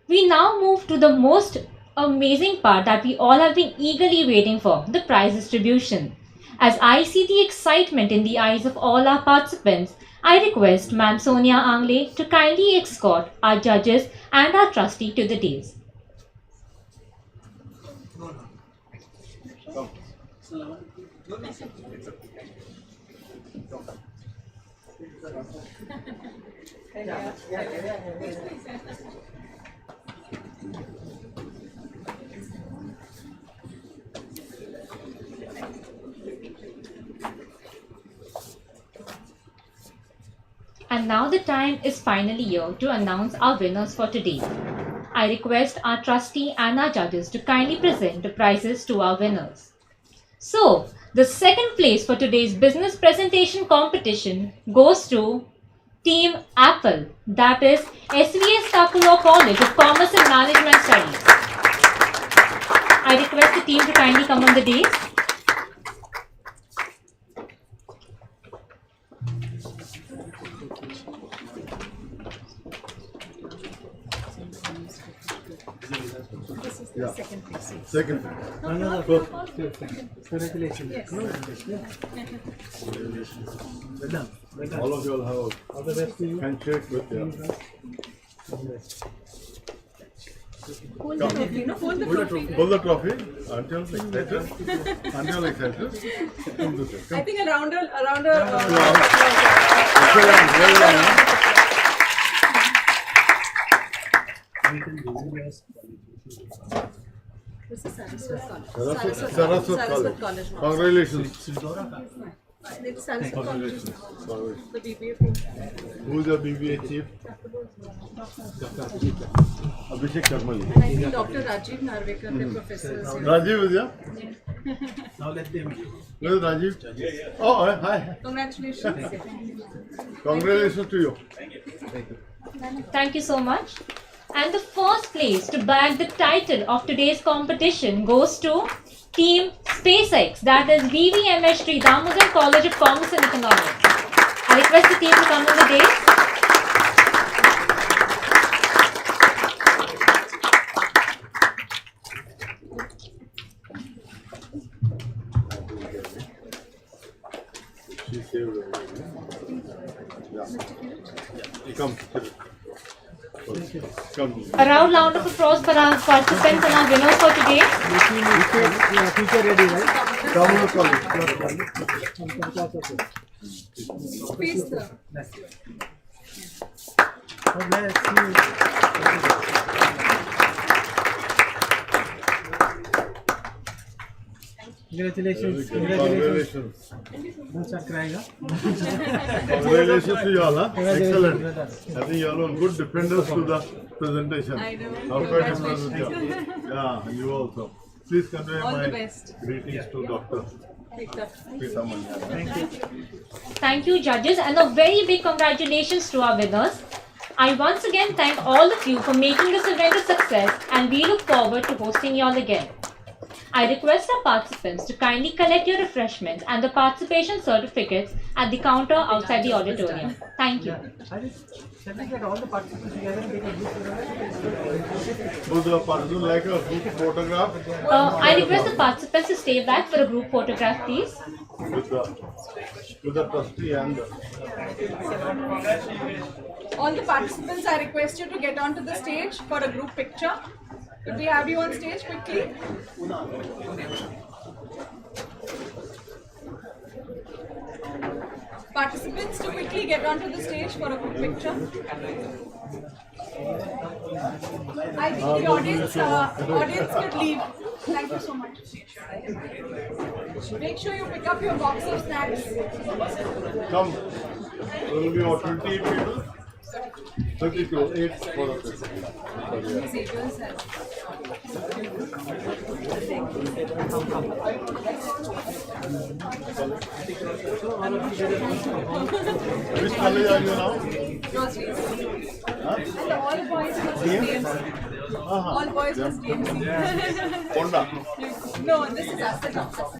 We now move to the most amazing part that we all have been eagerly waiting for, the prize distribution. As I see the excitement in the eyes of all our participants, I request Ma'am Sonia Angle to kindly escort our judges and our trustee to the dais. And now the time is finally here to announce our winners for today. I request our trustee and our judges to kindly present the prizes to our winners. So, the second place for today's business presentation competition goes to Team Apple, that is SVS Takulo College of Commerce and Management Studies. I request the team to kindly come on the dais. Yeah. Second place. Second. No, Congratulations. Yes. Well done. All of you will have all the best to you. Handshake with you. Hold the trophy. No, hold the trophy. Hold the trophy. Until excited. Until excited. Come this way. I think around a Excellent. Well done. This is Saraswat College. Saraswat College. Congratulations. It's Saraswat College. The BBA. Who is the BBA chief? Abhishek Karmali. And I think Dr. Rajiv Narvekar, the professor. Rajiv is here? Now let them. Where is Rajiv? Oh, hi. Congratulations. Congratulations to you. Thank you so much. And the first place to bag the title of today's competition goes to Team SpaceX, that is BBMH Sri Damodar College of Commerce and Economics. I request the team to come on the dais. She saved it. Yeah. Come. Come. A round of applause for our participants and our winners for today. Future ready, right? Download college. Please, sir. Congratulations. Congratulations. Don't start crying, huh? Congratulations to you all. Huh? Congratulations. Excellent. I think you all are good defenders to the presentation. I know. Congratulations. Yeah, and you also. Please convey All the my best. greetings to Dr. Pita Manya. Thank you. Thank you, judges, and a very big congratulations to our winners. I once again thank all of you for making this event a success, and we look forward to hosting you all again. I request our participants to kindly collect your refreshments and the participation certificates at the counter outside the auditorium. Thank you. Shall we get all the participants together and take a group photograph? Would the participant like a group photograph? I request the participants to stay back for a group photograph, please. With the trustee and All the participants, I request you to get onto the stage for a group picture. Could we have you on stage quickly? Participants to quickly get onto the stage for a group picture. I think the audience could leave. Thank you so much. Make sure you pick up your box of snacks. come. There will be about 28 people. 32, 8 for the Which college are you now? And all boys must DMC. All boys must DMC. Honda. No, this is Asset.